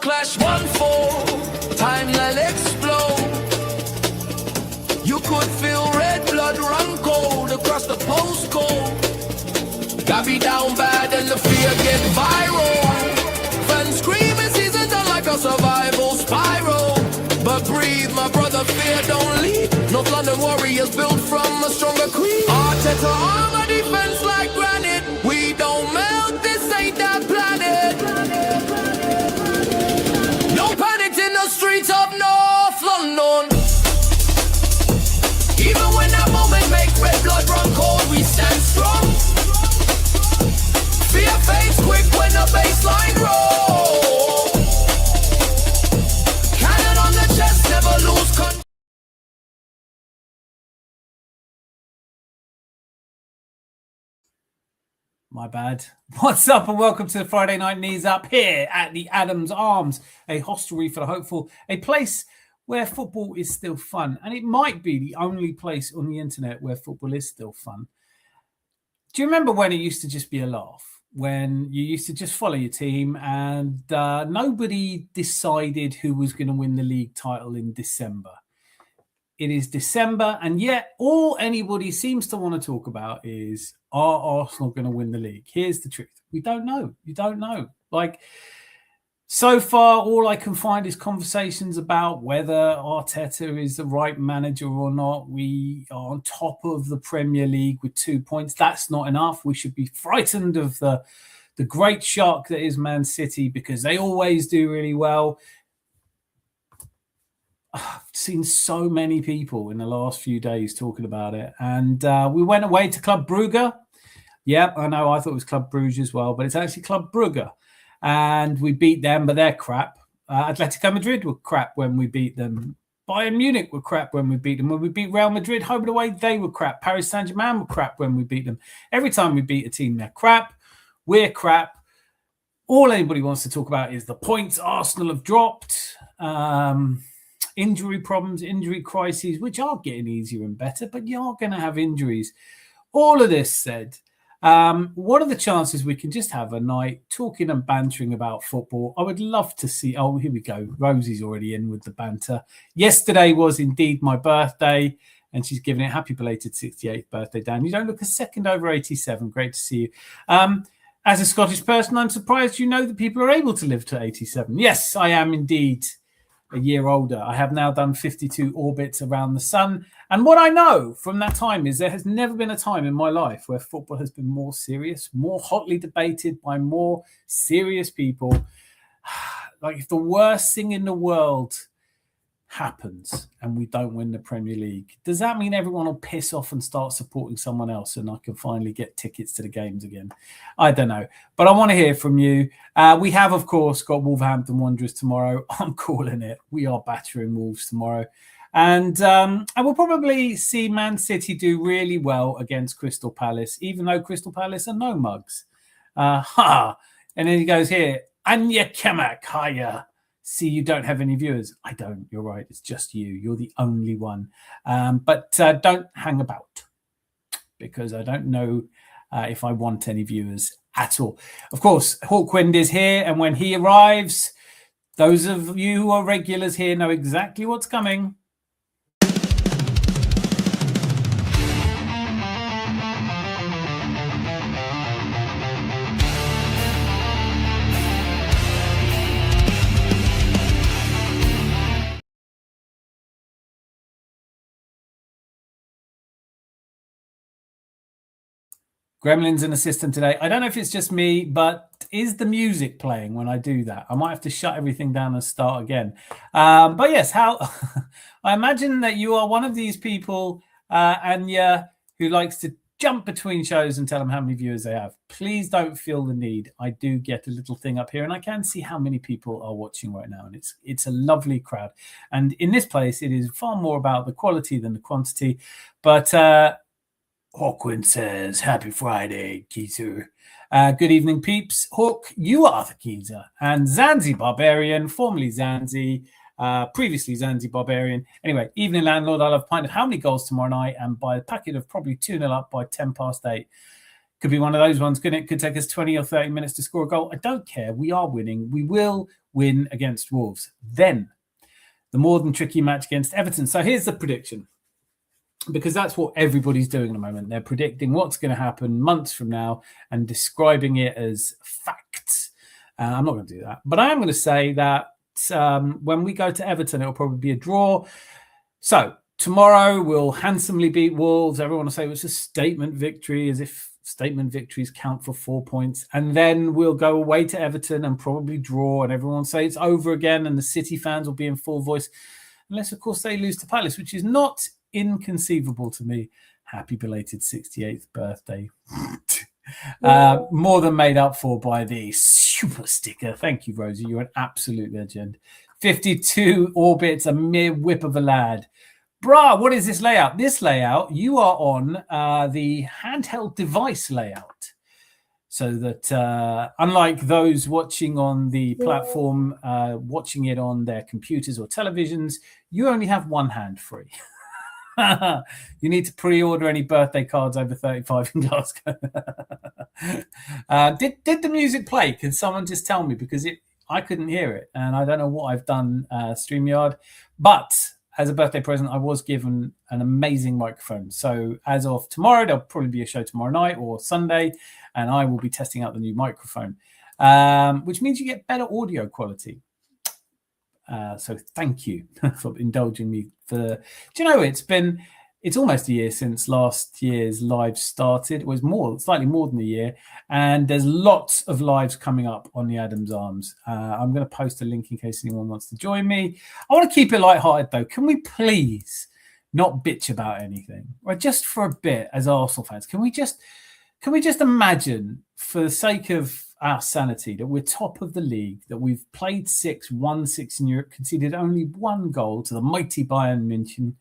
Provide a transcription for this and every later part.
Clash 1-4, time will explode. You could feel red blood run cold across the postcode. Got me down bad and the fear get viral. Fans screaming season done like a survival spiral. But breathe, my brother, fear don't leave. North London Warriors built from a stronger creed. Arteta armor defense like granite. We don't melt, this ain't that planet. No panic in the streets of North London. Even when that moment make red blood run cold, we stand strong. Fear fades quick when the baseline rolls. Cannon on the chest, never lose control. My bad. What's up and welcome to the Friday Night Knees Up here at the Adams Arms, a hostelry for the hopeful, a place where football is still fun. And it might be the only place on the internet where football is still fun. Do you remember when it used to just be a laugh? When you used to just follow your team and nobody decided who was going to win the league title in December. It is December, and yet all anybody seems to want to talk about is, are Arsenal going to win the league? Here's the truth. We don't know. You don't know. Like, so far, all I can find is conversations about whether Arteta is the right manager or not. We are on top of the Premier League with 2 points. That's not enough. We should be frightened of the great shark that is Man City because they always do really well. I've seen so many people in the last few days talking about it. And we went away to Club Brugge. Yeah, I know. I thought it was Club Brugge as well, but it's actually Club Brugge. And we beat them, but they're crap. Atletico Madrid were crap when we beat them. Bayern Munich were crap when we beat them. When we beat Real Madrid home and away, they were crap. Paris Saint-Germain were crap when we beat them. Every time we beat a team, they're crap. We're crap. All anybody wants to talk about is the points Arsenal have dropped. Injury problems, injury crises, which are getting easier and better, but you are going to have injuries. All of this said, what are the chances we can just have a night talking and bantering about football? I would love to see. Oh, here we go. Rosie's already in with the banter. Yesterday was indeed my birthday, and she's giving it happy belated 68th birthday, Dan. You don't look a second over 87. Great to see you. As a Scottish person, I'm surprised you know that people are able to live to 87. Yes, I am indeed a year older. I have now done 52 orbits around the sun. And what I know from that time is there has never been a time in my life where football has been more serious, more hotly debated by more serious people. Like if the worst thing in the world happens and we don't win the Premier League, does that mean everyone will piss off and start supporting someone else and I can finally get tickets to the games again? I don't know, but I want to hear from you. We have, of course, got Wolverhampton Wanderers tomorrow. I'm calling it. We are battering Wolves tomorrow. And we'll probably see Man City do really well against Crystal Palace, even though Crystal Palace are no mugs. And then he goes here, Anya Kemak, hiya. See, you don't have any viewers. I don't. You're right. It's just you. You're the only one. But don't hang about because I don't know if I want any viewers at all. Of course, Hawkwind is here. And when he arrives, those of you who are regulars here know exactly what's coming. Gremlin's an assistant today. I don't know if it's just me, but is the music playing when I do that? I might have to shut everything down and start again. But yes, I imagine that you are one of these people, Anya, who likes to jump between shows and tell them how many viewers they have. Please don't feel the need. I do get a little thing up here, and I can see how many people are watching right now, and it's a lovely crowd. And in this place, it is far more about the quality than the quantity. But Hawkwind says, happy Friday, Geezer. Good evening, peeps. Hawk, you are the geezer. And Zanzi Barbarian, formerly Zanzi, previously Zanzi Barbarian. Anyway, evening, landlord. I'll have a pint of how many goals tomorrow night and buy a packet of probably 2-0 up by 8:10. Could be one of those ones, couldn't it? Could take us 20 or 30 minutes to score a goal. I don't care. We are winning. We will win against Wolves. Then the more than tricky match against Everton. So here's the prediction, because that's what everybody's doing at the moment. They're predicting what's going to happen months from now and describing it as facts. I'm not going to do that. But I am going to say that when we go to Everton, it'll probably be a draw. So tomorrow we'll handsomely beat Wolves. Everyone will say it was a statement victory, as if statement victories count for 4 points. And then we'll go away to Everton and probably draw, and everyone will say it's over again, and the City fans will be in full voice. Unless, of course, they lose to Palace, which is not inconceivable to me. Happy belated 68th birthday. More than made up for by the super sticker. Thank you, Rosie. You're an absolute legend. 52 orbits, a mere whip of a lad. Bruh, what is this layout? This layout, you are on the handheld device layout. So that unlike those watching on the platform, watching it on their computers or televisions, you only have one hand free. You need to pre-order any birthday cards over 35 in Glasgow. Did the music play? Can someone just tell me? Because I couldn't hear it, and I don't know what I've done, StreamYard. But as a birthday present, I was given an amazing microphone. So as of tomorrow, there'll probably be a show tomorrow night or Sunday, and I will be testing out the new microphone, which means you get better audio quality. So thank you for indulging me. Do you know, it's almost a year since last year's live started. It was slightly more than a year, and there's lots of lives coming up on the Adams Arms. I'm going to post a link in case anyone wants to join me. I want to keep it lighthearted though. Can we please not bitch about anything, or just for a bit as Arsenal fans? Can we just imagine, for the sake of our sanity, that we're top of the league, that we've played 6, won 6 in Europe, conceded only 1 goal to the mighty Bayern München,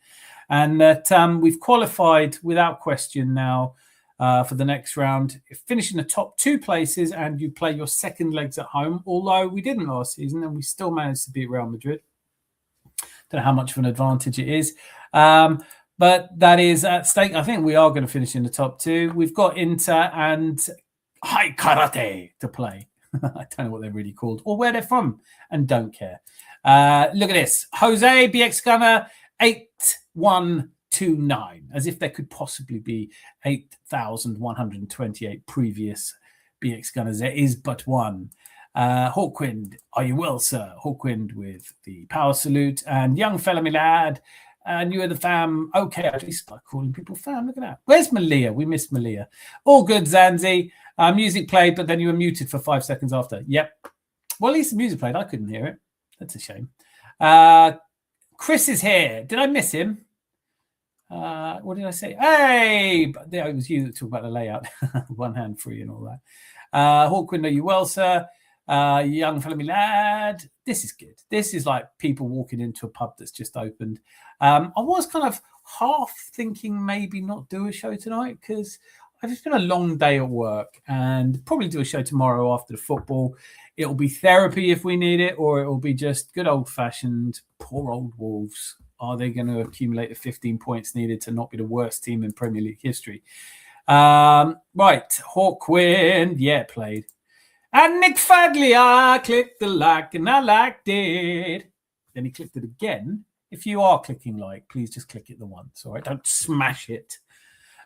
and that we've qualified without question now for the next round, finish in the top 2 places, and you play your second legs at home, although we didn't last season and we still managed to beat Real Madrid. Don't know how much of an advantage it is. But that is at stake. I think we are going to finish in the top 2. We've got Inter and High Karate to play. I don't know what they're really called or where they're from, and don't care. Look at this. Jose BX Gunner 8129, as if there could possibly be 8,128 previous BX Gunners. There is but one. Hawkwind, are you well, sir? Hawkwind with the power salute, and young fella, me lad. And you are the fam. Okay, I actually start calling people fam. Look at that. Where's Malia? We missed Malia. All good, Zanzi. Music played, but then you were muted for 5 seconds after. Yep. Well, at least the music played. I couldn't hear it. That's a shame. Chris is here. Did I miss him? What did I say? Hey! But it was you that talked about the layout. One hand free and all that. Hawkwind, are you well, sir? Young fella, me lad. This is good. This is like people walking into a pub that's just opened. I was kind of half thinking maybe not do a show tonight because it's been a long day at work, and probably do a show tomorrow after the football. It'll be therapy if we need it, or it'll be just good old-fashioned poor old Wolves. Are they going to accumulate the 15 points needed to not be the worst team in Premier League history? Right, Hawkwind, yeah, played. And Nick Fadley, I clicked the like and I liked it. Then he clicked it again. If you are clicking like, please just click it the once, all right? Don't smash it.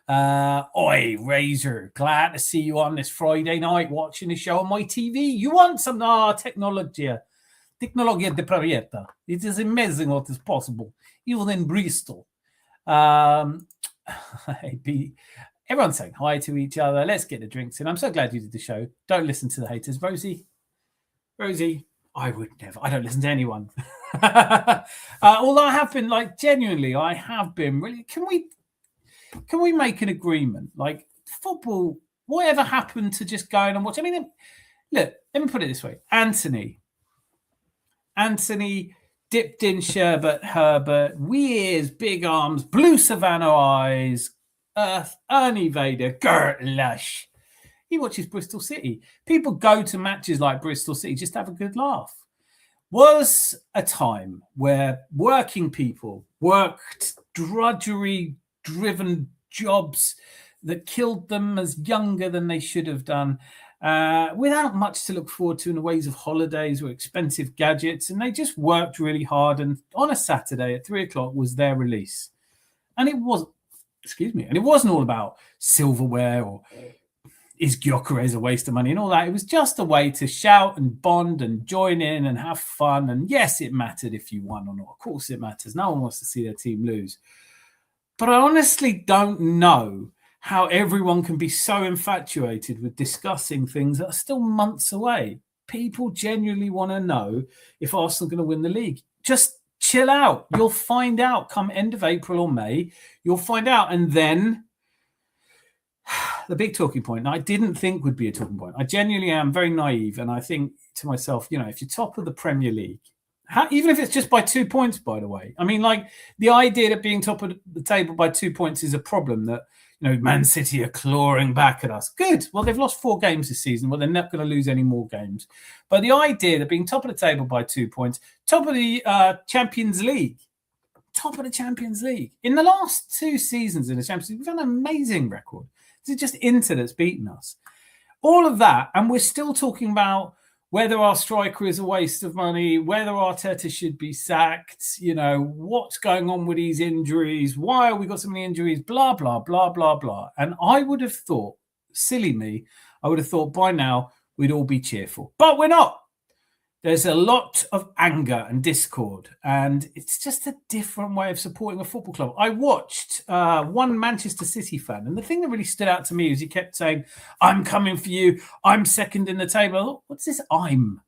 Oi, Razor, glad to see you on this Friday night watching the show on my TV. You want some Tecnologia depravata. It is amazing what is possible, even in Bristol. Everyone's saying hi to each other. Let's get the drinks in. I'm so glad you did the show. Don't listen to the haters. Rosie, I would never. I don't listen to anyone. Although I have been, like, genuinely, I have been really. Can we make an agreement? Like, football, whatever happened to just going and watch? I mean, look, let me put it this way. Anthony dipped in sherbet, Herbert, Wears, big arms, blue Savannah eyes, Earth, Ernie Vader, Gert Lush. He watches Bristol City. People go to matches like Bristol City just to have a good laugh. Was a time where working people worked drudgery-driven jobs that killed them as younger than they should have done, without much to look forward to in the ways of holidays or expensive gadgets. And they just worked really hard. And on a Saturday at 3:00 was their release. And it wasn't all about silverware or is Gyökeres a waste of money and all that. It was just a way to shout and bond and join in and have fun. And yes, it mattered if you won or not. Of course it matters. No one wants to see their team lose. But I honestly don't know how everyone can be so infatuated with discussing things that are still months away. People genuinely want to know if Arsenal are going to win the league. Just chill out. You'll find out come end of April or May. You'll find out. And then the big talking point, I didn't think would be a talking point. I genuinely am very naive. And I think to myself, if you're top of the Premier League, even if it's just by 2 points, by the way, I mean, like the idea that being top of the table by 2 points is a problem that, Man City are clawing back at us. Good. Well, they've lost 4 games this season. Well, they're not going to lose any more games. But the idea that being top of the table by 2 points, top of the Champions League, in the last 2 seasons in the Champions League, we've had an amazing record. It's just Inter that's beaten us. All of that, and we're still talking about whether our striker is a waste of money, whether Arteta should be sacked, what's going on with these injuries, why have we got so many injuries, blah, blah, blah, blah, blah. And I would have thought, silly me, by now we'd all be cheerful. But we're not. There's a lot of anger and discord, and it's just a different way of supporting a football club. I watched one Manchester City fan, and the thing that really stood out to me is he kept saying, I'm coming for you, I'm second in the table. I thought, what's this I'm?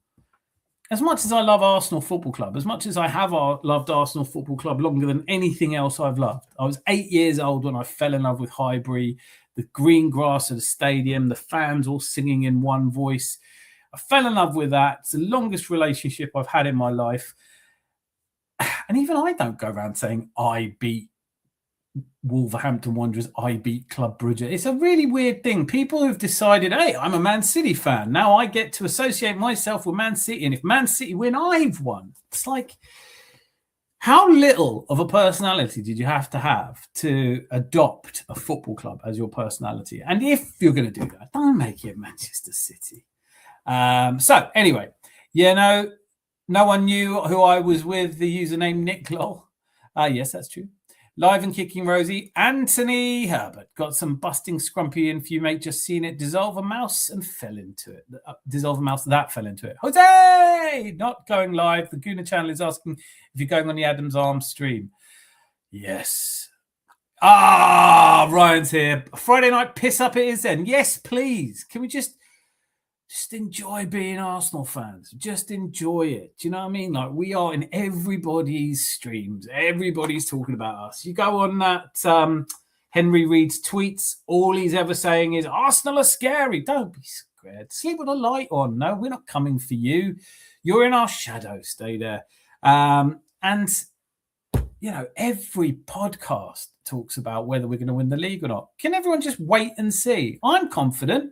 As much as I love Arsenal Football Club, as much as I have loved Arsenal Football Club longer than anything else I've loved. I was 8 years old when I fell in love with Highbury, the green grass of the stadium, the fans all singing in one voice. I fell in love with that. It's the longest relationship I've had in my life. And even I don't go around saying, I beat Wolverhampton Wanderers, I beat Club Brugge. It's a really weird thing. People who've decided, hey, I'm a Man City fan. Now I get to associate myself with Man City. And if Man City win, I've won. It's like, how little of a personality did you have to adopt a football club as your personality? And if you're going to do that, don't make it Manchester City. So anyway, no one knew who I was with. The username Nick Lol. Yes, that's true. Live and kicking Rosie. Anthony Herbert got some busting scrumpy in for you, mate. Just seen it dissolve a mouse and fell into it. Dissolve a mouse that fell into it. Jose, not going live. The Guna channel is asking if you're going on the Adam's Arms stream. Yes. Ryan's here. Friday night piss up it is then. Yes, please. Can we just enjoy being Arsenal fans. Just enjoy it. Do you know what I mean? Like, we are in everybody's streams. Everybody's talking about us. You go on that Henry Reid's tweets. All he's ever saying is, Arsenal are scary. Don't be scared. Sleep with a light on. No, we're not coming for you. You're in our shadow. Stay there. And, every podcast talks about whether we're going to win the league or not. Can everyone just wait and see? I'm confident.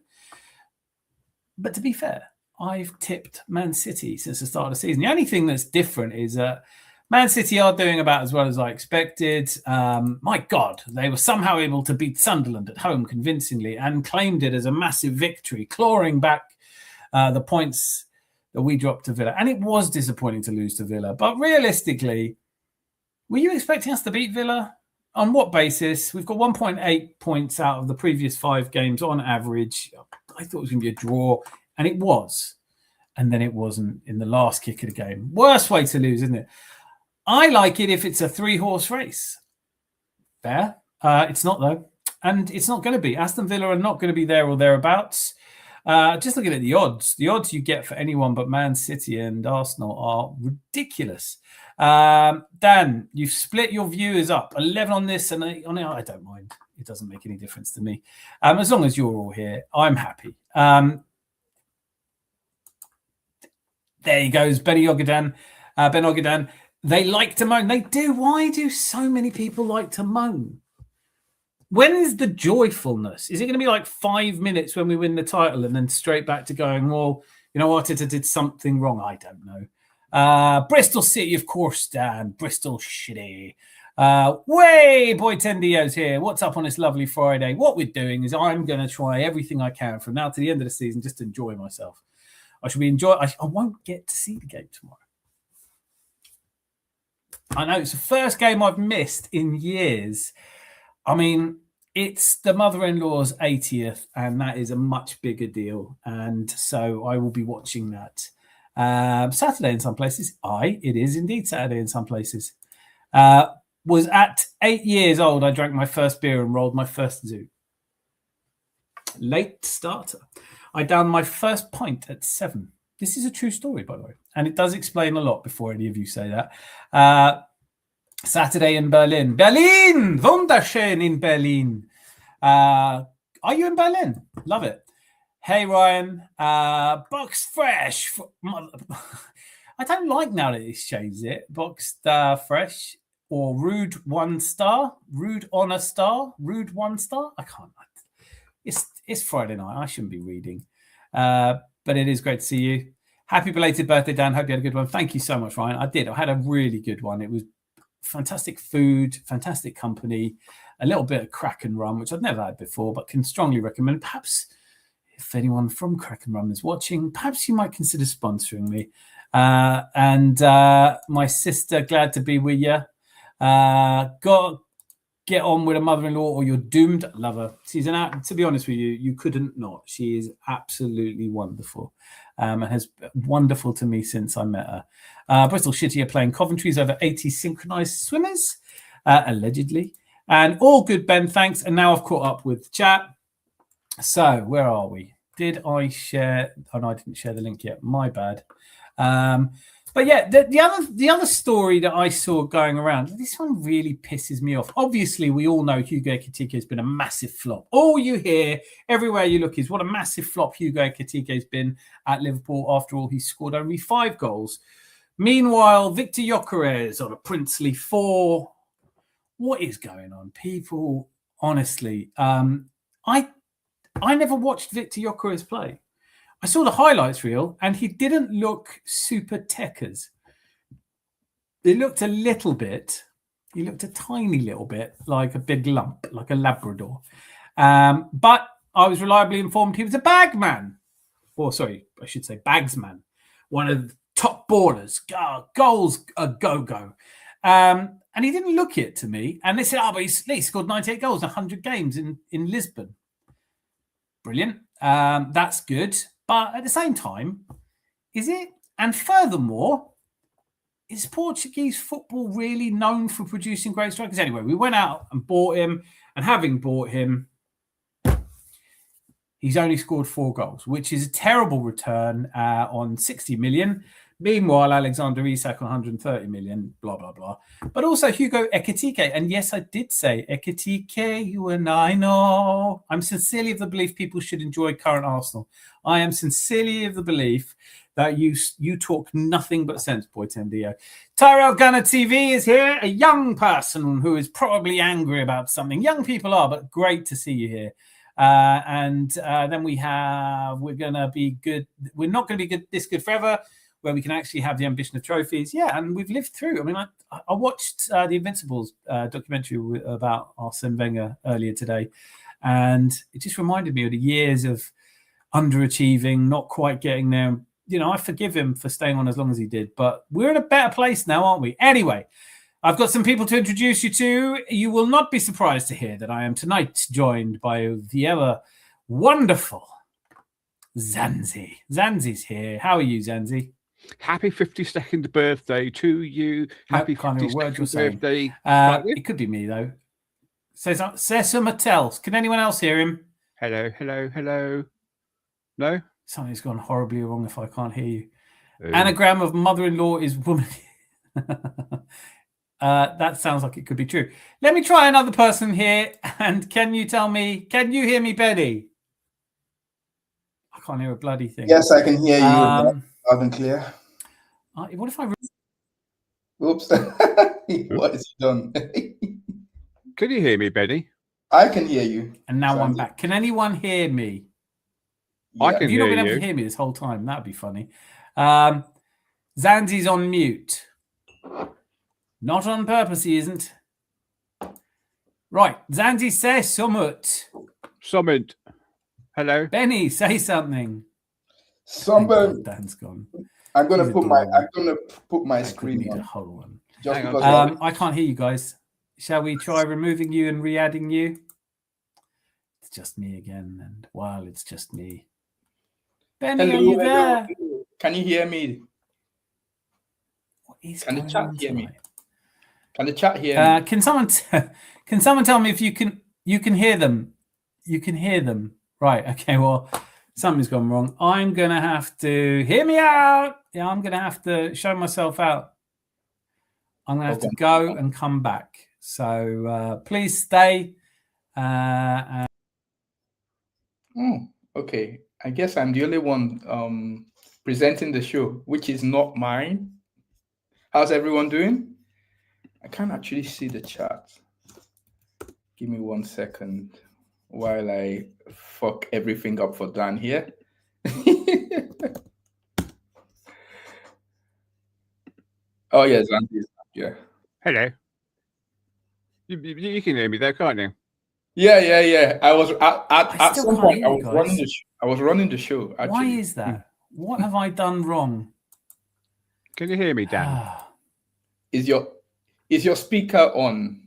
But to be fair, I've tipped Man City since the start of the season. The only thing that's different is that Man City are doing about as well as I expected. My God, they were somehow able to beat Sunderland at home convincingly and claimed it as a massive victory, clawing back the points that we dropped to Villa. And it was disappointing to lose to Villa. But realistically, were you expecting us to beat Villa? On what basis? We've got 1.8 points out of the previous 5 games on average. I thought it was going to be a draw, and it was. And then it wasn't in the last kick of the game. Worst way to lose, isn't it? I like it if it's a 3-horse race. Fair. It's not, though. And it's not going to be. Aston Villa are not going to be there or thereabouts. Just looking at the odds. The odds you get for anyone but Man City and Arsenal are ridiculous. Dan, you've split your viewers up. 11 on this and on it. I don't mind. It doesn't make any difference to me. As long as you're all here, I'm happy. There he goes, Ben Ogadan. They like to moan. They do. Why do so many people like to moan? When is the joyfulness? Is it going to be like 5 minutes when we win the title and then straight back to going, well, you know what, Arteta did something wrong? I don't know. Bristol City, of course, Dan. Bristol shitty. Boy Tendio's here. What's up on this lovely Friday? What we're doing is I'm going to try everything I can from now to the end of the season just to enjoy myself. I won't get to see the game tomorrow. I know it's the first game I've missed in years. I mean, it's the mother-in-law's 80th, and that is a much bigger deal. And so I will be watching that Saturday in some places. It is indeed Saturday in some places. Was at 8 years old, I drank my first beer and rolled my first zoo. Late starter. I downed my first pint at 7. This is a true story, by the way. And it does explain a lot before any of you say that. Saturday in Berlin. Berlin! Wunderschön in Berlin. Are you in Berlin? Love it. Hey, Ryan. Boxed Fresh. I don't like now that it's changed it. Boxed Fresh or Rude 1 star. Rude on a star. Rude 1 star. I can't. It's Friday night. I shouldn't be reading. But it is great to see you. Happy belated birthday, Dan. Hope you had a good one. Thank you so much, Ryan. I did. I had a really good one. It was fantastic food, fantastic company, a little bit of Kraken rum, which I've never had before, but can strongly recommend. Perhaps if anyone from Kraken rum is watching, perhaps you might consider sponsoring me. And my sister, glad to be with you. Get on with a mother-in-law or you're doomed. Love her. She's to be honest with you, you couldn't not. She is absolutely wonderful. And has wonderful to me since I met her. Bristol City are playing Coventry's over 80 synchronized swimmers, allegedly. And all good, Ben, thanks. And now I've caught up with chat. So where are we? Did I share? Oh, no, I didn't share the link yet. My bad. But yeah, the other story that I saw going around, this one really pisses me off. Obviously, we all know Hugo Ekitike has been a massive flop. All you hear everywhere you look is what a massive flop Hugo Ekitike has been at Liverpool. After all, he's scored only 5 goals. Meanwhile, Victor Gyökeres on a princely 4. What is going on, people? Honestly, I never watched Victor Gyökeres play. I saw the highlights reel and he didn't look super techers. It looked a little bit, he looked a tiny little bit like a big lump, like a Labrador. But I was reliably informed he was a bagman. Or sorry, I should say bagsman. One of the top ballers. Goals a go-go. And he didn't look it to me. And they said, but he scored 98 goals in 100 games in Lisbon. Brilliant. That's good. But at the same time, is it? And furthermore, is Portuguese football really known for producing great strikers? Anyway, we went out and bought him. And having bought him, he's only scored 4 goals, which is a terrible return on 60 million. Meanwhile, Alexander Isak on 130 million, blah, blah, blah. But also Hugo Ekitike. And yes, I did say Ekitike, you and I know. I'm sincerely of the belief people should enjoy current Arsenal. I am sincerely of the belief that you talk nothing but sense, Boy Tendio. Tyrell Gunner TV is here, a young person who is probably angry about something. Young people are, but great to see you here. And then we're going to be good. We're not going to be this good forever, where we can actually have the ambition of trophies. Yeah, and we've lived through. I mean, I watched the Invincibles documentary about Arsene Wenger earlier today, and it just reminded me of the years of underachieving, not quite getting there. You know, I forgive him for staying on as long as he did, but we're in a better place now, aren't we? Anyway, I've got some people to introduce you to. You will not be surprised to hear that I am tonight joined by the ever wonderful Zanzi. Zanzi's here. How are you, Zanzi? Happy 52nd birthday to you. Happy 52nd birthday. It could be me, though. Cesar Mattel. Can anyone else hear him? Hello, hello, hello. No? Something's gone horribly wrong if I can't hear you. Anagram of mother-in-law is woman. That sounds like it could be true. Let me try another person here. And can you hear me, Benny? I can't hear a bloody thing. Yes, I can hear you loud and clear. What if I... Oops. What has he done? Can you hear me, Benny? I can hear you. And now I'm back. Can anyone hear me? Yeah. I can hear you. You've not been able to hear me this whole time. That'd be funny. Zanzi's on mute. Not on purpose, he isn't. Right, Zanzi says Summit. Summit. Hello. Benny, say something. Somebody, Dan's gone. I'm gonna He's put my I could screen need on. a whole one. Just Hang on. because I can't hear you guys. Shall we try removing you and re-adding you? It's just me again, and while it's just me. Benny, are you there? hello. Can you hear me? What is Can the going chat on hear me? tonight? Can the chat hear me? Can someone tell me if you can hear them? You can hear them, right? Okay. Well, something's gone wrong. I'm gonna have to hear me out. Yeah, I'm gonna have to show myself out. I'm gonna have to go and come back. So please stay. Okay. I guess I'm the only one presenting the show, which is not mine. How's everyone doing? I can't actually see the chat. Give me 1 second while I fuck everything up for Dan here. Oh, yes, Andy's yeah. Hello. You can hear me there, can't you? Yeah. I was at some point. I was running the show. Actually. Why is that? What have I done wrong? Can you hear me, Dan? Is your speaker on?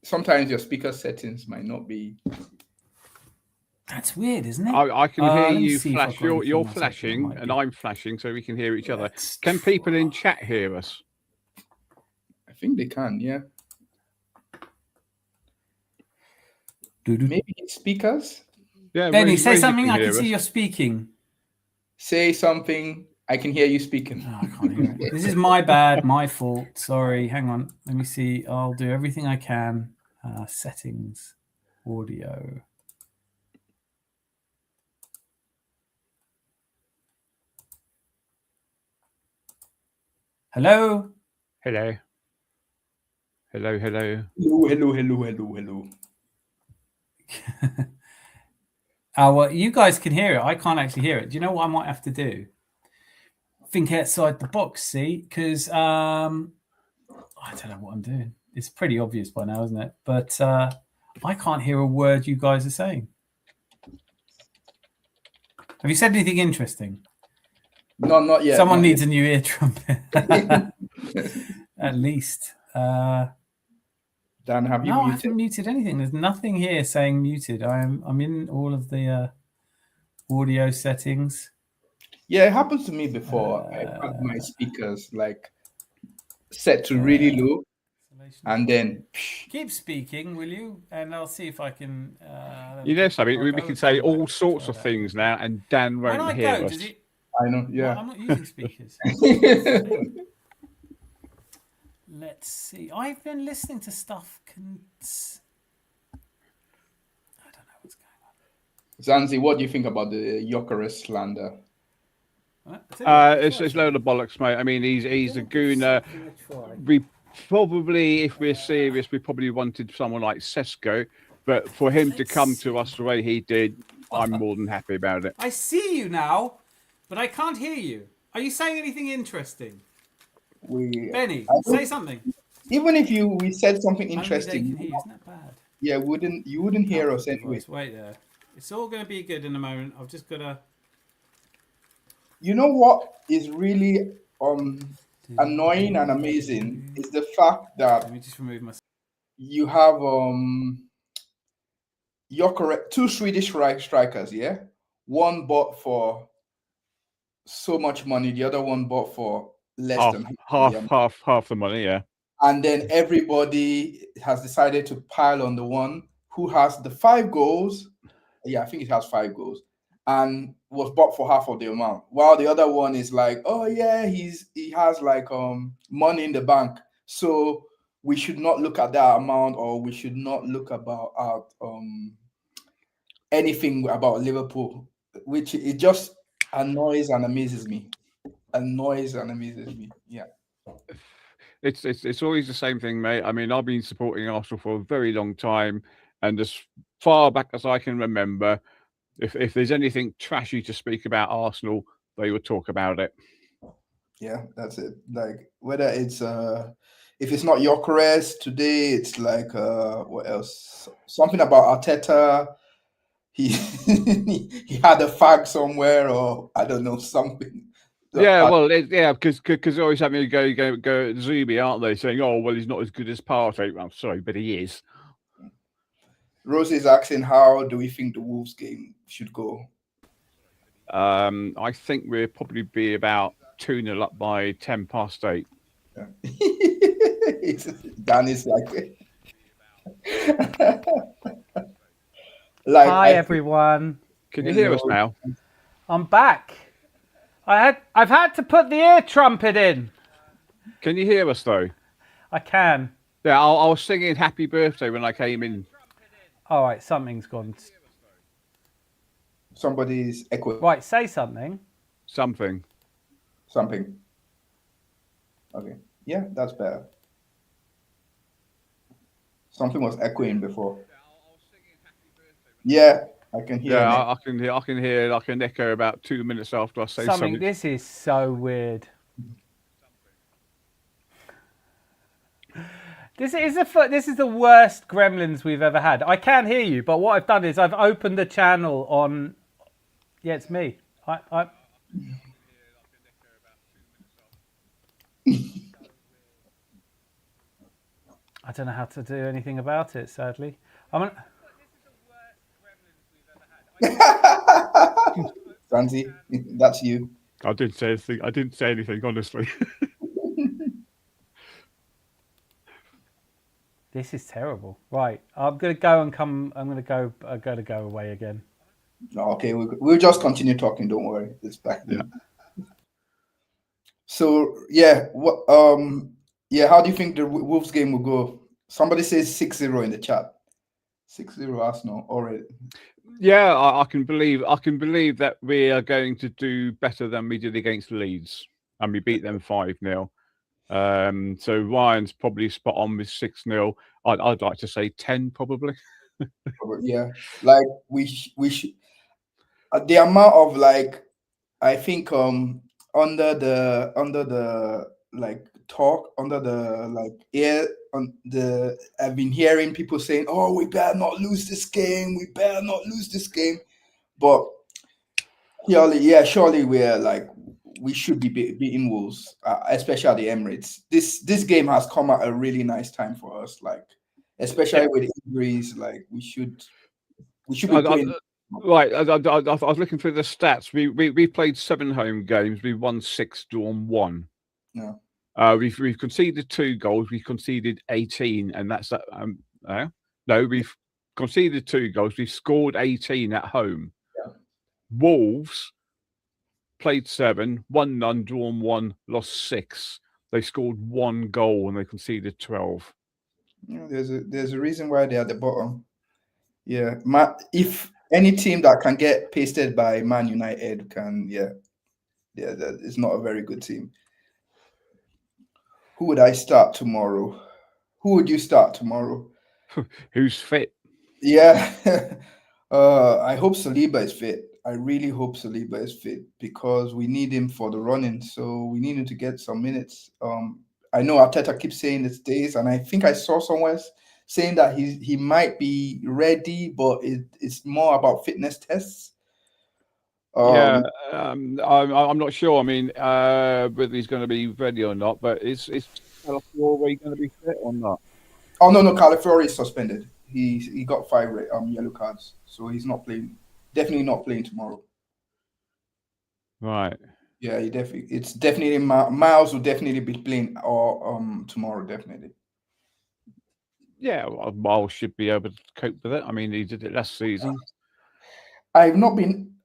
Sometimes your speaker settings might not be. That's weird, isn't it? I can hear you flash. You're flashing, and I'm flashing, so we can hear each other. Can people in chat hear us? I think they can. Yeah. Maybe speakers. Yeah. Benny, say something. I can see you're speaking. Say something. I can hear you speaking. Oh, I can't hear it. This is my bad, my fault. Sorry. Hang on. Let me see. I'll do everything I can. Settings, audio. Hello. Hello. Hello. Hello. Well, you guys can hear it. I can't actually hear it. Do you know what I might have to do? Think outside the box, see? Because I don't know what I'm doing. It's pretty obvious by now, isn't it? But I can't hear a word you guys are saying. Have you said anything interesting? No, not yet. Someone needs a new ear trumpet. At least. Dan, have you muted? I haven't muted anything. There's nothing here saying muted. I'm in all of the audio settings. Yeah, it happened to me before. I had my speakers like set to really low, and then keep speaking, will you? And I'll see if I can. Something we can say all sorts of things now, and Dan won't hear us. I know. Yeah, well, I'm not using speakers. Let's see. I've been listening to stuff. I don't know what's going on. Zanzi, what do you think about the Gyökeres slander? It's a load of bollocks, mate. I mean, he's a gooner. We probably, if we're serious, we probably wanted someone like Sesko, but for him to come to us the way he did, I'm more than happy about it. I see you now, but I can't hear you. Are you saying anything interesting? Benny, say something. Even if we said something interesting, isn't that bad? Yeah, you wouldn't hear us anyway. Wait there. It's all going to be good in a moment. I've just got to. You know what is really annoying and amazing is the fact that let me just remove myself. You have Gyökeres, 2 Swedish strikers, yeah. One bought for so much money, the other one bought for less than half the money, yeah. And then everybody has decided to pile on the one who has the 5 goals. Yeah, I think it has 5 goals, and was bought for half of the amount. While the other one is like, oh yeah, he has like money in the bank, so we should not look at that amount, or we should not look about anything about Liverpool, which it just annoys and amazes me. Yeah. It's always the same thing, mate. I mean, I've been supporting Arsenal for a very long time, and as far back as I can remember, if there's anything trashy to speak about Arsenal, they would talk about it. Yeah, that's it. Like whether it's if it's not Gyökeres today, it's like what else? Something about Arteta. He he had a fag somewhere, or I don't know, something. Yeah, well, because they always have me go Zubi, aren't they? Saying, "Oh, well, he's not as good as Partey." Well, I'm sorry, but he is. Rose is asking, how do we think the Wolves game should go? I think we'll probably be about 2-0 up by 8:10. Yeah. Danny's like, Hi everyone. Can you hear us now? I'm back. I've had to put the ear trumpet in. Can you hear us though? I can. Yeah, I was singing "Happy Birthday" when I came in. All right, something's gone. Somebody's echoing. Right, say something. Something. Okay. Yeah, that's better. Something was echoing before. Yeah, I can hear. Yeah, I can hear like an echo about 2 minutes after I say something. This is so weird. This is the worst Gremlins we've ever had. I can hear you, but what I've done is I've opened the channel on. Yeah, it's me. I don't know how to do anything about it. Sadly, Santi, that's you. I didn't say anything. I didn't say anything, honestly. This is terrible. Right, I'm gonna go and come. I'm gonna go away again. Okay, we'll just continue talking. Don't worry, it's back. Yeah. So yeah, how do you think the Wolves game will go? Somebody says 6-0 in the chat. 6-0 Arsenal already. Yeah, I can believe that we are going to do better than we did against Leeds, and we beat them 5-0. So Ryan's probably spot on with 6-0. I'd like to say 10 probably. Yeah, like we should. The amount of like, I think under the like talk under the like air on the I've been hearing people saying, "Oh, we better not lose this game. We better not lose this game." But surely we're like we should be beating Wolves, especially at the Emirates. This game has come at a really nice time for us, like especially with injuries. Like we should be playing. Right, I was looking through the stats. We played 7 home games. We won 6, drawn 1. Yeah. We've conceded 2 goals. We've conceded 18, and that's no. We've conceded 2 goals. We've scored 18 at home. Yeah. Wolves played 7, won none, drawn 1, lost 6. They scored 1 goal and they conceded 12. Yeah, there's a reason why they're at the bottom. Yeah, if any team that can get pasted by Man United can, that is not a very good team. Who would I start tomorrow? Who would you start tomorrow? Who's fit? Yeah, I hope Saliba is fit. I really hope Saliba is fit because we need him for the running. So we need him to get some minutes. I know Arteta keeps saying it's days, and I think I saw somewhere saying that he might be ready, but it's more about fitness tests. I'm not sure. I mean, whether he's going to be ready or not, but is Calafiori going to be fit or not? Oh no, Calafiori is suspended. He got 5 yellow cards, so he's not playing. Definitely not playing tomorrow. Right. Yeah, it's definitely Miles will definitely be playing or tomorrow definitely. Yeah, Miles should be able to cope with it. I mean, he did it last season. I've not been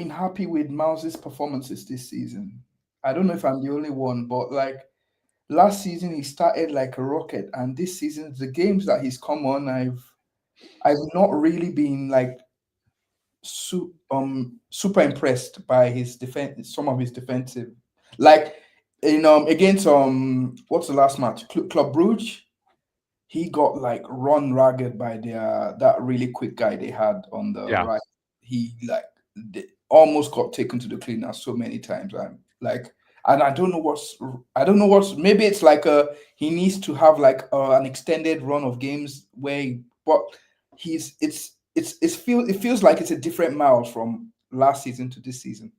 happy with Miles's performances this season. I don't know if I'm the only one, but like last season he started like a rocket, and this season the games that he's come on, I've not really been like super impressed by his defense, some of his defensive, like in against what's the last match? Club Brugge. He got like run ragged by that really quick guy they had on the right. He almost got taken to the cleaners so many times. And I don't know what's maybe it's like he needs to have like an extended run of games but it feels like it's a different Miles from last season to this season.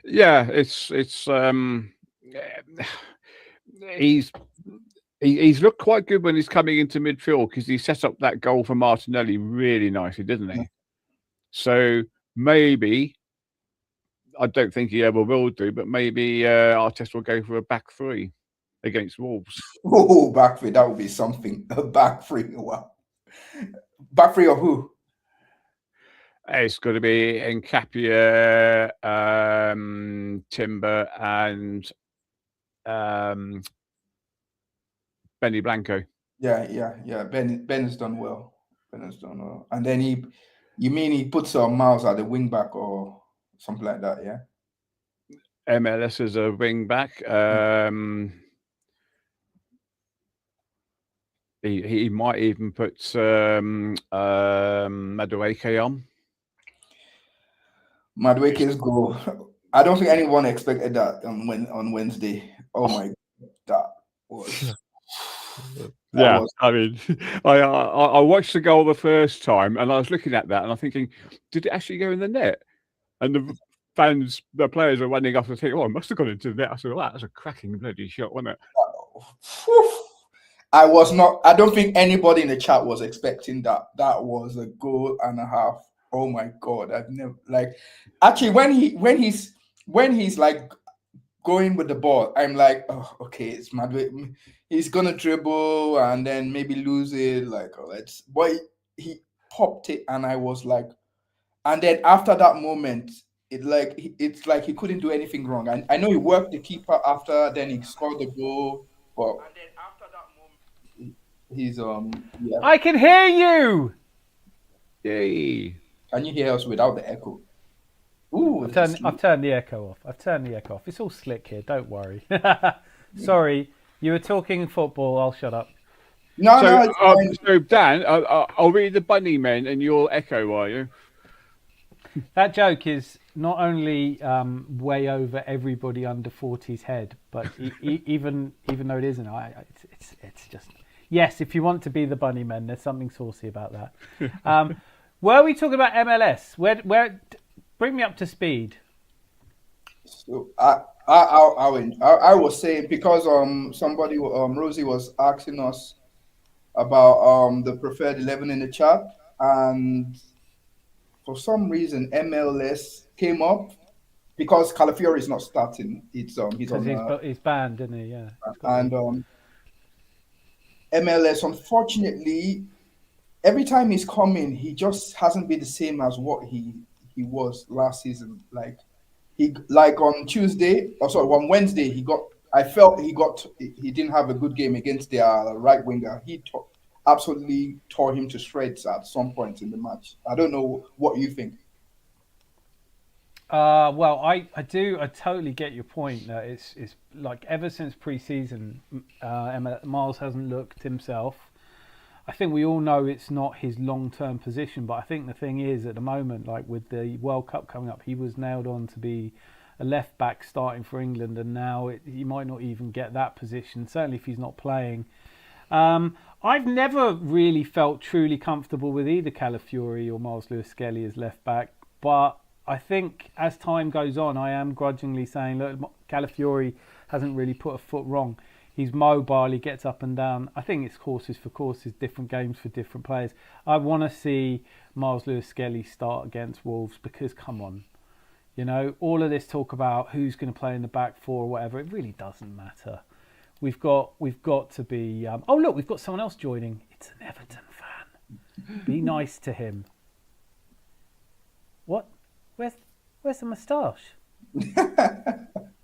Yeah, he's looked quite good when he's coming into midfield because he set up that goal for Martinelli really nicely, didn't he? So maybe, I don't think he ever will do, but maybe Arteta will go for a back three against Wolves. Oh, back three, that would be something. A back three, wow. Back three of who? It's going to be Nkapia, Timber, and Benny Blanco. Yeah. Ben has done well. And then you mean he puts Miles at the wing back or something like that, yeah? MLS as a wing back. He might even put Madueke on. Madueke's goal. I don't think anyone expected that on Wednesday. Oh my God, that was. I mean, I watched the goal the first time, and I was looking at that, and I'm thinking, did it actually go in the net? And the players were running off and thinking, oh, it must have gone into the net. I said, well, that's a cracking bloody shot, wasn't it? I don't think anybody in the chat was expecting that. That was a goal and a half. Oh my God. I've never actually when he's like going with the ball, I'm like, oh, okay, it's Madueke. He's gonna dribble and then maybe lose it. But he popped it, and I was like, and then after that moment, it's like he couldn't do anything wrong. I know he worked the keeper after, then he scored the goal, but and then after that moment, he's yeah. I can hear you. Yay! Can you hear us without the echo? Ooh, I've turned the echo off. It's all slick here. Don't worry. Sorry, you were talking football. I'll shut up. So Dan, I'll read the bunny men and you'll echo, are you? That joke is not only way over everybody under 40's head, but even though it isn't, it's just yes. If you want to be the bunny men, there's something saucy about that. Were we talking about MLS? Where? Bring me up to speed. So I was saying, because somebody Rosie was asking us about the preferred 11 in the chat, and for some reason MLS came up because Calafiori is not starting. He's banned, isn't he? Yeah. And MLS, unfortunately, every time he's coming, he just hasn't been the same as what he was last season. On Wednesday, he didn't have a good game against their right winger. He absolutely tore him to shreds at some point in the match. I don't know what you think. Well, I totally get your point. That it's like ever since pre-season, Miles hasn't looked himself. I think we all know it's not his long-term position, but I think the thing is, at the moment, like with the World Cup coming up, he was nailed on to be a left back starting for England, and now he might not even get that position, certainly if he's not playing. I've never really felt truly comfortable with either Calafiori or Miles Lewis-Skelly as left back, but I think as time goes on, I am grudgingly saying, look, Calafiori hasn't really put a foot wrong. He's mobile, he gets up and down. I think it's courses for courses, different games for different players. I want to see Miles Lewis-Skelly start against Wolves because, come on, all of this talk about who's going to play in the back four or whatever, it really doesn't matter. We've got to be... oh, look, we've got someone else joining. It's an Everton fan. Be nice to him. What? Where's the moustache?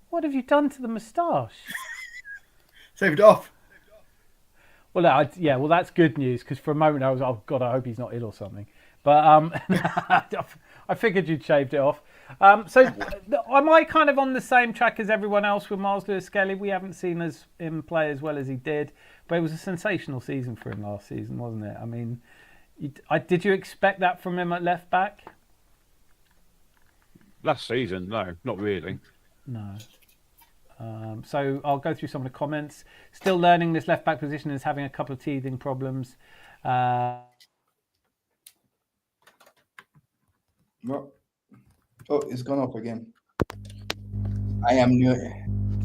What have you done to the moustache? Saved it off. Well, well, that's good news, because for a moment I was, oh God, I hope he's not ill or something. But I figured you'd shaved it off. So am I kind of on the same track as everyone else with Miles Lewis-Skelly? We haven't seen him play as well as he did, but it was a sensational season for him last season, wasn't it? I mean, did you expect that from him at left back? Last season, no, not really. No. So I'll go through some of the comments. Still learning this left back position, is having a couple of teething problems. No. Oh, it's gone up again. I am new.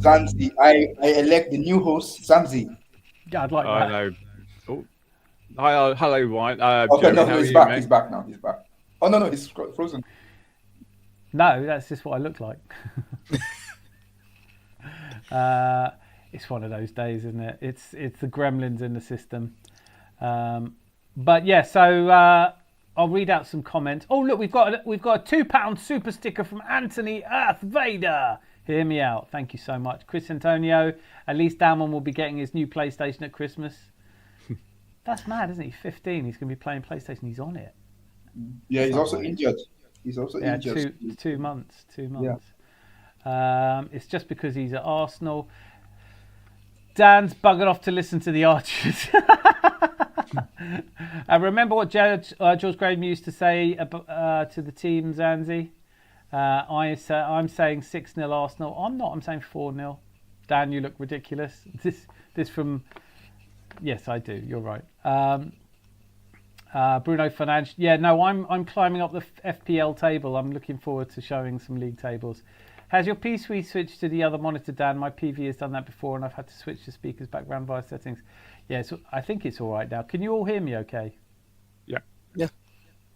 Zanzi. I elect the new host, Zanzi. Yeah, I'd like I that. know. Oh. Hi, hello, Ryan. Okay, Jerry, no, how are he's you, back. mate? He's back now. He's back. Oh no, he's frozen. No, that's just what I look like. It's one of those days, isn't it? It's the gremlins in the system. But yeah, so I'll read out some comments. Oh look, we've got a £2 super sticker from Anthony Earth Vader. Hear me out. Thank you so much, Chris Antonio. At least Damon will be getting his new PlayStation at Christmas. That's mad, isn't he? 15. He's going to be playing PlayStation. He's on it. Yeah, he's also injured. He's also injured. 2 months. 2 months. Yeah. It's just because he's at Arsenal. Dan's buggered off to listen to the Archers. Remember what George Graham used to say to the team, Zanzi? I'm saying 6-0 Arsenal. I'm not. I'm saying 4-0. Dan, you look ridiculous. This from... Yes, I do. You're right. Bruno Fernandes. Yeah, no, I'm climbing up the FPL table. I'm looking forward to showing some league tables. Has your PC switched to the other monitor, Dan? My PV has done that before, and I've had to switch the speaker's background via settings. Yeah, so I think it's all right now. Can you all hear me okay? Yeah. Yeah.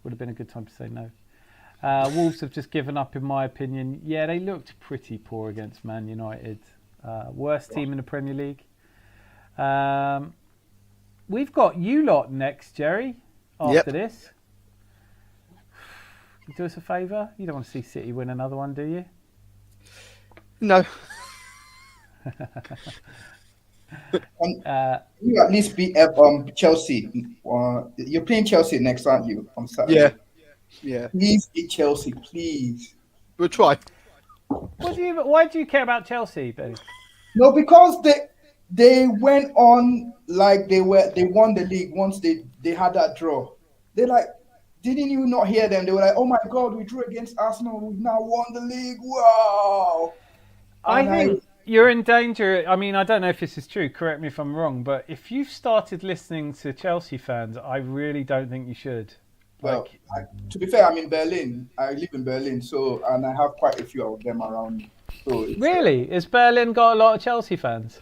Would have been a good time to say no. Wolves have just given up, in my opinion. Yeah, they looked pretty poor against Man United. Worst team in the Premier League. We've got you lot next, Jerry, after this. You do us a favour? You don't want to see City win another one, do you? No. You at least beat Chelsea. You're playing Chelsea next, aren't you? On Saturday. Yeah. Please beat Chelsea, please. We'll try. Why do you care about Chelsea, Ben? No, because they went on like they won the league once they had that draw. They like, didn't you not hear them? They were like, oh my God, we drew against Arsenal. We've now won the league. Wow. I think you're in danger. I mean, I don't know if this is true. Correct me if I'm wrong. But if you've started listening to Chelsea fans, I really don't think you should. Well, to be fair, I'm in Berlin. I live in Berlin, and I have quite a few of them around me. So really? Has Berlin got a lot of Chelsea fans?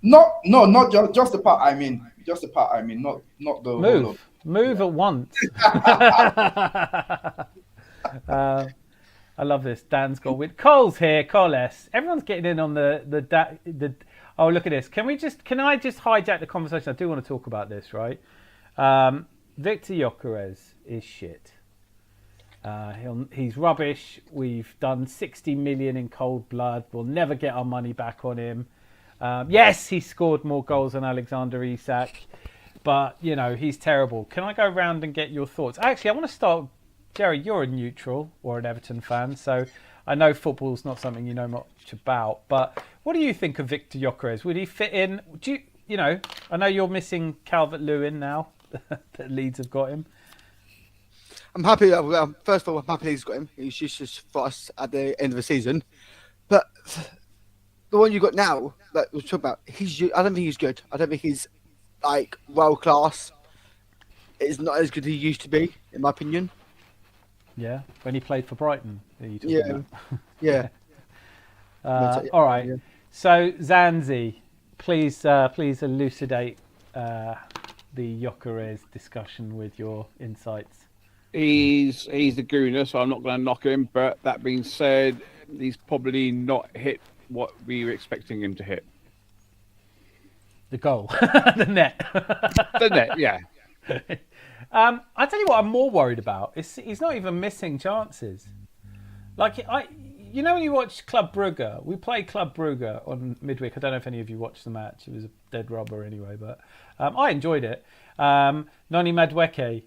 Not just the part I'm in. Just the part I'm in, not the whole of. Move at once. I love this. Dan's got with Cole's here. Coles. Everyone's getting in on the. Oh, look at this. Can I just hijack the conversation? I do want to talk about this, right? Victor Gyökeres is shit. He's rubbish. We've done 60 million in cold blood. We'll never get our money back on him. Yes, he scored more goals than Alexander Isak, but he's terrible. Can I go round and get your thoughts? Actually, I want to start. Jerry, you're a neutral or an Everton fan, so I know football's not something you know much about. But what do you think of Victor Gyökeres? Would he fit in? I know you're missing Calvert-Lewin now. That Leeds have got him. I'm happy. First of all, I'm happy he's got him. He's just for us at the end of the season. But the one you got now, that we're talking about, I don't think he's good. I don't think he's like world class. It's not as good as he used to be, in my opinion. Yeah, when he played for Brighton. Yeah. All right. Yeah. So Zanzi, please elucidate the Gyökeres discussion with your insights. He's the gooner, so I'm not going to knock him. But that being said, he's probably not hit what we were expecting him to hit. The goal, the net. The net, yeah. I tell you what, I'm more worried about. He's not even missing chances. Like when you watch Club Brugge, we played Club Brugge on midweek. I don't know if any of you watched the match. It was a dead rubber anyway, but I enjoyed it. Noni Madueke,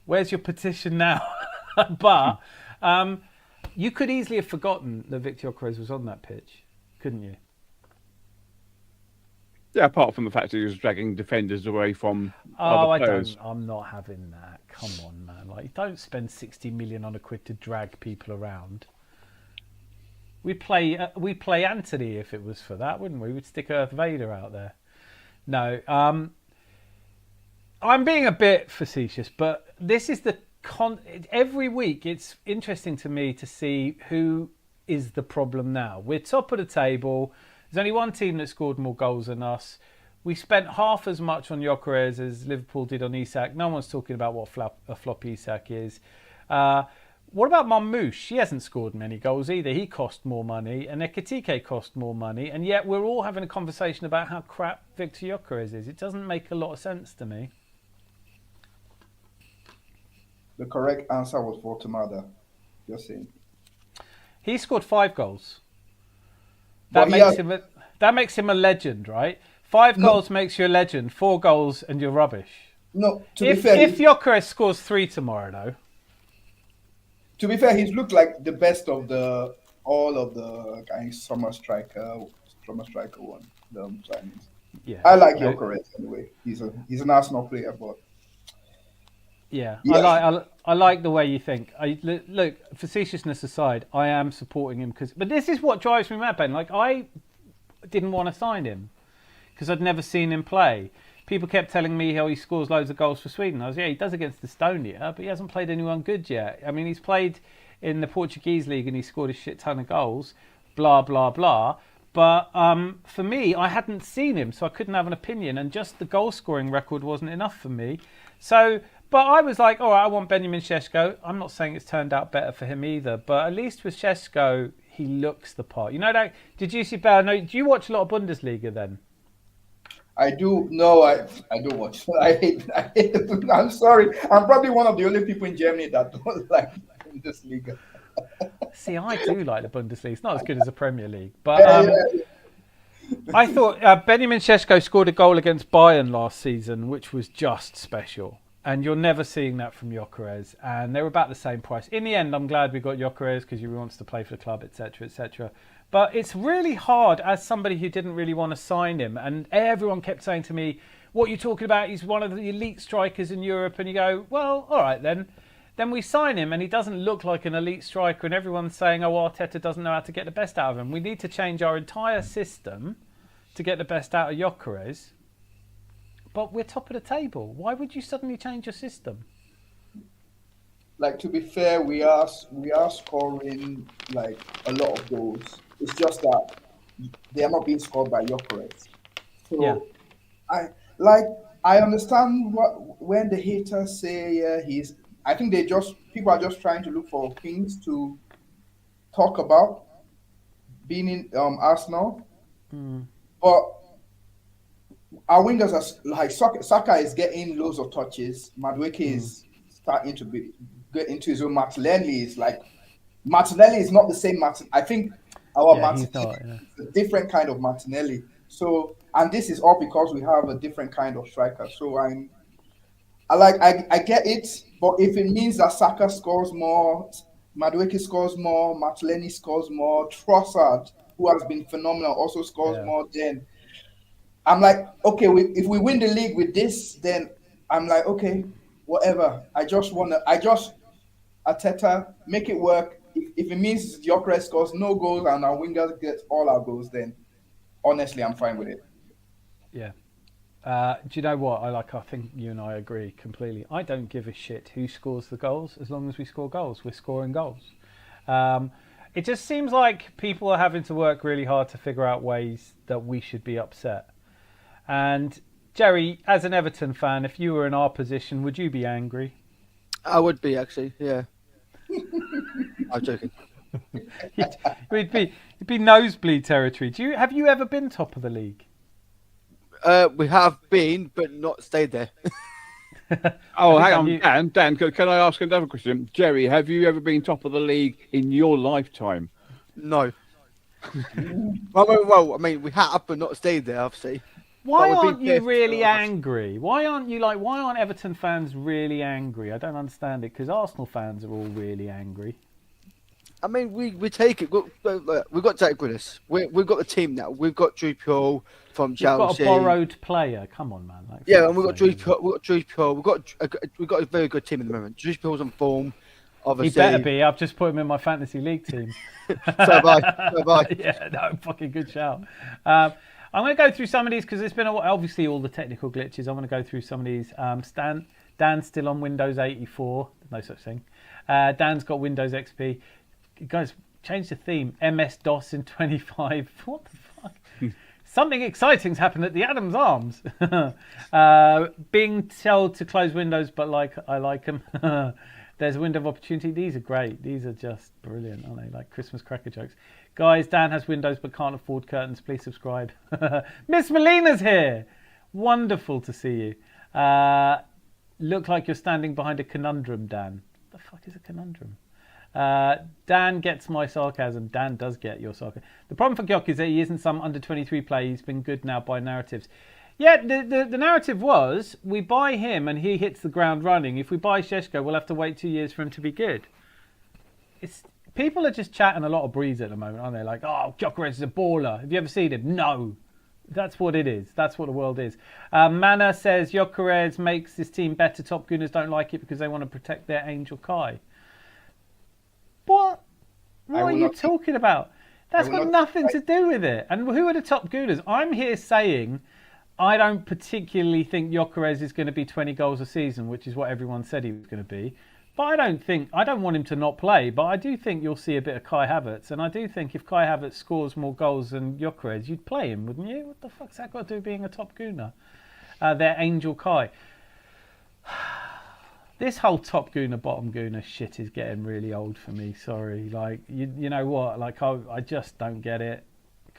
where's your petition now? But you could easily have forgotten that Victor Gyökeres was on that pitch, couldn't you? Yeah, apart from the fact that he was dragging defenders away from other players. I'm not having that. Come on, man. Like, don't spend 60 million on a quid to drag people around. We'd play Anthony if it was for that, wouldn't we? We'd stick Earth Vader out there. No, I'm being a bit facetious, but this is every week it's interesting to me to see who is the problem now. We're top of the table. There's only one team that scored more goals than us. We spent half as much on Gyökeres as Liverpool did on Isak. No one's talking about what a flop Isak is. What about Marmoush? He hasn't scored many goals either. He cost more money, and Ekitike cost more money, and yet we're all having a conversation about how crap Victor Gyökeres is. It doesn't make a lot of sense to me. The correct answer was for Tamada. Just saying. He scored 5 goals. But That makes him a legend, right? 5 goals makes you a legend. 4 goals and you're rubbish. No, to be fair, if Gyökeres scores 3 tomorrow, though. To be fair, he's looked like the best of all of the summer striker one. The signings. Yeah, I like Gyökeres anyway. He's an Arsenal player, but yeah. I like the way you think. Look, facetiousness aside, I am supporting him but this is what drives me mad, Ben. Like, I didn't want to sign him because I'd never seen him play. People kept telling me how he scores loads of goals for Sweden. I was, he does against Estonia, but he hasn't played anyone good yet. I mean, he's played in the Portuguese league and he scored a shit ton of goals, blah, blah, blah. But for me, I hadn't seen him, so I couldn't have an opinion. And just the goal scoring record wasn't enough for me. So, but I was like, all right, I want Benjamin Šeško. I'm not saying it's turned out better for him either, but at least with Šeško, he looks the part. You know that? Did you see Bell? No, do you watch a lot of Bundesliga then? I do. No, I don't watch. I hate it. I'm sorry. I'm probably one of the only people in Germany that don't like Bundesliga. See, I do like the Bundesliga. It's not as good as the Premier League, but I thought Benjamin Šeško scored a goal against Bayern last season, which was just special. And you're never seeing that from Gyökeres. And they were about the same price. In the end, I'm glad we got Gyökeres because he wants to play for the club, etc., etc. But it's really hard as somebody who didn't really want to sign him. And everyone kept saying to me, what are you talking about? He's one of the elite strikers in Europe. And you go, well, all right then. Then we sign him and he doesn't look like an elite striker. And everyone's saying, oh, Arteta doesn't know how to get the best out of him. We need to change our entire system to get the best out of Gyökeres. But we're top of the table. Why would you suddenly change your system? Like, to be fair, we are scoring like a lot of goals. It's just that they are not being scored by Gyökeres. So yeah. I understand when the haters say he's. I think people are just trying to look for things to talk about being in Arsenal. But our wingers are like Saka is getting loads of touches. Madueke is starting to get into his own. Martinelli is not the same Martin. I think our Martinelli is a different kind of Martinelli. So, and this is all because we have a different kind of striker. So I get it, but if it means that Saka scores more, Madueke scores more, Martinelli scores more, Trossard, who has been phenomenal, also scores more, then I'm like, okay, if we win the league with this, then I'm like, okay, whatever. Arteta, make it work. If it means Gyökeres scores no goals and our wingers get all our goals, then honestly, I'm fine with it. Yeah. Do you know what? I think you and I agree completely. I don't give a shit who scores the goals as long as we score goals. We're scoring goals. It just seems like people are having to work really hard to figure out ways that we should be upset. And Jerry, as an Everton fan, if you were in our position, would you be angry? I would be, actually, yeah. I'm joking. It'd be nosebleed territory. Have you ever been top of the league? We have been, but not stayed there. Oh, hang on, Dan. Can I ask another question? Jerry, have you ever been top of the league in your lifetime? No. Well, I mean, we have, but not stayed there, obviously. Why aren't you really angry? Why aren't Everton fans really angry? I don't understand it, because Arsenal fans are all really angry. I mean, we take it. We've got Jack Grealish. We've got the team now. We've got Drew Puel from Chelsea. We've got a borrowed player. Come on, man. And we've got Drew Puel. We've got a very good team at the moment. Drew Puel's on form. He Obviously, better be. I've just put him in my fantasy league team. So have I. So have I. Yeah, no, fucking good shout. I'm going to go through some of these because there's been obviously all the technical glitches. I'm going to go through some of these. Dan's still on Windows 84. No such thing. Dan's got Windows XP. Guys, change the theme. MS-DOS in 25. What the fuck? Something exciting's happened at the Adams Arms. Being told to close Windows, but I like them. There's a window of opportunity. These are great. These are just brilliant, aren't they? Like Christmas cracker jokes. Guys, Dan has Windows but can't afford curtains. Please subscribe. Miss Molina's here. Wonderful to see you. Look like you're standing behind a conundrum, Dan. What the fuck is a conundrum? Dan gets my sarcasm. Dan does get your sarcasm. The problem for Gyok is that he isn't some under-23 player. He's been good now by narratives. Yeah, the narrative was we buy him and he hits the ground running. If we buy Šeško, we'll have to wait 2 years for him to be good. People are just chatting a lot of breeze at the moment, aren't they? Like, oh, Gyökeres is a baller. Have you ever seen him? No. That's what it is. That's what the world is. Mana says Gyökeres makes this team better. Top Gooners don't like it because they want to protect their Angel Kai. What are you talking about? That's got nothing to do with it. And who are the Top Gooners? I'm here saying I don't particularly think Gyökeres is going to be 20 goals a season, which is what everyone said he was going to be. But I don't want him to not play, but I do think you'll see a bit of Kai Havertz. And I do think if Kai Havertz scores more goals than Gyökeres, you'd play him, wouldn't you? What the fuck's that got to do with being a Top Gooner? They're Angel Kai. This whole Top Gooner, Bottom Gooner shit is getting really old for me. Sorry. Like, you know what? Like, I just don't get it.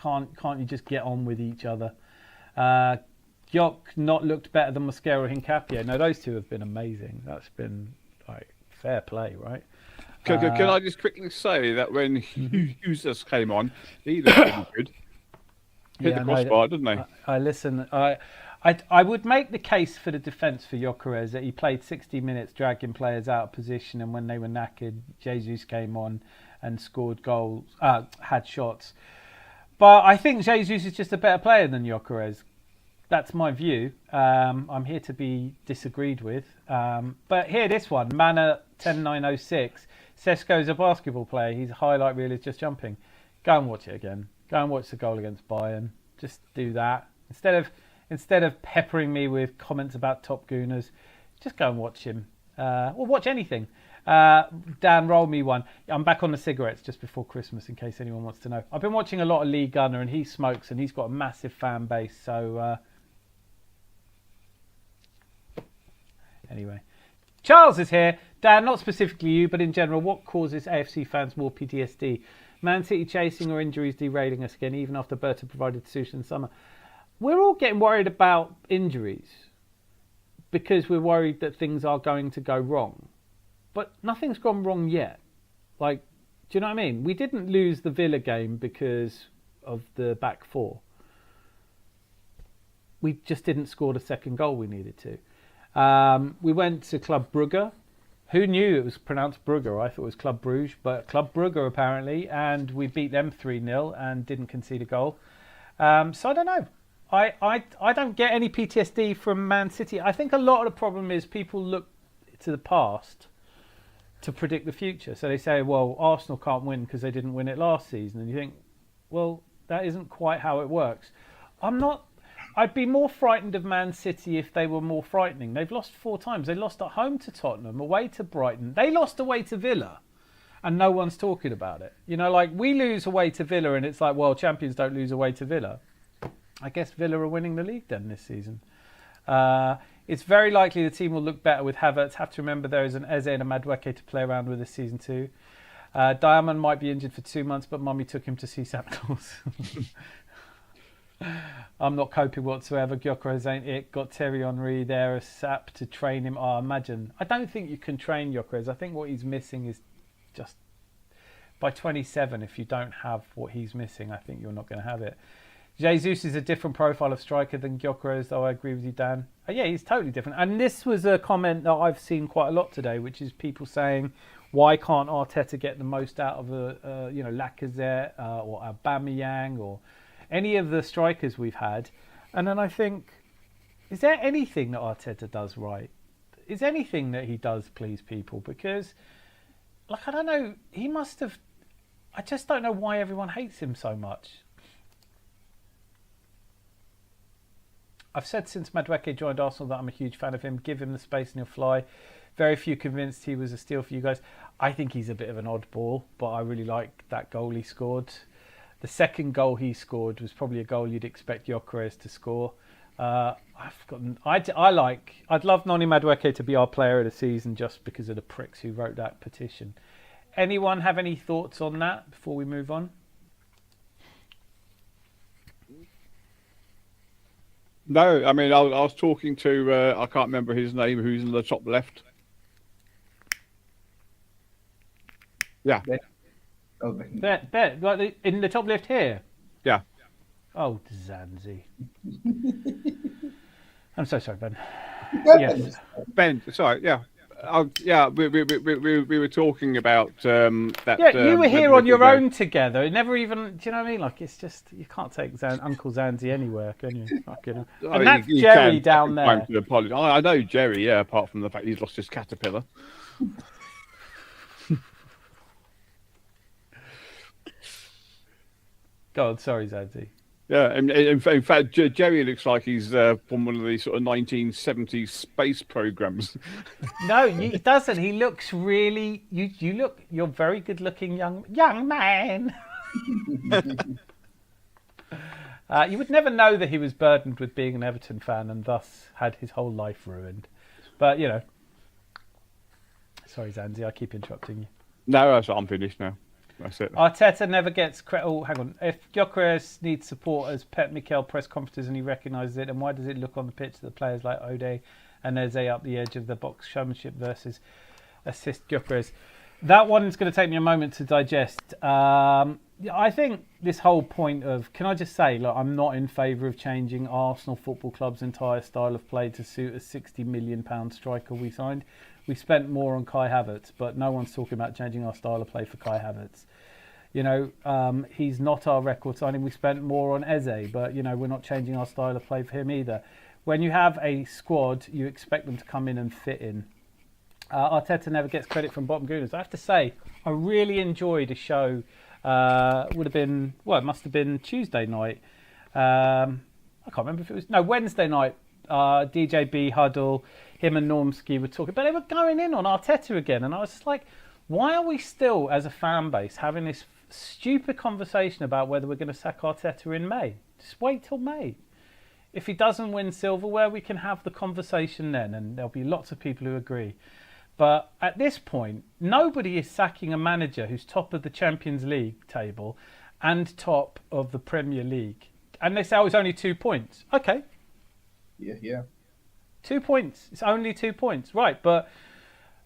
Can't you just get on with each other? Gyok not looked better than Mosquera and Hincapie. No, those two have been amazing. That's been, like, fair play, right? Can I just quickly say that when Hughes came on, he looked pretty good. Hit the crossbar, didn't he? I listen. I would make the case for the defence for Gyökeres that he played 60 minutes dragging players out of position, and when they were knackered, Jesus came on and scored goals, had shots. But I think Jesus is just a better player than Gyökeres. That's my view. I'm here to be disagreed with. But here, this one, Mana 10906. Šeško's a basketball player. His highlight reel is just jumping. Go and watch it again. Go and watch the goal against Bayern. Just do that. Instead of peppering me with comments about Top Gooners, just go and watch him. Or watch anything. Dan, roll me one. I'm back on the cigarettes just before Christmas, in case anyone wants to know. I've been watching a lot of Lee Gunner, and he smokes, and he's got a massive fan base. So, anyway. Charles is here. Dan, not specifically you, but in general, what causes AFC fans more PTSD? Man City chasing or injuries derailing us again, even after Berta provided the solution in the summer? We're all getting worried about injuries because we're worried that things are going to go wrong. But nothing's gone wrong yet. Like, do you know what I mean? We didn't lose the Villa game because of the back four. We just didn't score the second goal we needed to. We went to Club Brugge. Who knew it was pronounced Brugge? I thought it was Club Bruges, but Club Brugge apparently. And we beat them 3-0 and didn't concede a goal. So I don't know. I don't get any PTSD from Man City. I think a lot of the problem is people look to the past to predict the future. So they say, well, Arsenal can't win because they didn't win it last season. And you think, well, that isn't quite how it works. I'd be more frightened of Man City if they were more frightening. They've lost 4 times. They lost at home to Tottenham, away to Brighton. They lost away to Villa, and no one's talking about it. You know, like, we lose away to Villa, and it's like, well, champions don't lose away to Villa. I guess Villa are winning the league then this season. It's very likely the team will look better with Havertz. Have to remember there is an Eze and a Madueke to play around with this season too. Diamond might be injured for 2 months, but Mummy took him to see Santa Claus. I'm not coping whatsoever. Gyökeres ain't it. Got Thierry Henry there, a sap to train him. Oh, imagine. I don't think you can train Gyökeres. I think what he's missing is just by 27, if you don't have what he's missing, I think you're not going to have it. Jesus is a different profile of striker than Gyökeres, though I agree with you, Dan. Yeah, he's totally different. And this was a comment that I've seen quite a lot today, which is people saying, why can't Arteta get the most out of Lacazette or Aubameyang or any of the strikers we've had? And then I think, is there anything that Arteta does right? Is anything that he does please people? Because like, I don't know. He must have. I just don't know why everyone hates him so much. I've said since Madueke joined Arsenal that I'm a huge fan of him. Give him the space and he'll fly. Very few convinced he was a steal for you guys. I think he's a bit of an oddball, but I really like that goal he scored. The second goal he scored was probably a goal you'd expect Gyökeres to score. I've forgotten. I'd love Noni Madueke to be our player of the season just because of the pricks who wrote that petition. Anyone have any thoughts on that before we move on? No, I mean, I was talking to, I can't remember his name, who's in the top left. Yeah. There, like in the top left here. Yeah. Oh, Zanzi. I'm so sorry, Ben. Yes. Ben, sorry, yeah. We were talking about that. Yeah, you were here on your own together. It never even, do you know what I mean? Like, it's just, you can't take Uncle Zanzi anywhere, can you? Fucking, and that's Jerry down there. I know Jerry, yeah, apart from the fact he's lost his caterpillar. God, sorry, Zanzi. Yeah, and in fact, Jerry looks like he's from one of these sort of 1970s space programs. No, he doesn't. He looks really. You're very good-looking young man. You would never know that he was burdened with being an Everton fan and thus had his whole life ruined. But you know, sorry, Zanzi, I keep interrupting you. No, I'm finished now. That's it. Arteta never gets credit. Oh, hang on. If Gyökeres needs support as Pep Mikel press conferences and he recognises it, and why does it look on the pitch that players like Ode and Eze up the edge of the box showmanship versus assist Gyökeres? That one is going to take me a moment to digest. I think this whole point of, can I just say, look, I'm not in favour of changing Arsenal Football Club's entire style of play to suit a £60 million striker we signed. We spent more on Kai Havertz, but no one's talking about changing our style of play for Kai Havertz. You know, he's not our record signing. We spent more on Eze, but, you know, we're not changing our style of play for him either. When you have a squad, you expect them to come in and fit in. Arteta never gets credit from Bottom Gooners. I have to say, I really enjoyed a show. It must have been Tuesday night. I can't remember if it was, Wednesday night. DJB Huddle, him and Normski were talking, but they were going in on Arteta again, and I was just like, why are we still, as a fan base, having this stupid conversation about whether we're going to sack Arteta in May? Just wait till May. If he doesn't win silverware, we can have the conversation then, and there'll be lots of people who agree. But at this point, nobody is sacking a manager who's top of the Champions League table and top of the Premier League. And they say, oh, it's only 2 points. Okay. Yeah. 2 points. It's only 2 points. Right, but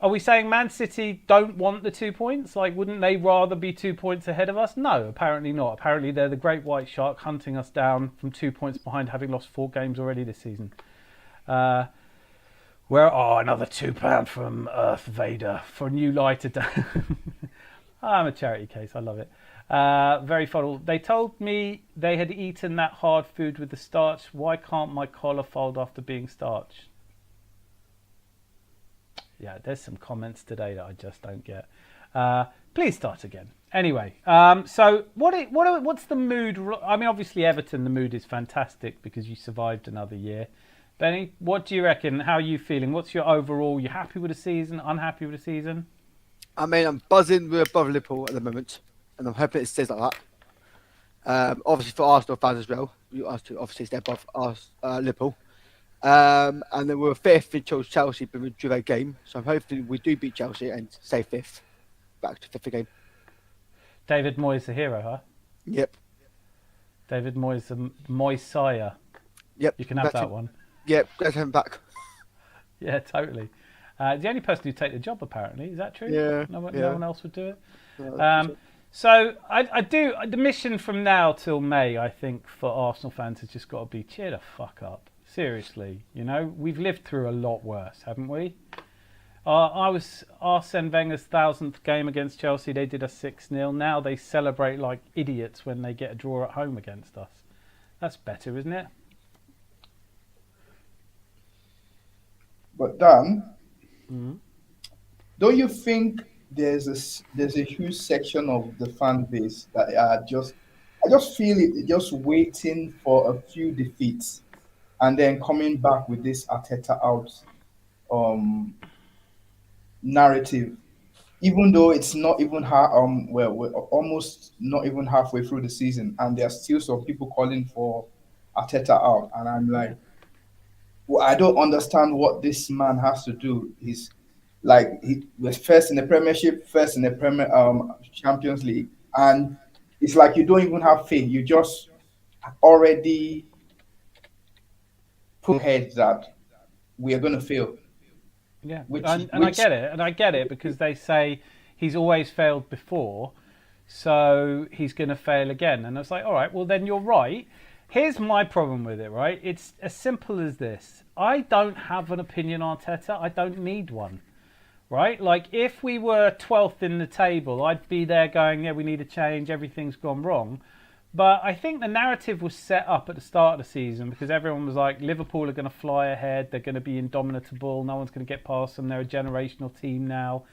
are we saying Man City don't want the 2 points? Like, wouldn't they rather be 2 points ahead of us? No, apparently not. Apparently they're the great white shark hunting us down from 2 points behind, having lost 4 games already this season. Another £2 from Earth Vader for a new lighter. I'm a charity case. I love it. Very fuddled. They told me they had eaten that hard food with the starch. Why can't my collar fold after being starched? Yeah, there's some comments today that I just don't get. Please start again. Anyway, so what's the mood? I mean, obviously Everton, the mood is fantastic because you survived another year. Benny, what do you reckon? How are you feeling? What's your overall? You happy with the season? Unhappy with the season? I mean, I'm buzzing with above Liverpool at the moment, and I'm hoping it stays like that. Obviously for Arsenal fans as well, you asked to obviously stay above Liverpool. And then we're fifth in Chelsea, but we drew a game, so I'm hoping we do beat Chelsea and stay fifth, back to fifth again. David Moyes the hero, huh? Yep. David Moyes the Moyes-sire. Yep. You can have that one. Yep, let's have him back. Yeah, totally. The only person who'd take the job, apparently. Is that true? Yeah. No one else would do it? So I do. The mission from now till May, I think, for Arsenal fans has just got to be cheer the fuck up. Seriously. You know, we've lived through a lot worse, haven't we? I was Arsene Wenger's 1000th game against Chelsea. They did a 6-0. Now they celebrate like idiots when they get a draw at home against us. That's better, isn't it? But Dan, don't you think there's a huge section of the fan base that are I just feel it just waiting for a few defeats and then coming back with this Arteta out narrative, even though it's not even we're almost not even halfway through the season, and there's still some people calling for Arteta out, and I'm like, well, I don't understand what this man has to do. He's like he was first in the Premiership, first in the Champions League, and it's like you don't even have faith. You just already put ahead that we are going to fail. Yeah, I get it because they say he's always failed before, so he's going to fail again. And I was like, all right, well then you're right. Here's my problem with it, right? It's as simple as this. I don't have an opinion on Arteta. I don't need one, right? Like if we were 12th in the table, I'd be there going, yeah, we need a change. Everything's gone wrong. But I think the narrative was set up at the start of the season because everyone was like, Liverpool are going to fly ahead. They're going to be indomitable. No one's going to get past them. They're a generational team now.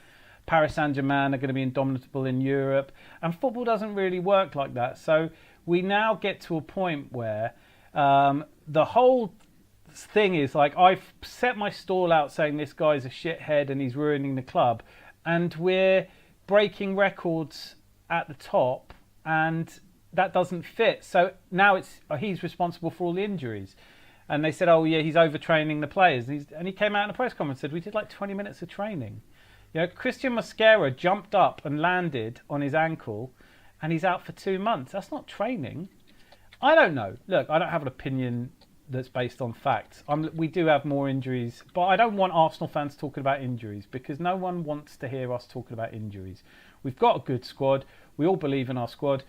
Paris Saint-Germain are going to be indomitable in Europe. And football doesn't really work like that. So we now get to a point where the whole thing is like, I've set my stall out saying this guy's a shithead and he's ruining the club. And we're breaking records at the top and that doesn't fit. So now he's responsible for all the injuries. And they said, oh, yeah, he's overtraining the players. And he came out in a press conference and said, we did like 20 minutes of training. You know, Christian Mosquera jumped up and landed on his ankle and he's out for 2 months. That's not training. I don't know. Look, I don't have an opinion that's based on facts. We do have more injuries, but I don't want Arsenal fans talking about injuries because no one wants to hear us talking about injuries. We've got a good squad. We all believe in our squad.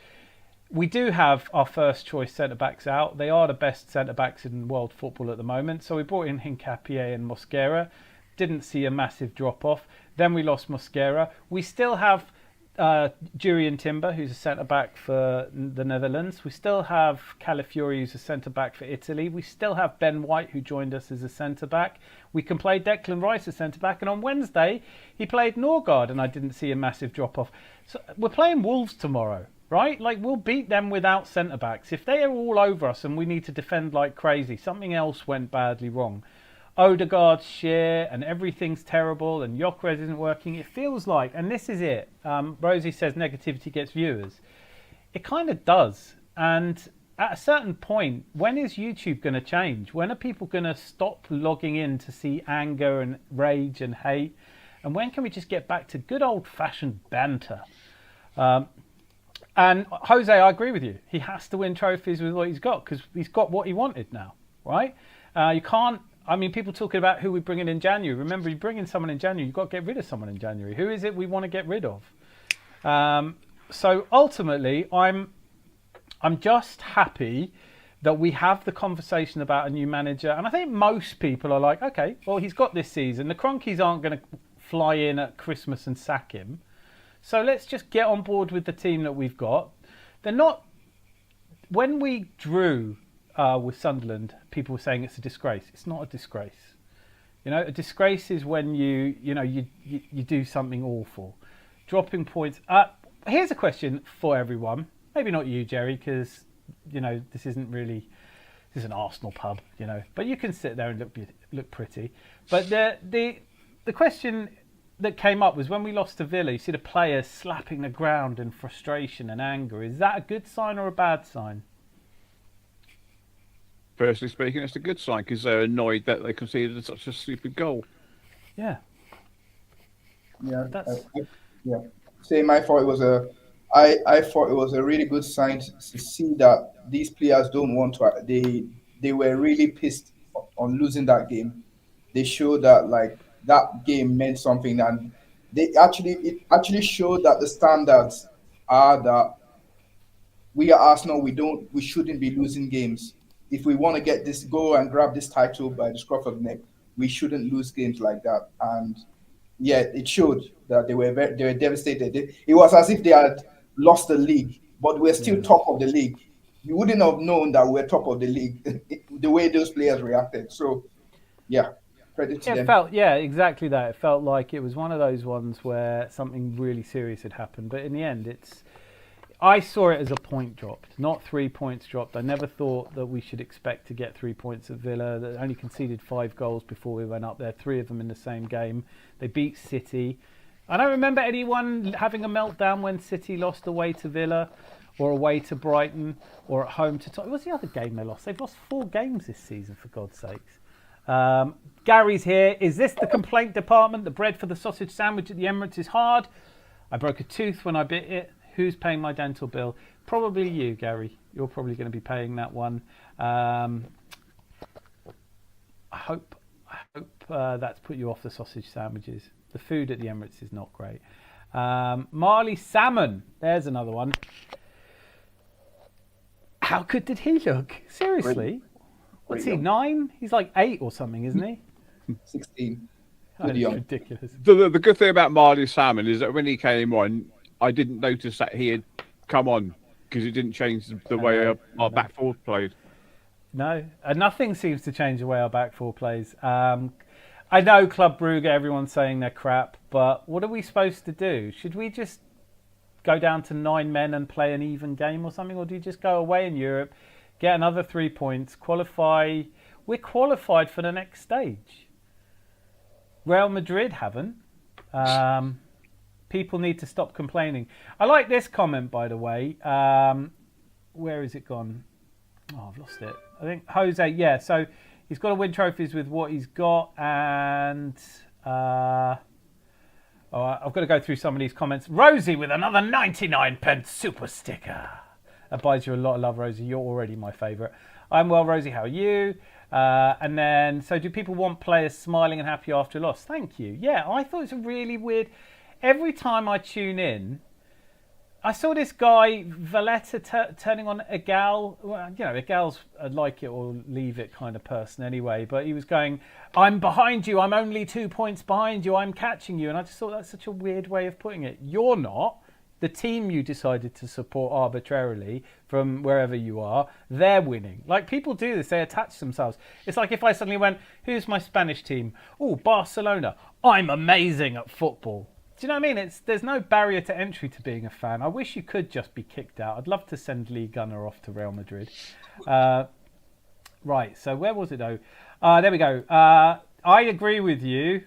We do have our first choice centre-backs out. They are the best centre-backs in world football at the moment. So we brought in Hincapié and Mosquera. Didn't see a massive drop-off. Then we lost Mosquera. We still have Jurriën Timber, who's a centre-back for the Netherlands. We still have Calafiori, who's a centre-back for Italy. We still have Ben White, who joined us as a centre-back. We can play Declan Rice as centre-back. And on Wednesday, he played Norgard, and I didn't see a massive drop-off. So we're playing Wolves tomorrow. Right? Like, we'll beat them without centre-backs. If they are all over us and we need to defend like crazy, something else went badly wrong. Odegaard's share and everything's terrible and Gyökeres isn't working. It feels like, and this is it, Rosie says negativity gets viewers. It kind of does. And at a certain point, when is YouTube going to change? When are people going to stop logging in to see anger and rage and hate? And when can we just get back to good old-fashioned banter? And Jose, I agree with you. He has to win trophies with what he's got because he's got what he wanted now, right? You can't. I mean, people talking about who we bring in January. Remember, you bring in someone in January, you've got to get rid of someone in January. Who is it we want to get rid of? So ultimately, I'm just happy that we have the conversation about a new manager. And I think most people are like, okay, well, he's got this season. The Cronkies aren't going to fly in at Christmas and sack him. So let's just get on board with the team that we've got. They're not. When we drew with Sunderland, people were saying it's a disgrace. It's not a disgrace. You know, a disgrace is when you do something awful, dropping points. Here's a question for everyone. Maybe not you, Jerry, because this is an Arsenal pub, But you can sit there and look pretty. But the question that came up was when we lost to Villa, you see the players slapping the ground in frustration and anger. Is that a good sign or a bad sign? Personally speaking, it's a good sign because they're annoyed that they conceded such a stupid goal. Yeah. Yeah. Yeah. Same. I thought it was a really good sign to see that these players don't want to. They were really pissed on losing that game. They showed that that game meant something, and it actually showed that the standards are that we are Arsenal. We shouldn't be losing games. If we want to go and grab this title by the scruff of the neck, we shouldn't lose games like that. And yeah, it showed that they were devastated. It was as if they had lost the league, but we're still top of the league. You wouldn't have known that we're top of the league the way those players reacted. So, yeah. Credit to It them. felt, yeah, exactly that. It felt like it was one of those ones where something really serious had happened. But in the end, I saw it as a point dropped, not 3 points dropped. I never thought that we should expect to get 3 points at Villa. They only conceded 5 goals before we went up there, 3 of them in the same game. They beat City. I don't remember anyone having a meltdown when City lost away to Villa or away to Brighton or at home to Tottenham. What was the other game they lost? They've lost 4 games this season, for God's sakes. Gary's here. Is this the complaint department? The bread for the sausage sandwich at the Emirates is hard. I broke a tooth when I bit it. Who's paying my dental bill? Probably you, Gary. You're probably going to be paying that one. I hope that's put you off the sausage sandwiches. The food at the Emirates is not great. Marley Salmon. There's another one. How good did he look? Seriously? What's he, 9? He's like 8 or something, isn't he? 16. That is young. ridiculous. The good thing about Marley Salmon is that when he came on, I didn't notice that he had come on because it didn't change the way our back four played. No, nothing seems to change the way our back four plays. I know Club Brugge, everyone's saying they're crap, but what are we supposed to do? Should we just go down to 9 men and play an even game or something? Or do you just go away in Europe, get another 3 points, qualify? We're qualified for the next stage. Real Madrid haven't. People need to stop complaining. I like this comment, by the way. Where has it gone? Oh, I've lost it. I think Jose, yeah. So he's got to win trophies with what he's got. And I've got to go through some of these comments. Rosie with another 99p super sticker. That buys you a lot of love, Rosie. You're already my favourite. I'm well, Rosie. How are you? And then, so do people want players smiling and happy after a loss? Thank you. Yeah, I thought it was a really weird... Every time I tune in, I saw this guy, Valletta, turning on Egal. Well, you know, Egal's a like it or leave it kind of person anyway. But he was going, I'm behind you. I'm only 2 points behind you. I'm catching you. And I just thought that's such a weird way of putting it. You're not. The team you decided to support arbitrarily from wherever you are, they're winning. Like, people do this. They attach themselves. It's like if I suddenly went, who's my Spanish team? Oh, Barcelona. I'm amazing at football. Do you know what I mean? There's no barrier to entry to being a fan. I wish you could just be kicked out. I'd love to send Lee Gunner off to Real Madrid. Right, so where was it though? There we go. I agree with you.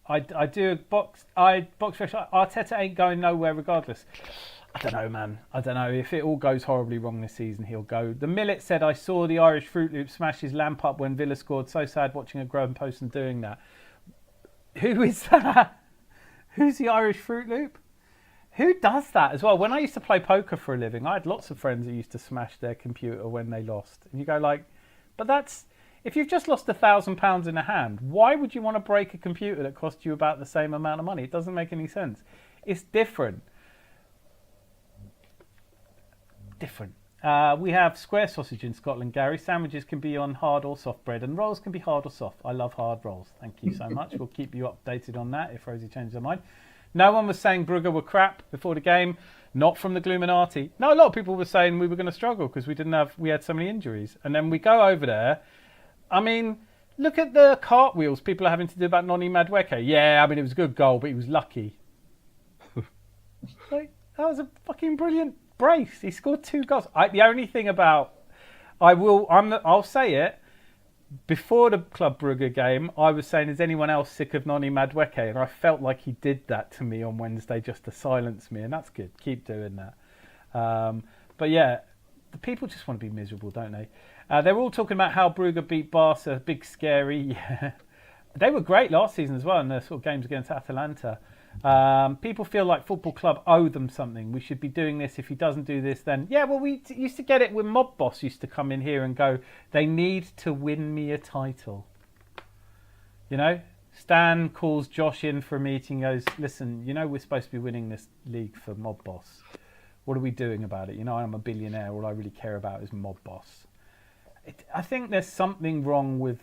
I do box fresh. Arteta ain't going nowhere regardless. I don't know, man. I don't know. If it all goes horribly wrong this season, he'll go. The Millet said, I saw the Irish Fruit Loop smash his lamp up when Villa scored. So sad watching a grown person doing that. Who is that? Who's the Irish Fruit Loop? Who does that as well? When I used to play poker for a living, I had lots of friends who used to smash their computer when they lost. And you go like, but that's... If you've just lost £1,000 in a hand, why would you want to break a computer that cost you about the same amount of money? It doesn't make any sense. It's different. We have square sausage in Scotland, Gary. Sandwiches can be on hard or soft bread, and rolls can be hard or soft. I love hard rolls. Thank you so much. We'll keep you updated on that if Rosie changes her mind. No one was saying Brugge were crap before the game. Not from the Gluminati. No, a lot of people were saying we were going to struggle because we had so many injuries. And then we go over there. I mean, look at the cartwheels people are having to do about Noni Madueke. Yeah, I mean, it was a good goal, but he was lucky. Like, that was a fucking brilliant brace. He scored 2 goals. The only thing about... I'll say it. Before the Club Brugge game, I was saying, is anyone else sick of Noni Madueke? And I felt like he did that to me on Wednesday just to silence me. And that's good. Keep doing that. But yeah, the people just want to be miserable, don't they? They're all talking about how Brugge beat Barca, big scary. Yeah. They were great last season as well in the sort of games against Atalanta. People feel like Football Club owe them something. We should be doing this. If he doesn't do this, then... Yeah, well, we used to get it when Mob Boss used to come in here and go, they need to win me a title. You know? Stan calls Josh in for a meeting and goes, listen, you know we're supposed to be winning this league for Mob Boss. What are we doing about it? You know, I'm a billionaire. All I really care about is Mob Boss. I think there's something wrong with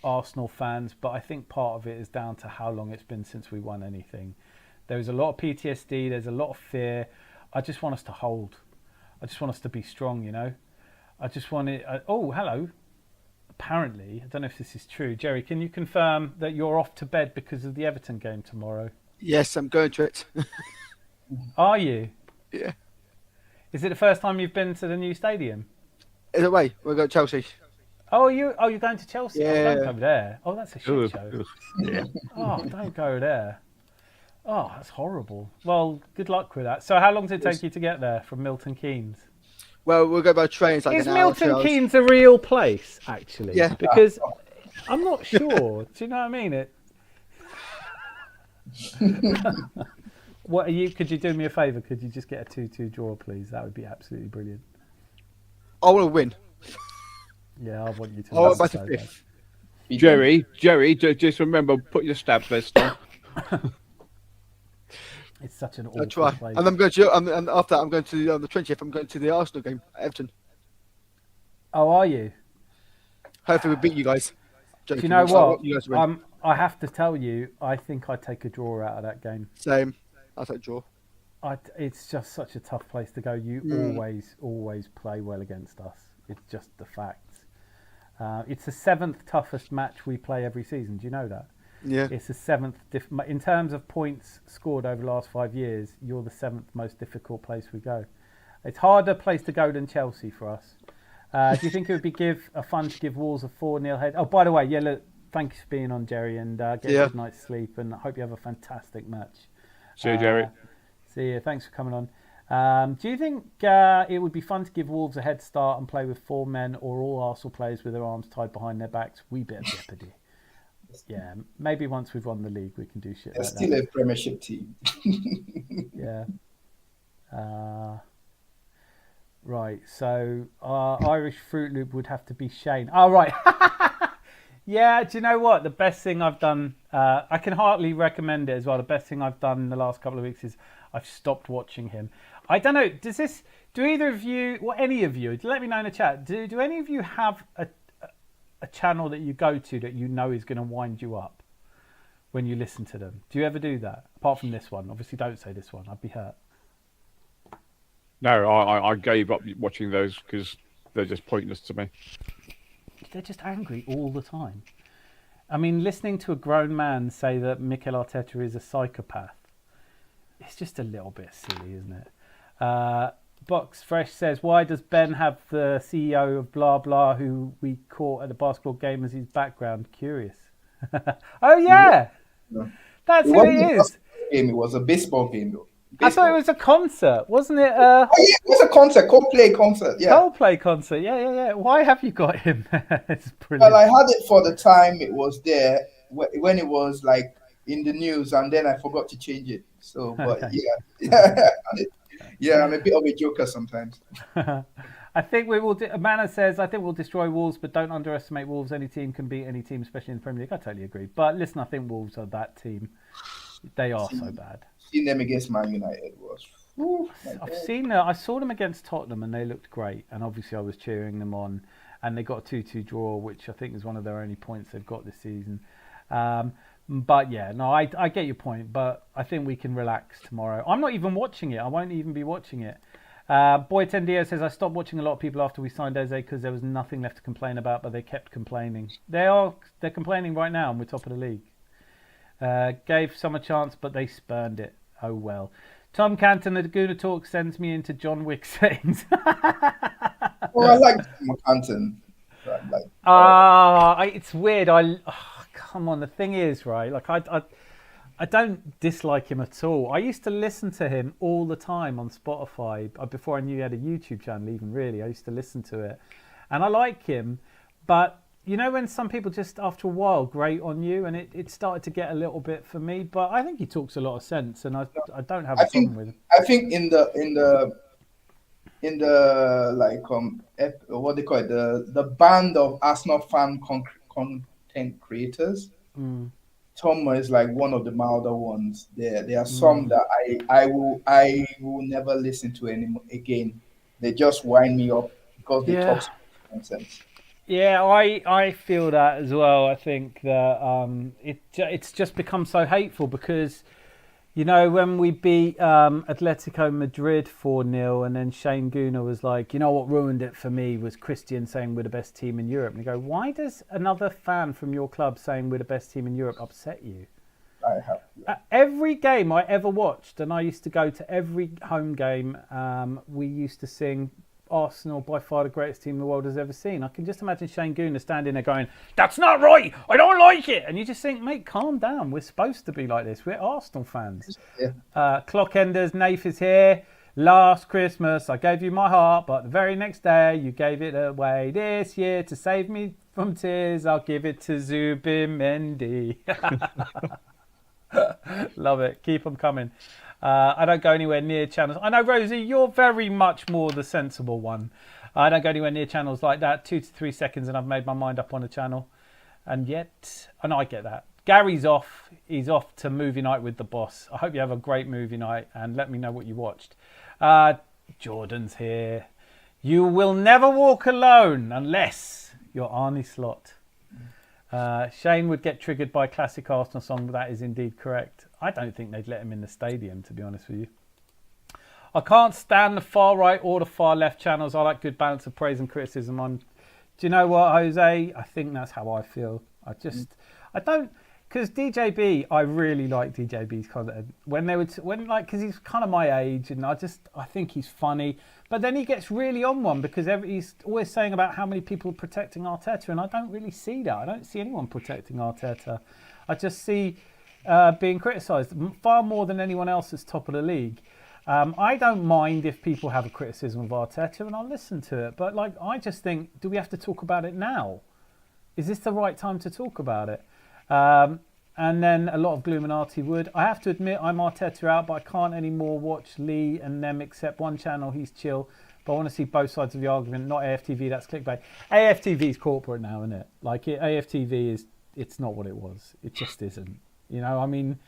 Arsenal fans, but I think part of it is down to how long it's been since we won anything. There's a lot of PTSD, there's a lot of fear. I just want us to hold. I just want us to be strong, you know. I just want it... oh, hello. apparently, I don't know if this is true. Jerry, can you confirm that you're off to bed because of the Everton game tomorrow? Yes, I'm going to it. Are you? Yeah. Is it the first time you've been to the new stadium? Either way, we'll go to Chelsea. You're going to Chelsea? Oh, Yeah. don't go there. Oh, that's a shit Ugh, show. ugh. Yeah. Oh, don't go there. Oh, that's horrible. Well, good luck with that. So how long did it take you to get there from Milton Keynes? Well, we'll go by train. It's like Is an hour, 2 Milton hours. Keynes a real place, actually? Yeah. Because I'm not sure. Do you know what I mean? What are you? Could you do me a favour? Could you just get a 2-2 draw, please? That would be absolutely brilliant. I want to win. Yeah, I want you to. I want win back to so fifth. bad. Jerry, just remember, put your stab vest on. It's such an I'll awful try. place. And I'm going to. And after that, I'm going to on the 20th. I'm going to the Arsenal game at Everton. Oh, are you? Hopefully, we beat you guys. Do Joking. you know I what? want you guys to win. I have to tell you, I think I'd take a draw out of that game. Same. I'll take draw. It's just such a tough place to go. You always play well against us. It's just the facts. It's the 7th toughest match we play every season. Do you know that? Yeah. It's the 7th. In terms of points scored over the last 5 years, you're the 7th most difficult place we go. It's harder place to go than Chelsea for us. Do you think it would be fun to give Wolves a 4-0 head? Oh, by the way, yeah, look, thanks for being on, Jerry, and get a good night's sleep, and I hope you have a fantastic match. See you, Jerry. See you. Thanks for coming on. Do you think it would be fun to give Wolves a head start and play with 4 men or all Arsenal players with their arms tied behind their backs? Wee bit of jeopardy. Yeah, maybe once we've won the league, we can do shit They're like still that. a Premiership team. Yeah. Right, so Irish Fruit Loop would have to be Shane. Oh, right. Yeah, do you know what? The best thing I've done, I can heartily recommend it as well. The best thing I've done in the last couple of weeks is I've stopped watching him. I don't know, do either of you, or any of you, let me know in the chat, do any of you have a channel that you go to that you know is going to wind you up when you listen to them? Do you ever do that? Apart from this one. Obviously, don't say this one. I'd be hurt. No, I gave up watching those because they're just pointless to me. They're just angry all the time. I mean, listening to a grown man say that Mikel Arteta is a psychopath, it's just a little bit silly, isn't it? Box Fresh says, why does Ben have the CEO of blah blah who we caught at the basketball game as his background? Curious. Oh yeah, that's who it is. Game. It was a baseball game though. I thought it was a concert, wasn't it? Oh yeah, it was a concert, Coldplay concert. Yeah. Coldplay concert. Yeah. Why have you got him? It's brilliant. Well, I had it for the time it was there when it was like in the news, and then I forgot to change it. So, but Okay. yeah, I'm a bit of a joker sometimes. I think we will. Manna says, I think we'll destroy Wolves, but don't underestimate Wolves. Any team can beat any team, especially in the Premier League. I totally agree. But listen, I think Wolves are that team. They are so bad. Seeing them against Man United was. I saw them against Tottenham, and they looked great. And obviously, I was cheering them on. And they got a 2-2 draw, which I think is one of their only points they've got this season. But yeah, no, I get your point. But I think we can relax tomorrow. I'm not even watching it. I won't even be watching it. Boy Tendio says, I stopped watching a lot of people after we signed Eze because there was nothing left to complain about, but they kept complaining. They're complaining right now, and we're top of the league. Gave some a chance, but they spurned it. Oh well. Tom Canton, the Guna Talk sends me into John Wick settings. Well, I like Canton. It's weird. Come on. The thing is, right? Like I don't dislike him at all. I used to listen to him all the time on Spotify before I knew he had a YouTube channel. Even really, I used to listen to it, and I like him. But you know, when some people just after a while grate on you, and it started to get a little bit for me. But I think he talks a lot of sense, and I don't have a problem with him. I think in the like what they call it, the band of Arsenal fan content creators, Tom is like one of the milder ones. There are some that I will never listen to anymore again. They just wind me up because they talk nonsense. Yeah, I feel that as well. I think that it's just become so hateful because You know, when we beat Atletico Madrid 4-0, and then Shane Gooner was like, you know what ruined it for me was Christian saying we're the best team in Europe. And you go, why does another fan from your club saying we're the best team in Europe upset you? I have. Every game I ever watched, and I used to go to every home game, we used to sing Arsenal, by far the greatest team the world has ever seen. I can just imagine Shane Gooner standing there going, that's not right, I don't like it. And you just think, mate, calm down. We're supposed to be like this. We're Arsenal fans. Yeah. Clock Enders, Nath is here. Last Christmas, I gave you my heart, but the very next day, you gave it away. This year, to save me from tears, I'll give it to Zubimendi. Love it. Keep them coming. I don't go anywhere near channels. I know, Rosie, you're very much more the sensible one. I don't go anywhere near channels like that. 2 to 3 seconds and I've made my mind up on a channel. And I get that. Gary's off. He's off to movie night with the boss. I hope you have a great movie night and let me know what you watched. Jordan's here. You will never walk alone unless you're Arnie Slot. Shane would get triggered by a classic Arsenal song, but that is indeed correct. I don't think they'd let him in the stadium, to be honest with you. I can't stand the far right or the far left channels. I like good balance of praise and criticism. Do you know what, Jose? I think that's how I feel. I don't, because DJB, I really like DJB's content. Because he's kind of my age, and I think he's funny. But then he gets really on one because he's always saying about how many people are protecting Arteta, and I don't really see that. I don't see anyone protecting Arteta. I just see being criticised far more than anyone else that's top of the league. I don't mind if people have a criticism of Arteta, and I'll listen to it. But I just think, do we have to talk about it now? Is this the right time to talk about it? And then a lot of Gluminati would. I have to admit, I'm Arteta out, but I can't anymore watch Lee and them except one channel. He's chill. But I want to see both sides of the argument, not AFTV. That's clickbait. AFTV is corporate now, isn't it? AFTV it's not what it was. It just isn't. You know, I mean,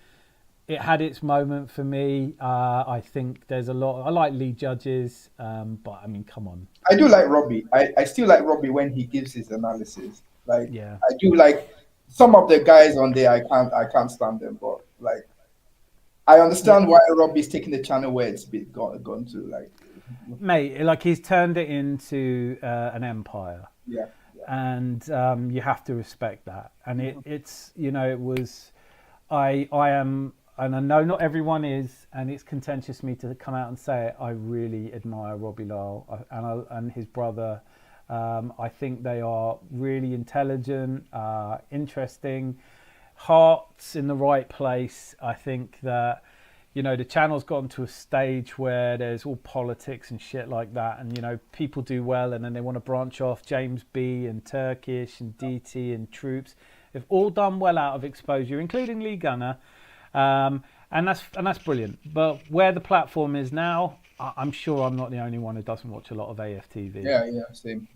it had its moment for me. I think there's a lot. I like Lee Judges, but I mean, come on. I do like Robbie. I still like Robbie when he gives his analysis. I do like some of the guys on there. I can't stand them, but I understand why Robbie's taking the channel where it's been gone to. Mate, he's turned it into an empire. Yeah. And you have to respect that. And it's it was. I am, and I know not everyone is, and it's contentious for me to come out and say it. I really admire Robbie Lyle and his brother. I think they are really intelligent, interesting, hearts in the right place. I think that, the channel's gotten to a stage where there's all politics and shit like that. And, people do well and then they want to branch off. James B and Turkish and DT and Troops. They've all done well out of exposure, including Lee Gunner. And that's brilliant. But where the platform is now, I'm sure I'm not the only one who doesn't watch a lot of AFTV. Yeah, same.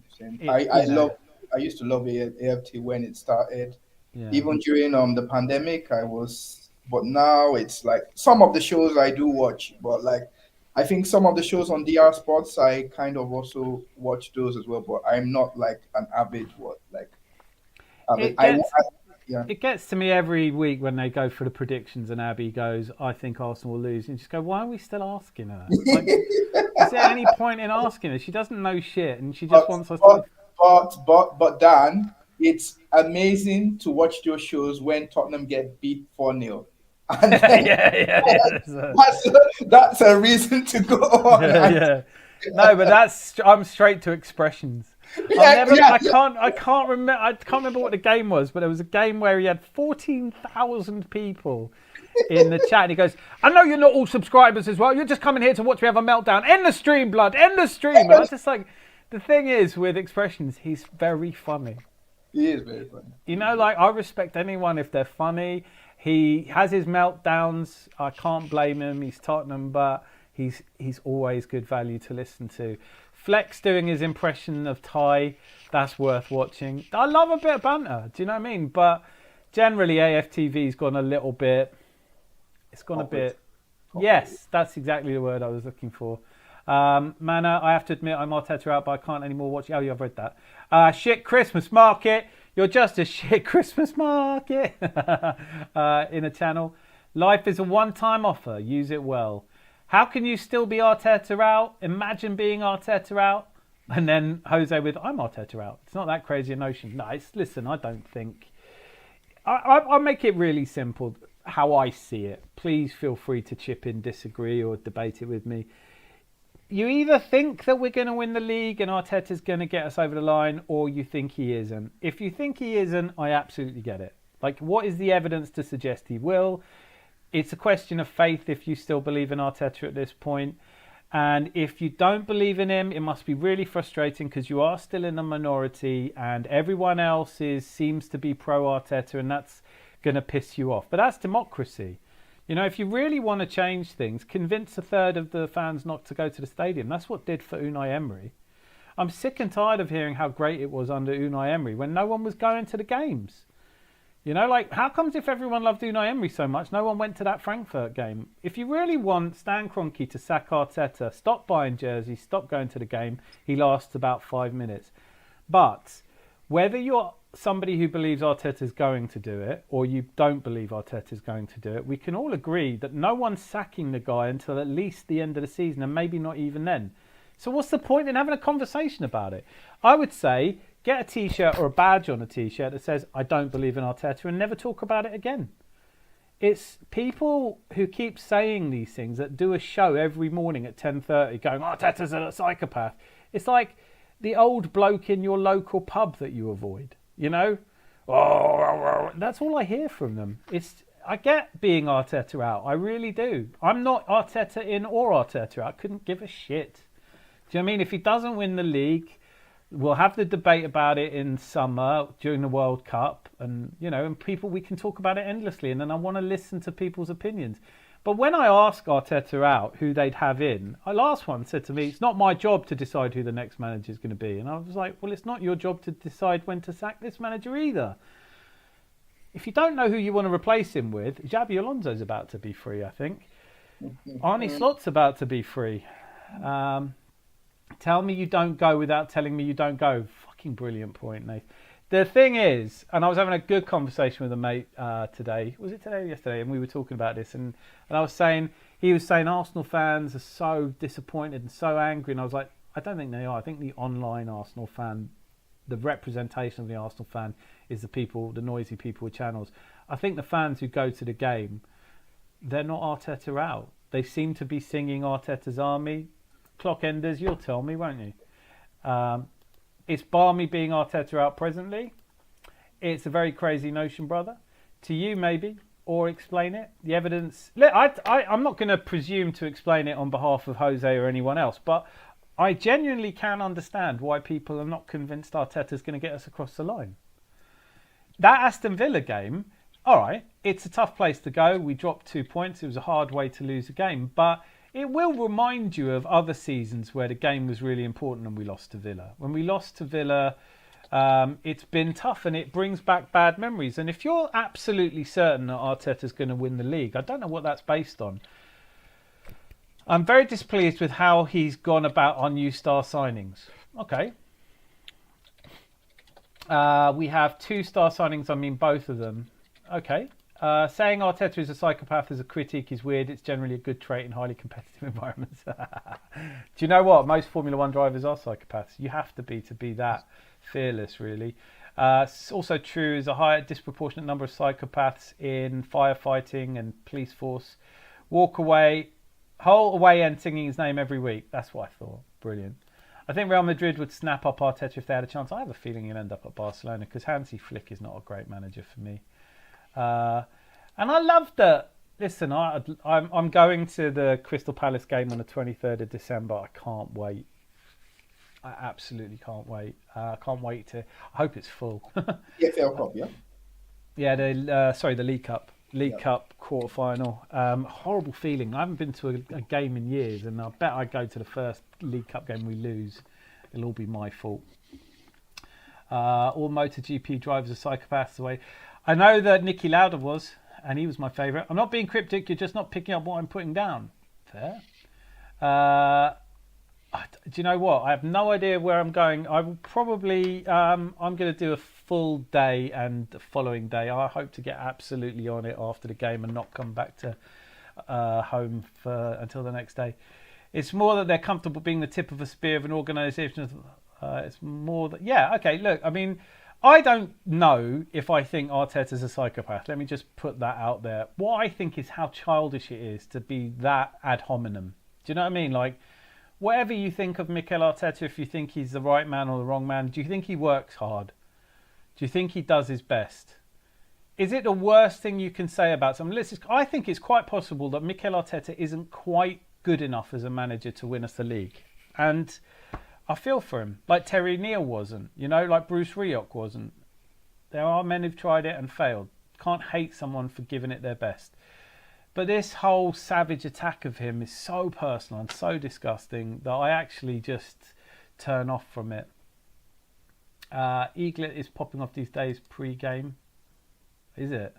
I used to love AFT when it started. Yeah. Even during the pandemic, but now it's some of the shows I do watch, but I think some of the shows on DR Sports I kind of also watch those as well, but I'm not an avid one. It gets to me every week when they go for the predictions and Abby goes, I think Arsenal will lose. And you just go, why are we still asking her? Is there any point in asking her? She doesn't know shit and she just wants us to... But Dan, it's amazing to watch those shows when Tottenham get beat 4-0. And that's a reason to go on. No, but I'm straight to expressions. I can't remember what the game was, but there was a game where he had 14,000 people in the chat. And he goes, I know you're not all subscribers as well. You're just coming here to watch me have a meltdown. End the stream, blood. End the stream. And I was just the thing is with expressions, he's very funny. He is very funny. I respect anyone if they're funny. He has his meltdowns. I can't blame him. He's Tottenham, but he's always good value to listen to. Flex doing his impression of Ty, that's worth watching. I love a bit of banter, do you know what I mean? But generally AFTV's gone a little bit, yes, that's exactly the word I was looking for. Mana, I have to admit I'm Arteta out, but I can't anymore watch. Oh, yeah, I've read that. Shit Christmas market. You're just a shit Christmas market in a channel. Life is a one-time offer. Use it well. How can you still be Arteta out? Imagine being Arteta out. And then Jose with, I'm Arteta out. It's not that crazy a notion. No, listen, I don't think... I'll make it really simple how I see it. Please feel free to chip in, disagree, or debate it with me. You either think that we're going to win the league and Arteta's going to get us over the line, or you think he isn't. If you think he isn't, I absolutely get it. Like, what is the evidence to suggest he will? It's a question of faith if you still believe in Arteta at this point. And if you don't believe in him, it must be really frustrating because you are still in the minority and everyone else seems to be pro-Arteta, and that's going to piss you off. But that's democracy. You know, if you really want to change things, convince a third of the fans not to go to the stadium. That's what did for Unai Emery. I'm sick and tired of hearing how great it was under Unai Emery when no one was going to the games. You know, like, how comes if everyone loved Unai Emery so much, no one went to that Frankfurt game? If you really want Stan Kroenke to sack Arteta, stop buying jerseys, stop going to the game. He lasts about 5 minutes. But whether you're somebody who believes Arteta's going to do it or you don't believe Arteta's going to do it, we can all agree that no one's sacking the guy until at least the end of the season, and maybe not even then. So what's the point in having a conversation about it? I would say... get a T-shirt or a badge on a T-shirt that says, I don't believe in Arteta, and never talk about it again. It's people who keep saying these things that do a show every morning at 10:30 going, Arteta's a psychopath. It's like the old bloke in your local pub that you avoid, you know? Oh, that's all I hear from them. I get being Arteta out. I really do. I'm not Arteta in or Arteta out. I couldn't give a shit. Do you know what I mean? If he doesn't win the league... we'll have the debate about it in summer during the World Cup, and people, we can talk about it endlessly, and then I want to listen to people's opinions. But when I ask Arteta out who they'd have in, the last one said to me, it's not my job to decide who the next manager is going to be. And I was like, well, it's not your job to decide when to sack this manager either. If you don't know who you want to replace him with, Xabi Alonso's about to be free, I think. Arne Slot's about to be free. Tell me you don't go without telling me you don't go. Fucking brilliant point, Nate. The thing is, and I was having a good conversation with a mate today. Was it today or yesterday? And we were talking about this. And I was saying, he was saying Arsenal fans are so disappointed and so angry. And I was like, I don't think they are. I think the online Arsenal fan, the representation of the Arsenal fan is the people, the noisy people with channels. I think the fans who go to the game, they're not Arteta out. They seem to be singing Arteta's Army. Clock enders, you'll tell me, won't you? It's balmy being Arteta out presently. It's a very crazy notion, brother. To you, maybe, or explain it. The evidence... I'm not going to presume to explain it on behalf of Jose or anyone else, but I genuinely can understand why people are not convinced Arteta's going to get us across the line. That Aston Villa game, all right, it's a tough place to go. We dropped 2 points. It was a hard way to lose a game, but... it will remind you of other seasons where the game was really important and we lost to Villa. When we lost to Villa, it's been tough and it brings back bad memories. And if you're absolutely certain that Arteta's going to win the league, I don't know what that's based on. I'm very displeased with how he's gone about our new star signings. Okay. We have 2 star signings, I mean both of them. Okay. Saying Arteta is a psychopath as a critique is weird. It's generally a good trait in highly competitive environments. Do you know what? Most Formula One drivers are psychopaths. You have to be that fearless, really. Also true is a higher disproportionate number of psychopaths in firefighting and police force. Walk away, whole away end singing his name every week. That's what I thought. Brilliant. I think Real Madrid would snap up Arteta if they had a chance. I have a feeling he'll end up at Barcelona because Hansi Flick is not a great manager for me. And I love that. Listen, I'm going to the Crystal Palace game on the 23rd of December. I can't wait. I absolutely can't wait. I can't wait to. I hope it's full. EFL Cup, yeah. Yeah, the League Cup. Cup quarter-final. Horrible feeling. I haven't been to a game in years, and I bet I go to the first League Cup game we lose. It'll all be my fault. All MotoGP drivers are psychopaths. The way I know that Niki Lauda was, and he was my favourite. I'm not being cryptic. You're just not picking up what I'm putting down. Fair. Do you know what? I have no idea where I'm going. I will probably. I'm going to do a full day and the following day. I hope to get absolutely on it after the game and not come back to home until the next day. It's more that they're comfortable being the tip of a spear of an organisation. It's more that, yeah, okay, look, I mean, I don't know if I think Arteta's a psychopath. Let me just put that out there. What I think is how childish it is to be that ad hominem. Do you know what I mean? Like, whatever you think of Mikel Arteta, if you think he's the right man or the wrong man, do you think he works hard? Do you think he does his best? Is it the worst thing you can say about someone? I think it's quite possible that Mikel Arteta isn't quite good enough as a manager to win us the league. And I feel for him. Like Terry Neal wasn't. You know, like Bruce Rioch wasn't. There are men who've tried it and failed. Can't hate someone for giving it their best. But this whole savage attack of him is so personal and so disgusting that I actually just turn off from it. Eaglet is popping off these days pre-game. Is it?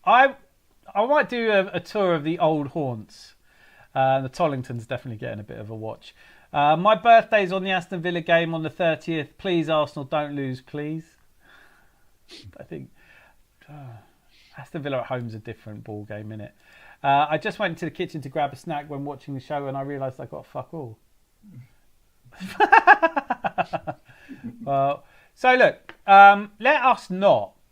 I might do a tour of the old haunts. The Tollington's definitely getting a bit of a watch. My birthday's on the Aston Villa game on the 30th. Please, Arsenal, don't lose, please. I think Aston Villa at home's a different ball game, innit? I just went to the kitchen to grab a snack when watching the show, and I realised I got fuck all. Well, so look,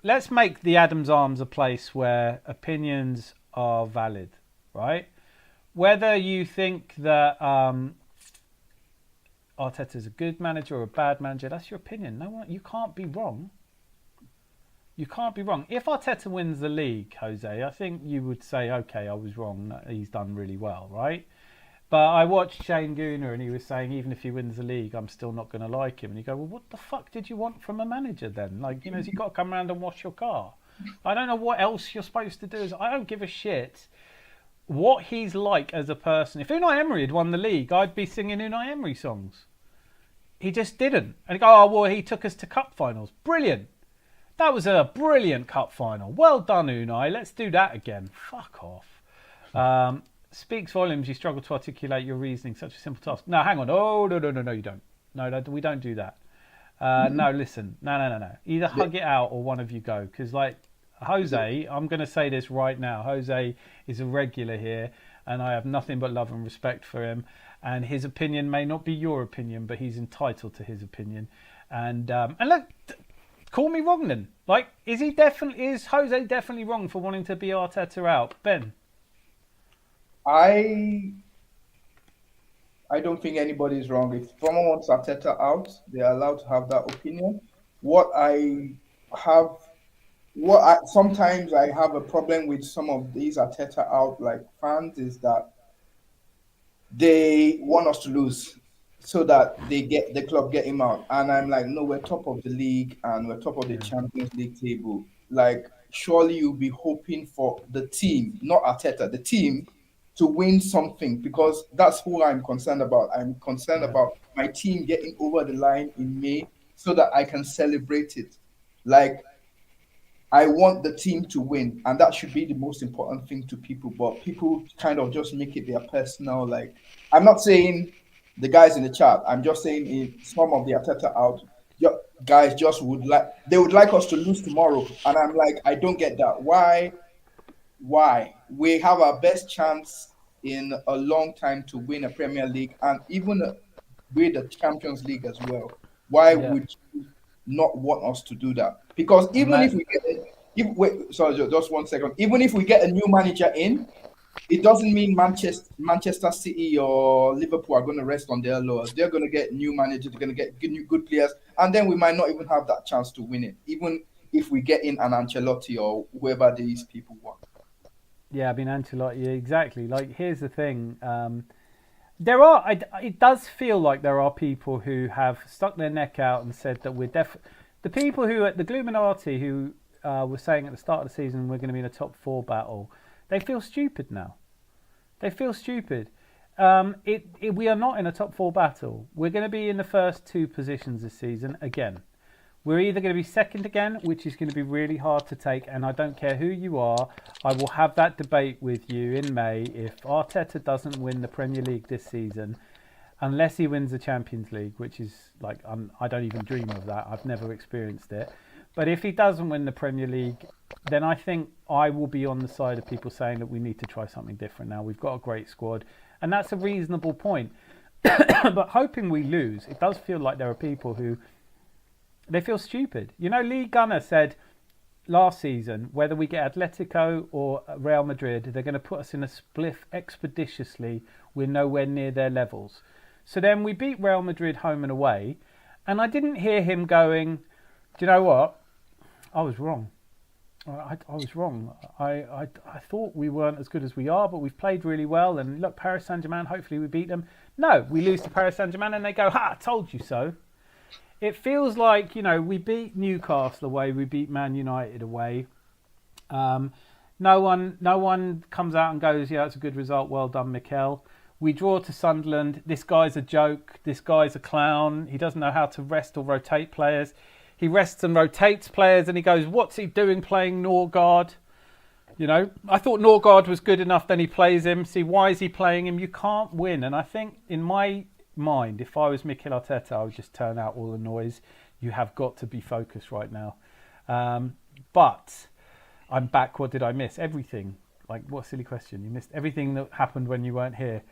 let's make the Adams Arms a place where opinions are valid, right? Whether you think that Arteta's a good manager or a bad manager, that's your opinion. No one, you can't be wrong. You can't be wrong. If Arteta wins the league, Jose, I think you would say, okay, I was wrong. He's done really well, right? But I watched Shane Gooner and he was saying, even if he wins the league, I'm still not going to like him. And you go, well, what the fuck did you want from a manager then? Like, you know, has he got to come around and wash your car? I don't know what else you're supposed to do. I don't give a shit what he's like as a person. If Unai Emery had won the league, I'd be singing Unai Emery songs. He just didn't. And you go, oh, well, he took us to cup finals. Brilliant. That was a brilliant cup final. Well done, Unai. Let's do that again. Fuck off. Speaks volumes. You struggle to articulate your reasoning. Such a simple task. No, hang on. Oh, no, you don't. No, we don't do that. No, listen. No. Either hug it out or one of you go. Because, like, Jose, I'm going to say this right now. Jose is a regular here, and I have nothing but love and respect for him. And his opinion may not be your opinion, but he's entitled to his opinion. And look, call me wrong then. Like, is Jose definitely wrong for wanting to be Arteta out? Ben? I don't think anybody is wrong. If someone wants Arteta out, they are allowed to have that opinion. Sometimes I have a problem with some of these Arteta out like fans is that they want us to lose so that the club get him out. And I'm like, no, we're top of the league and we're top of the Champions League table. Like, surely you'll be hoping for the team, not Arteta, the team to win something, because that's who I'm concerned about. I'm concerned about my team getting over the line in May so that I can celebrate it. Like, I want the team to win, and that should be the most important thing to people. But people kind of just make it their personal. Like, I'm not saying the guys in the chat. I'm just saying in some of the Arteta out guys just would like us to lose tomorrow, and I'm like, I don't get that. Why? We have our best chance in a long time to win a Premier League and even win the Champions League as well. Why would you not want us to do that? Because even if we get just 1 second. Even if we get a new manager in, it doesn't mean Manchester City or Liverpool are going to rest on their laurels. They're going to get new managers. They're going to get good players, and then we might not even have that chance to win it, even if we get in an Ancelotti or whoever these people want. Yeah, I mean, Ancelotti, exactly. Like, here's the thing. It does feel like there are people who have stuck their neck out and said that the people who, the Gluminati who were saying at the start of the season we're going to be in a top 4 battle, they feel stupid now. They feel stupid. We are not in a top 4 battle. We're going to be in the first 2 positions this season again. We're either going to be second again, which is going to be really hard to take, and I don't care who you are, I will have that debate with you in May. If Arteta doesn't win the Premier League this season, unless he wins the Champions League, which is like, I don't even dream of that. I've never experienced it. But if he doesn't win the Premier League, then I think I will be on the side of people saying that we need to try something different now. We've got a great squad, and that's a reasonable point. But hoping we lose, it does feel like there are people who, they feel stupid. You know, Lee Gunner said last season, whether we get Atletico or Real Madrid, they're going to put us in a spliff expeditiously. We're nowhere near their levels. So then we beat Real Madrid home and away, and I didn't hear him going, do you know what? I was wrong. I was wrong. I thought we weren't as good as we are, but we've played really well. And look, Paris Saint-Germain, hopefully we beat them. No, we lose to Paris Saint-Germain and they go, ha, told you so. It feels like, you know, we beat Newcastle away, we beat Man United away. No one comes out and goes, yeah, it's a good result, well done, Mikel. We draw to Sunderland. This guy's a joke. This guy's a clown. He doesn't know how to rest or rotate players. He rests and rotates players and he goes, what's he doing playing Norgard? You know, I thought Norgard was good enough, then he plays him. See, why is he playing him? You can't win. And I think in my mind, if I was Mikel Arteta, I would just turn out all the noise. You have got to be focused right now. But I'm back. What did I miss? Everything. Like, what a silly question. You missed everything that happened when you weren't here.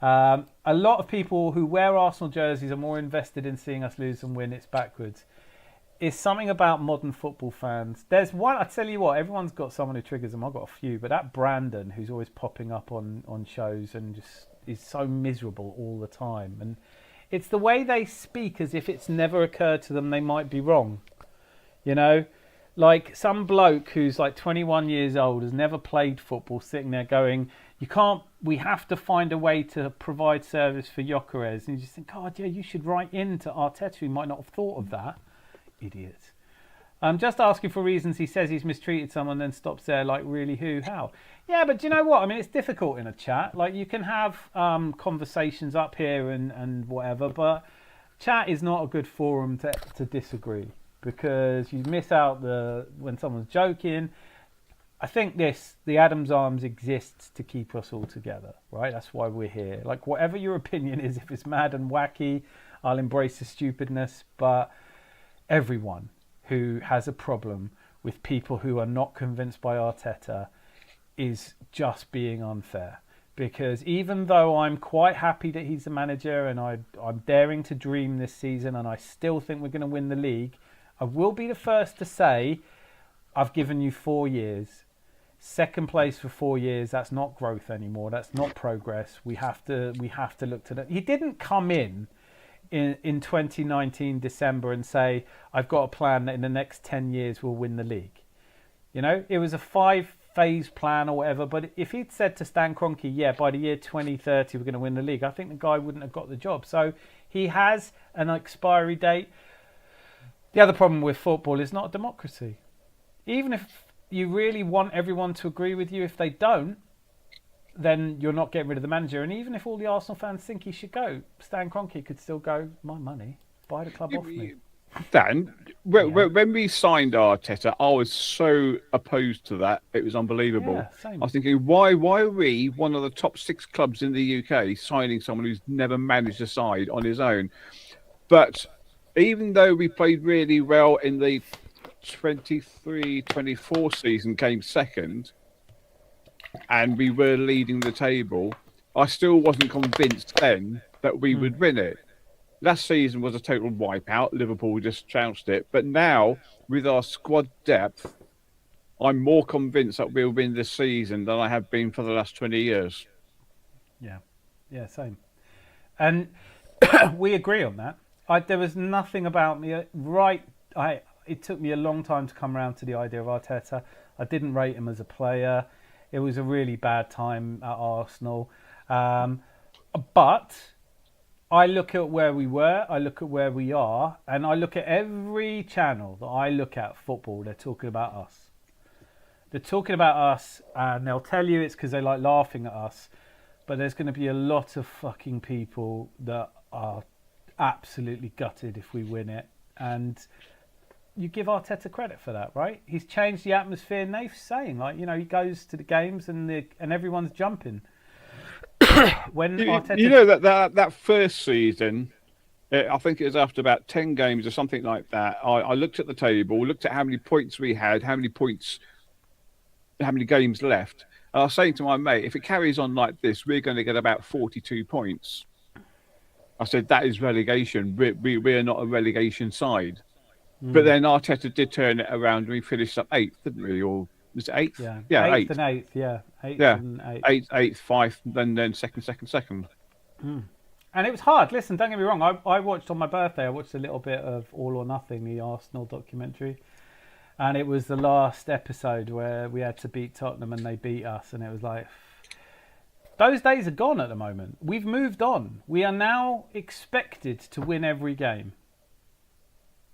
A lot of people who wear Arsenal jerseys are more invested in seeing us lose than win. It's backwards. It's something about modern football fans. There's one, I tell you what, everyone's got someone who triggers them. I've got a few, but that Brandon, who's always popping up on shows and just is so miserable all the time. And it's the way they speak as if it's never occurred to them they might be wrong. You know, like some bloke who's like 21 years old, has never played football, sitting there going, we have to find a way to provide service for Gyökeres. And you just think, God, yeah, you should write in to Arteta, who might not have thought of that. Idiot. Just asking for reasons. He says he's mistreated someone, then stops there like, really, who, how? Yeah, but do you know what? I mean, it's difficult in a chat. Like, you can have conversations up here and whatever, but chat is not a good forum to disagree, because you miss out when someone's joking. I think the Adam's Arms exists to keep us all together, right? That's why we're here. Like, whatever your opinion is, if it's mad and wacky, I'll embrace the stupidness, but everyone who has a problem with people who are not convinced by Arteta is just being unfair. Because even though I'm quite happy that he's the manager and I'm daring to dream this season and I still think we're going to win the league, I will be the first to say I've given you 4 years. Second place for 4 years, that's not growth anymore. That's not progress. We have to look to that. He didn't come in 2019 December and say, I've got a plan that in the next 10 years we'll win the league. You know, it was a 5-phase plan or whatever, but if he'd said to Stan Kroenke, yeah, by the year 2030 we're going to win the league, I think the guy wouldn't have got the job. So he has an expiry date. The other problem with football is not a democracy. Even if you really want everyone to agree with you, if they don't, then you're not getting rid of the manager. And even if all the Arsenal fans think he should go, Stan Kroenke could still go, my money, buy the club off me. Dan, when we signed Arteta, I was so opposed to that. It was unbelievable. Yeah, same. I was thinking, why are we, one of the top 6 clubs in the UK, signing someone who's never managed a side on his own? But even though we played really well in the 23-24 season, came second, and we were leading the table, I still wasn't convinced then that we would win it. Last season was a total wipeout. Liverpool just trounced it. But now, with our squad depth, I'm more convinced that we'll win this season than I have been for the last 20 years. Yeah, same. And we agree on that. There was nothing about me. It took me a long time to come around to the idea of Arteta. I didn't rate him as a player. It was a really bad time at Arsenal. But I look at where we were, I look at where we are, and I look at every channel that I look at football, they're talking about us. They're talking about us, and they'll tell you it's because they like laughing at us. But there's going to be a lot of fucking people that are absolutely gutted if we win it. And you give Arteta credit for that, right? He's changed the atmosphere. Naif's saying, like, you know, he goes to the games and everyone's jumping. when You, Arteta, you know that first season, I think it was after about 10 games or something like that. I looked at the table, looked at how many points we had, how many games left. And I was saying to my mate, if it carries on like this, we're going to get about 42 points. I said, that is relegation. We're not a relegation side. But then Arteta did turn it around and we finished up 8th, didn't we? Or was it 8th? Yeah, 8th 8th. and 8th, yeah. 8th Yeah, and 8th. 8th, 5th, then second. And it was hard. Listen, don't get me wrong. I watched on my birthday, I watched a little bit of All or Nothing, the Arsenal documentary. And it was the last episode where we had to beat Tottenham and they beat us. And it was like, those days are gone at the moment. We've moved on. We are now expected to win every game.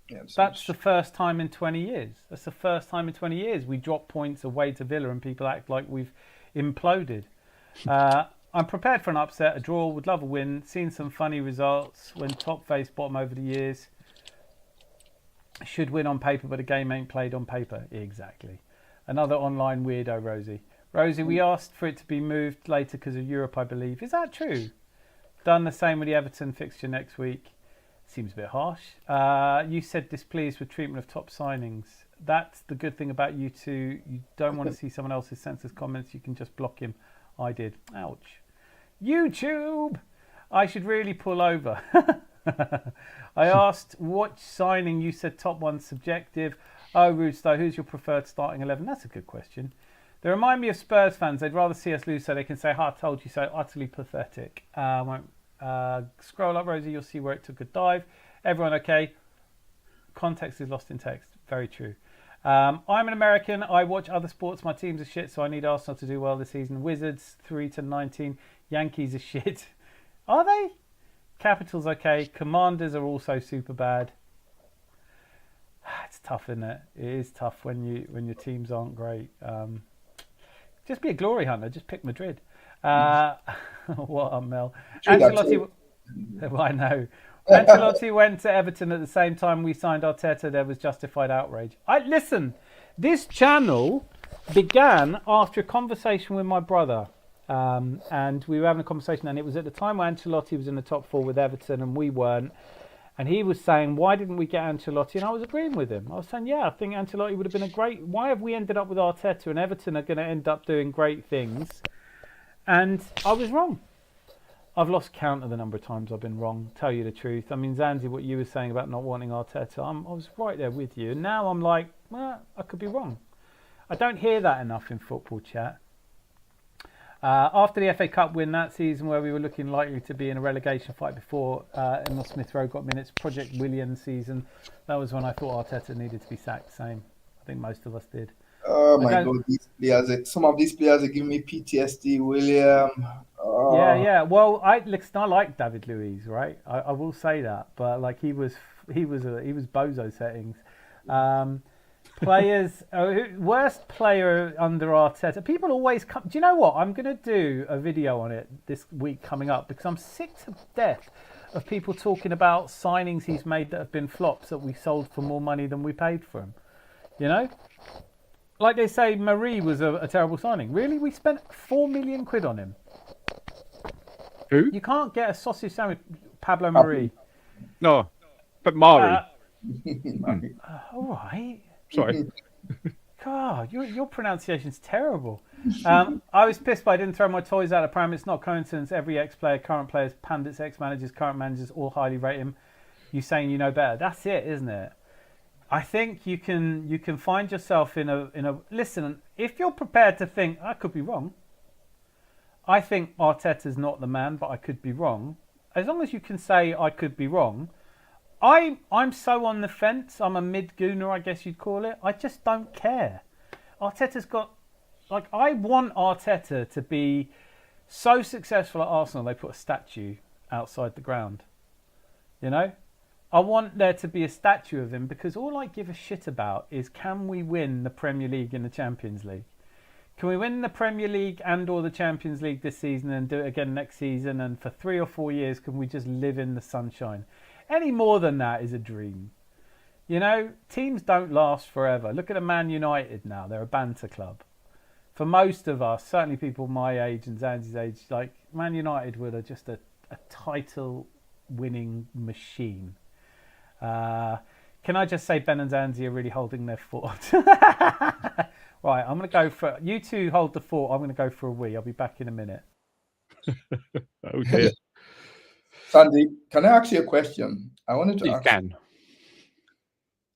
Yeah, so That's the first time in 20 years. That's the first time in 20 years we drop points away to Villa and people act like we've imploded. I'm prepared for an upset, a draw, would love a win. Seen some funny results when top face bottom over the years. Should win on paper, but a game ain't played on paper. Exactly. Another online weirdo, Rosie. Rosie, we asked for it to be moved later because of Europe, I believe. Is that true? Done the same with the Everton fixture next week. Seems a bit harsh. You said displeased with treatment of top signings. That's the good thing about you two. You don't want to see someone else's senseless comments. You can just block him. I did. Ouch. YouTube! I should really pull over. I asked what signing. You said top one subjective. Oh, Rudestow, who's your preferred starting 11? That's a good question. They remind me of Spurs fans. They'd rather see us lose so they can say, I told you so. Utterly pathetic. Scroll up, Rosie. You'll see where it took a dive. Everyone okay? Context is lost in text. Very true. I'm an American. I watch other sports. My teams are shit, so I need Arsenal to do well this season. Wizards 3-19. Yankees are shit. Are they? Capitals okay. Commanders are also super bad. It's tough, isn't it? It is tough when your teams aren't great. Just be a glory hunter. Just pick Madrid. What up, Mel? Ancelotti. Well, I know. Ancelotti went to Everton at the same time we signed Arteta. There was justified outrage. Listen. This channel began after a conversation with my brother. And we were having a conversation, and it was at the time when Ancelotti was in the top 4 with Everton and we weren't. And he was saying, why didn't we get Ancelotti? And I was agreeing with him. I was saying, yeah, I think Ancelotti would have been a great... Why have we ended up with Arteta and Everton are going to end up doing great things? And I was wrong. I've lost count of the number of times I've been wrong, tell you the truth. I mean, Zanzi, what you were saying about not wanting Arteta, I was right there with you. And now I'm like, well, I could be wrong. I don't hear that enough in football chat. After the FA Cup win that season where we were looking likely to be in a relegation fight before Emil Smith Rowe got minutes, Project William season, that was when I thought Arteta needed to be sacked. Same. I think most of us did. Oh my God, these players! Some of these players are giving me PTSD. William. Oh. Yeah. Well, I like David Luiz, right? I will say that, but like he was bozo settings. Players, worst player under Arteta. People always come. Do you know what? I'm going to do a video on it this week coming up because I'm sick to death of people talking about signings he's made that have been flops that we sold for more money than we paid for him. You know? Like they say, Marie was a terrible signing. Really? We spent £4 million on him. Who? You can't get a sausage sandwich, Pablo Marie. No, but Mari. All right. Sorry. God, your pronunciation's terrible. I was pissed, but I didn't throw my toys out of pram. It's not coincidence. Every ex-player, current players, pundits, ex-managers, current managers, all highly rate him. You saying you know better. That's it, isn't it? I think you can find yourself in a. Listen, if you're prepared to think I could be wrong. I think Arteta's not the man, but I could be wrong. As long as you can say I could be wrong. I'm so on the fence. I'm a mid-gooner, I guess you'd call it. I just don't care. Arteta's got... Like, I want Arteta to be so successful at Arsenal, they put a statue outside the ground. You know? I want there to be a statue of him because all I give a shit about is can we win the Premier League and the Champions League? Can we win the Premier League and or the Champions League this season and do it again next season? And for 3 or 4 years, can we just live in the sunshine? Any more than that is a dream. You know, teams don't last forever. Look at a Man United now. They're a banter club. for most of us, certainly people my age and Zanzi's age, like Man United were just a title-winning machine. Can I just say Ben and Zanzi are really holding their fort? Right, I'm going to go for... You two hold the fort. I'm going to go for a wee. I'll be back in a minute. Oh dear. Sandy, can I ask you a question? I wanted to You ask. can.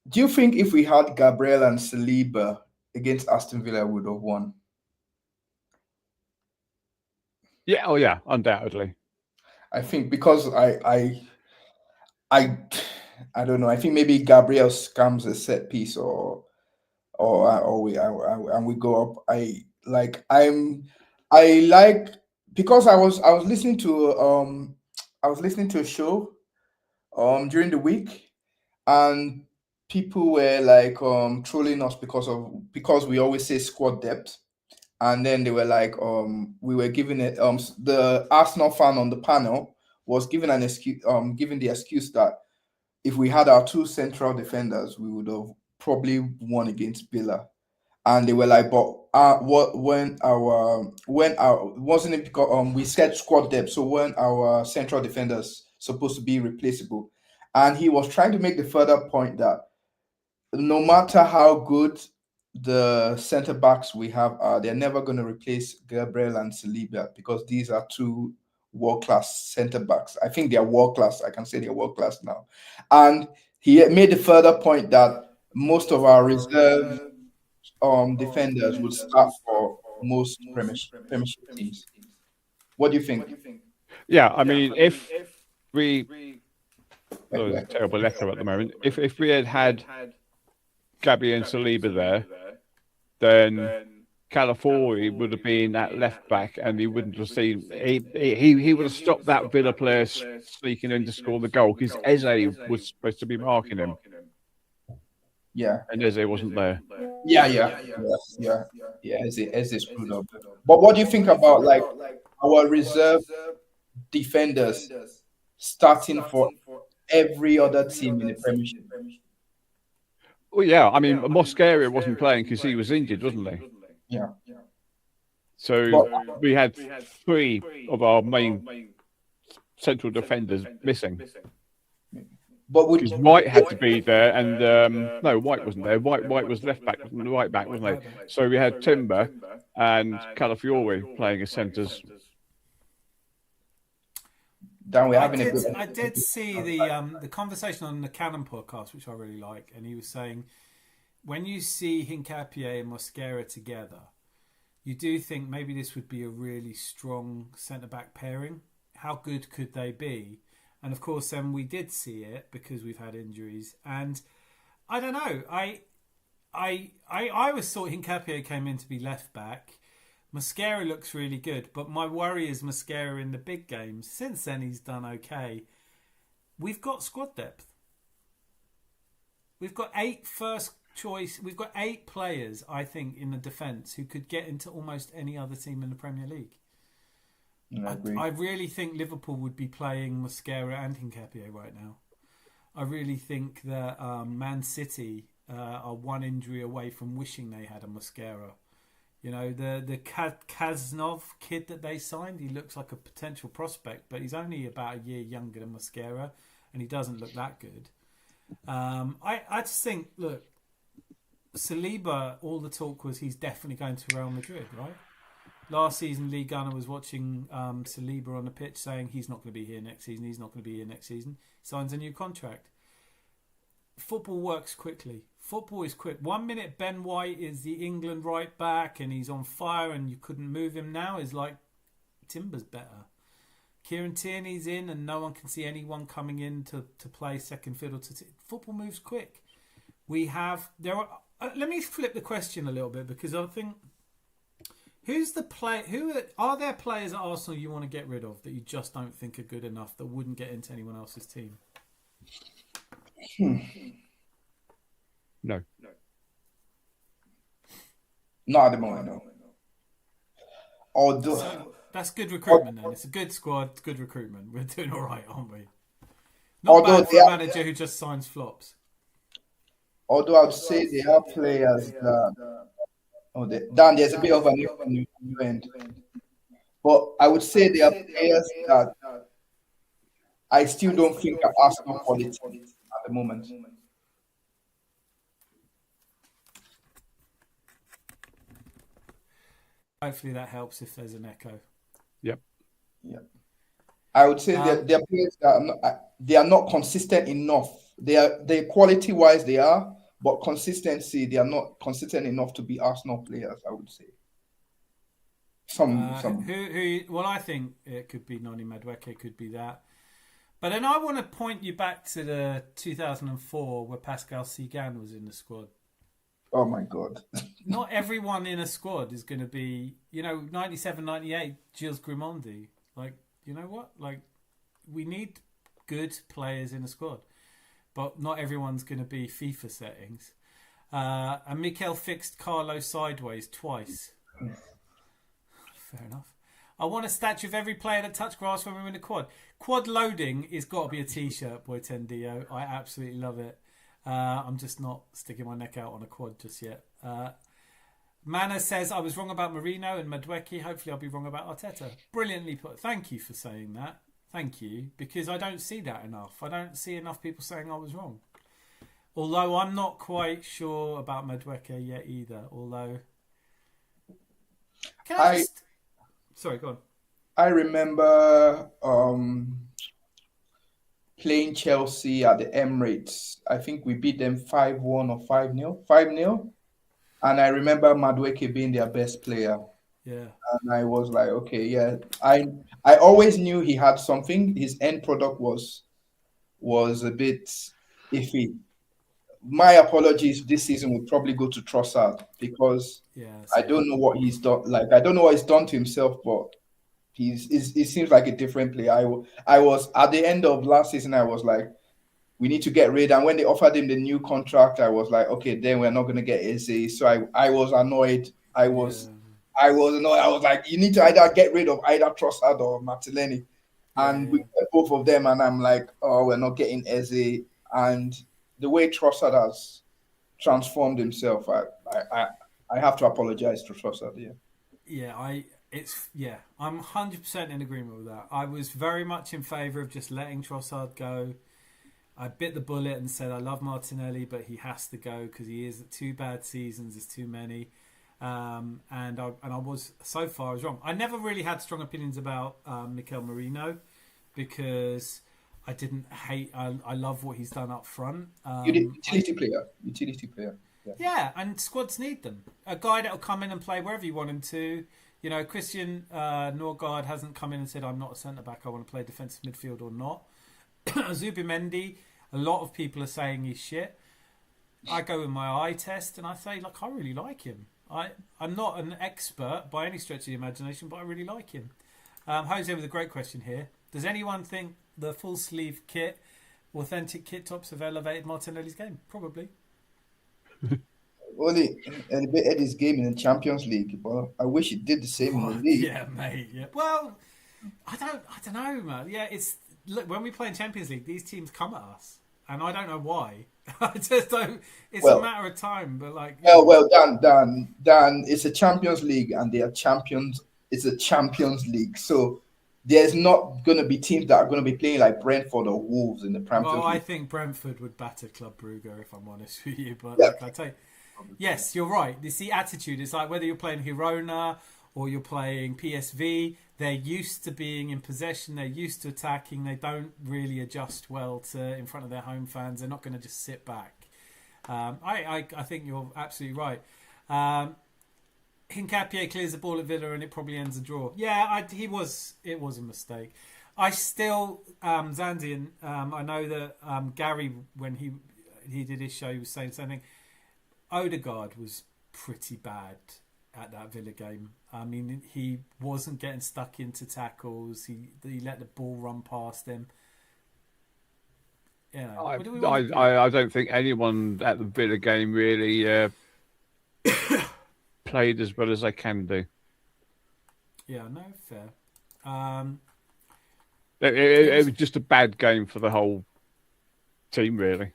Do you think if we had Gabriel and Saliba against Aston Villa, we would have won? Yeah, oh yeah, undoubtedly. I think because I don't know. I think maybe Gabriel scams a set piece or we go up. I like because I was listening to a show during the week, and people were like trolling us because we always say squad depth. And then they were like, we were giving it. The Arsenal fan on the panel was given the excuse that if we had our two central defenders, we would have probably won against Villa. And they were like, but wasn't it because we said squad depth? So when our central defenders supposed to be replaceable? And he was trying to make the further point that no matter how good the center backs we have are, they're never going to replace Gabriel and Saliba because these are two world-class center backs. I think they're world-class. I can say they're world-class now. And he made the further point that most of our reserve defenders would start for most Premiership teams. What do you think? Yeah, I mean, if we... Oh, it's a terrible letter at the moment. If we had Gabby and Saliba there, then Calafiori would have been at left back, and he wouldn't have seen. He would have stopped that Villa player sneaking in to score the goal because Eze was supposed to be marking him. Yeah, and Eze wasn't there. Yeah. Eze screwed up. But what do you think about like our reserve defenders starting for every other team in the Premiership? Well, yeah, I mean, Mosquera wasn't playing because he was injured, wasn't he? Yeah. So we had three of our main central defenders missing. But White had to be there, and no, White wasn't there. White was left back, right back, wasn't he? So we had Timber and Calafiori playing as centres. I did see the conversation on the Cannon podcast, which I really like, and he was saying when you see Hincapié and Mosquera together, you do think maybe this would be a really strong centre-back pairing. How good could they be? And of course, then we did see it because we've had injuries. And I don't know. I always thought Hincapié came in to be left back. Mosquera looks really good, but my worry is Mosquera in the big games. Since then, he's done okay. We've got squad depth. We've got 8 first choice. We've got 8 players, I think, in the defence who could get into almost any other team in the Premier League. I really think Liverpool would be playing Mosquera and Hincapié right now. I really think that Man City are one injury away from wishing they had a Mosquera. You know, the Kaznov kid that they signed, he looks like a potential prospect, but he's only about a year younger than Mosquera, and he doesn't look that good. I just think, look, Saliba, all the talk was he's definitely going to Real Madrid, right? Last season, Lee Gunner was watching Saliba on the pitch saying he's not going to be here next season, he's not going to be here next season. Signs a new contract. Football works quickly. Football is quick. 1 minute Ben White is the England right back and he's on fire and you couldn't move him. Now is like Timber's better. Kieran Tierney's in and no one can see anyone coming in to play second fiddle. Football moves quick. Let me flip the question a little bit because I think are there players at Arsenal you want to get rid of that you just don't think are good enough that wouldn't get into anyone else's team? No. Not at the moment, no. So that's good recruitment then. It's a good squad, good recruitment. We're doing all right, aren't we? Not bad for a manager who just signs flops. Although I'd say there are players that Oh, Dan, there's a bit of an end. But I would say there are players that I still don't think are Arsenal quality at the moment. Hopefully that helps if there's an echo. Yep. Yeah. I would say that there are players that they are not consistent enough. They quality wise they are, but consistency they are not consistent enough to be Arsenal players. I would say. Some. Well, I think it could be Noni Madueke, could be that. But then I want to point you back to the 2004 where Pascal Sigan was in the squad. Oh my God. Not everyone in a squad is going to be, 97, 98, Gilles Grimondi. Like, you know what? Like, we need good players in a squad. But not everyone's going to be FIFA settings. And Mikel fixed Carlo sideways twice. Fair enough. I want a statue of every player that touched grass when we were in the quad. Quad loading is got to be a t-shirt, Boy Tendio. I absolutely love it. I'm just not sticking my neck out on a quad just yet. Mana says, I was wrong about Marino and Madueke. Hopefully I'll be wrong about Arteta. Brilliantly put. Thank you for saying that. Thank you. Because I don't see that enough. I don't see enough people saying I was wrong. Although I'm not quite sure about Madueke yet either. Although... Sorry, go on. I remember playing Chelsea at the Emirates. I think we beat them 5-1 or 5-0. 5-0. And I remember Madueke being their best player. Yeah. And I was like, okay, yeah. I always knew he had something. His end product was a bit iffy. My apologies, this season will probably go to Trossard because I don't know what he's done. Like, I don't know what he's done to himself, but he seems like a different player. I was at the end of last season, I was like, we need to get rid. And when they offered him the new contract, I was like, okay, then we're not going to get Eze. So I was annoyed. I was annoyed. I was like, you need to either get rid of either Trossard or Martinelli. And we got both of them. And I'm like, oh, we're not getting Eze. And the way Trossard has transformed himself, I have to apologize to Trossard. I'm 100% in agreement with that. I was very much in favour of just letting Trossard go. I bit the bullet and said I love Martinelli, but he has to go because he is 2 bad seasons. There's too many, and I was so far I was wrong. I never really had strong opinions about Mikel Merino because I didn't hate. I love what he's done up front. Utility player. Yeah, and squads need them. A guy that'll come in and play wherever you want him to. Christian Norgard hasn't come in and said, I'm not a centre-back, I want to play defensive midfield or not. Zubimendi, a lot of people are saying he's shit. I go with my eye test and I say, I really like him. I'm not an expert by any stretch of the imagination, but I really like him. Jose with a great question here. Does anyone think the full sleeve kit, authentic kit tops have elevated Martinelli's game? Probably. Only elevated his game in the Champions League, but I wish he did the same in the league. Yeah, mate. Yeah. Well, I don't know, man. Yeah, look, when we play in Champions League, these teams come at us, and I don't know why. I just don't. It's a matter of time, but Dan, it's a Champions League, and they are champions. It's a Champions League, so there's not going to be teams that are going to be playing like Brentford or Wolves in the Premier League. Well, I think Brentford would batter Club Brugge, if I'm honest with you. But I tell you, yes, you're right. It's the attitude. It's like whether you're playing Girona or you're playing PSV, they're used to being in possession. They're used to attacking. They don't really adjust well to in front of their home fans. They're not going to just sit back. I think you're absolutely right. Hincapié clears the ball at Villa and it probably ends a draw. Yeah, it was a mistake. I still, Zandian, I know that Gary, when he did his show, he was saying something. Odegaard was pretty bad at that Villa game. I mean, he wasn't getting stuck into tackles. He let the ball run past him. Yeah, I don't think anyone at the Villa game really played as well as they can do. Yeah, no, fair. It was just a bad game for the whole team, really.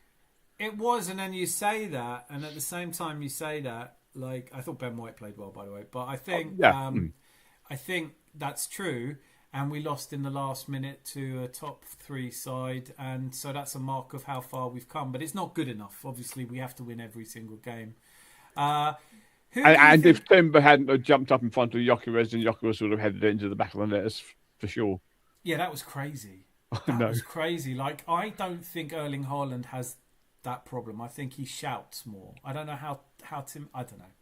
It was, and then you say that, and at the same time you say that, Like, I thought Ben White played well, by the way, but I think I think that's true. And we lost in the last minute to a top 3 side, and so that's a mark of how far we've come. But it's not good enough. Obviously, we have to win every single game. If Timber hadn't jumped up in front of Gyökeres, then Gyökeres would have headed it into the back of the net for sure. Yeah, that was crazy. That was crazy. Like, I don't think Erling Haaland has that problem. I think he shouts more. I don't know how Tim. I don't know.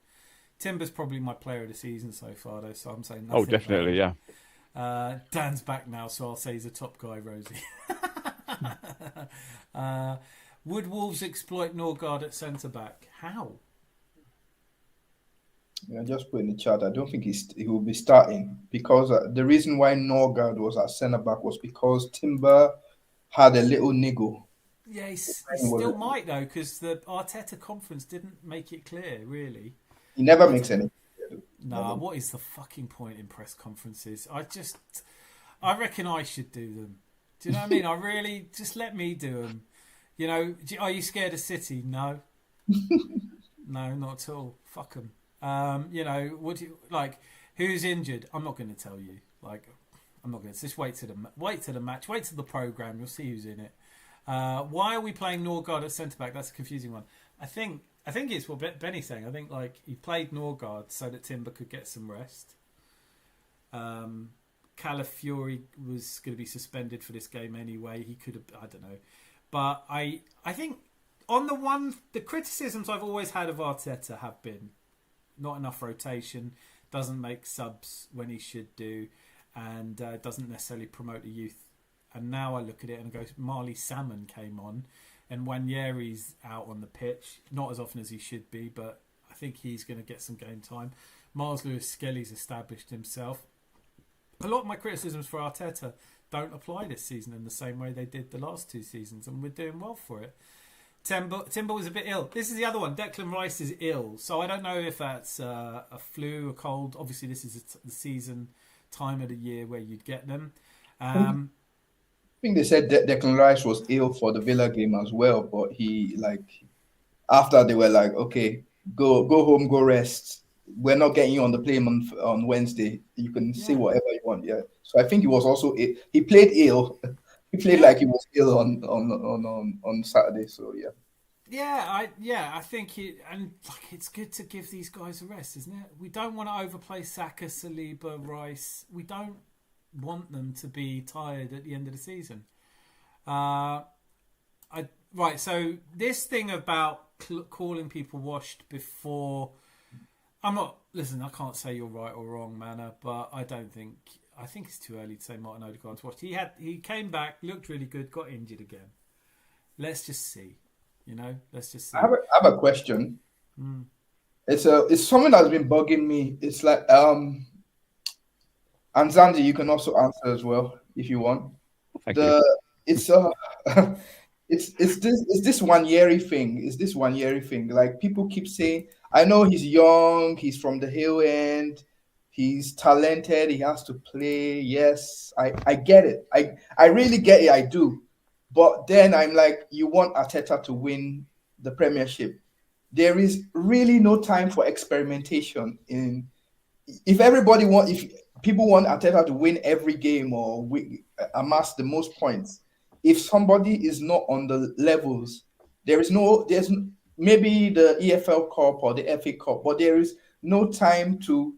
Timber's probably my player of the season so far, though. So I'm saying nothing. Oh, definitely, yeah. Dan's back now, so I'll say he's a top guy, Rosie. Would Wolves exploit Norgard at centre back? How? Yeah, just put in the chat. I don't think he will be starting because the reason why Norgard was at centre back was because Timber had a little niggle. Yeah, he still might though, because the Arteta conference didn't make it clear. Really, he never makes any. Nah, what is the fucking point in press conferences? I reckon I should do them. Do you know what I mean? I really, just let me do them. You know, are you scared of City? No. No, not at all. Fuck them. You know, who's injured? I'm not going to tell you. Like, I'm not going to. Just wait to the match. Wait till the programme. You'll see who's in it. Why are we playing Norgard at centre back? That's a confusing one. I think it's what Benny's saying. I think like he played Norgard so that Timber could get some rest. Calafiori was going to be suspended for this game anyway. He could have, I don't know. But I think on the criticisms I've always had of Arteta have been not enough rotation, doesn't make subs when he should do, and doesn't necessarily promote the youth. And now I look at it and go, Marley Salmon came on, and Nwaneri's out on the pitch, not as often as he should be, but I think he's going to get some game time. Miles Lewis-Skelly's established himself. A lot of my criticisms for Arteta don't apply this season in the same way they did the last 2 seasons, and we're doing well for it. Timber was a bit ill. This is the other one. Declan Rice is ill, so I don't know if that's a flu, a cold. Obviously, this is the season time of the year where you'd get them. I think they said Declan Rice was ill for the Villa game as well, but he after they were like, okay, go home, go rest. We're not getting you on the plane on Wednesday. You can say whatever you want. Yeah. So I think he was also ill. He played ill. He played like he was ill on Saturday. So yeah. I think it's good to give these guys a rest, isn't it? We don't want to overplay Saka, Saliba, Rice. We don't want them to be tired at the end of the season. So this thing about calling people washed before, I can't say you're right or wrong, Manor, but I think it's too early to say Martin Odegaard's washed. He came back, looked really good, got injured again. Let's just see. Let's just see. I have a question. It's something that's been bugging me. It's like and Zandy, you can also answer as well if you want. Thank you. It's this Nwaneri thing. It's this Nwaneri thing. Like people keep saying, I know he's young, he's from the Hill End, he's talented, he has to play. Yes, I get it. I really get it, I do. But then I'm like, you want Arteta to win the Premiership. There is really no time for experimentation. If people want Arteta to win every game or amass the most points, if somebody is not on the levels, there's maybe the EFL Cup or the FA Cup, but there is no time to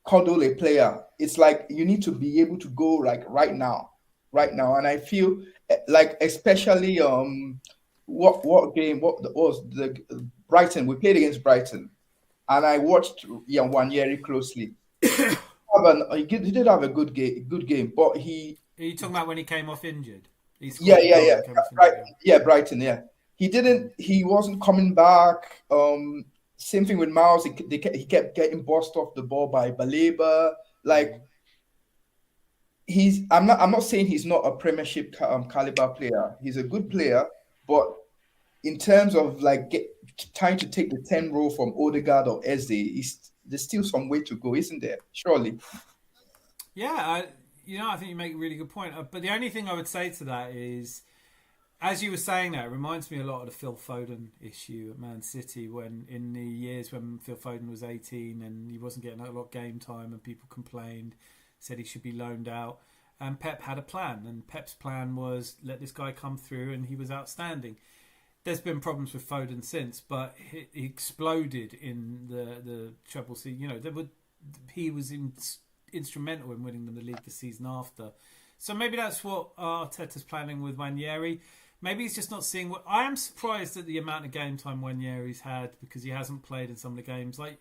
coddle a player. It's like you need to be able to go like right now. And I feel like especially what was the Brighton? We played against Brighton, and I watched Nwaneri closely. He did have a good game, but he. Are you talking about when he came off injured? Brighton. Yeah, he wasn't coming back. Same thing with Miles. He kept getting bossed off the ball by Baleba. Like I'm not saying he's not a Premiership caliber player. He's a good player, but in terms of like trying to take the 10 role from Odegaard or Eze, there's still some way to go, isn't there? Surely. Yeah, I think you make a really good point. But the only thing I would say to that is, as you were saying that, it reminds me a lot of the Phil Foden issue at Man City, when in the years when Phil Foden was 18 and he wasn't getting a lot of game time and people complained, said he should be loaned out. And Pep had a plan, and Pep's plan was let this guy come through, and he was outstanding. There's been problems with Foden since, but he exploded in the treble season. You know, he was instrumental in winning them the league the season after. So maybe that's what Arteta's planning with Nwaneri. Maybe he's just not seeing what. I am surprised at the amount of game time Nwaneri's had, because he hasn't played in some of the games. Like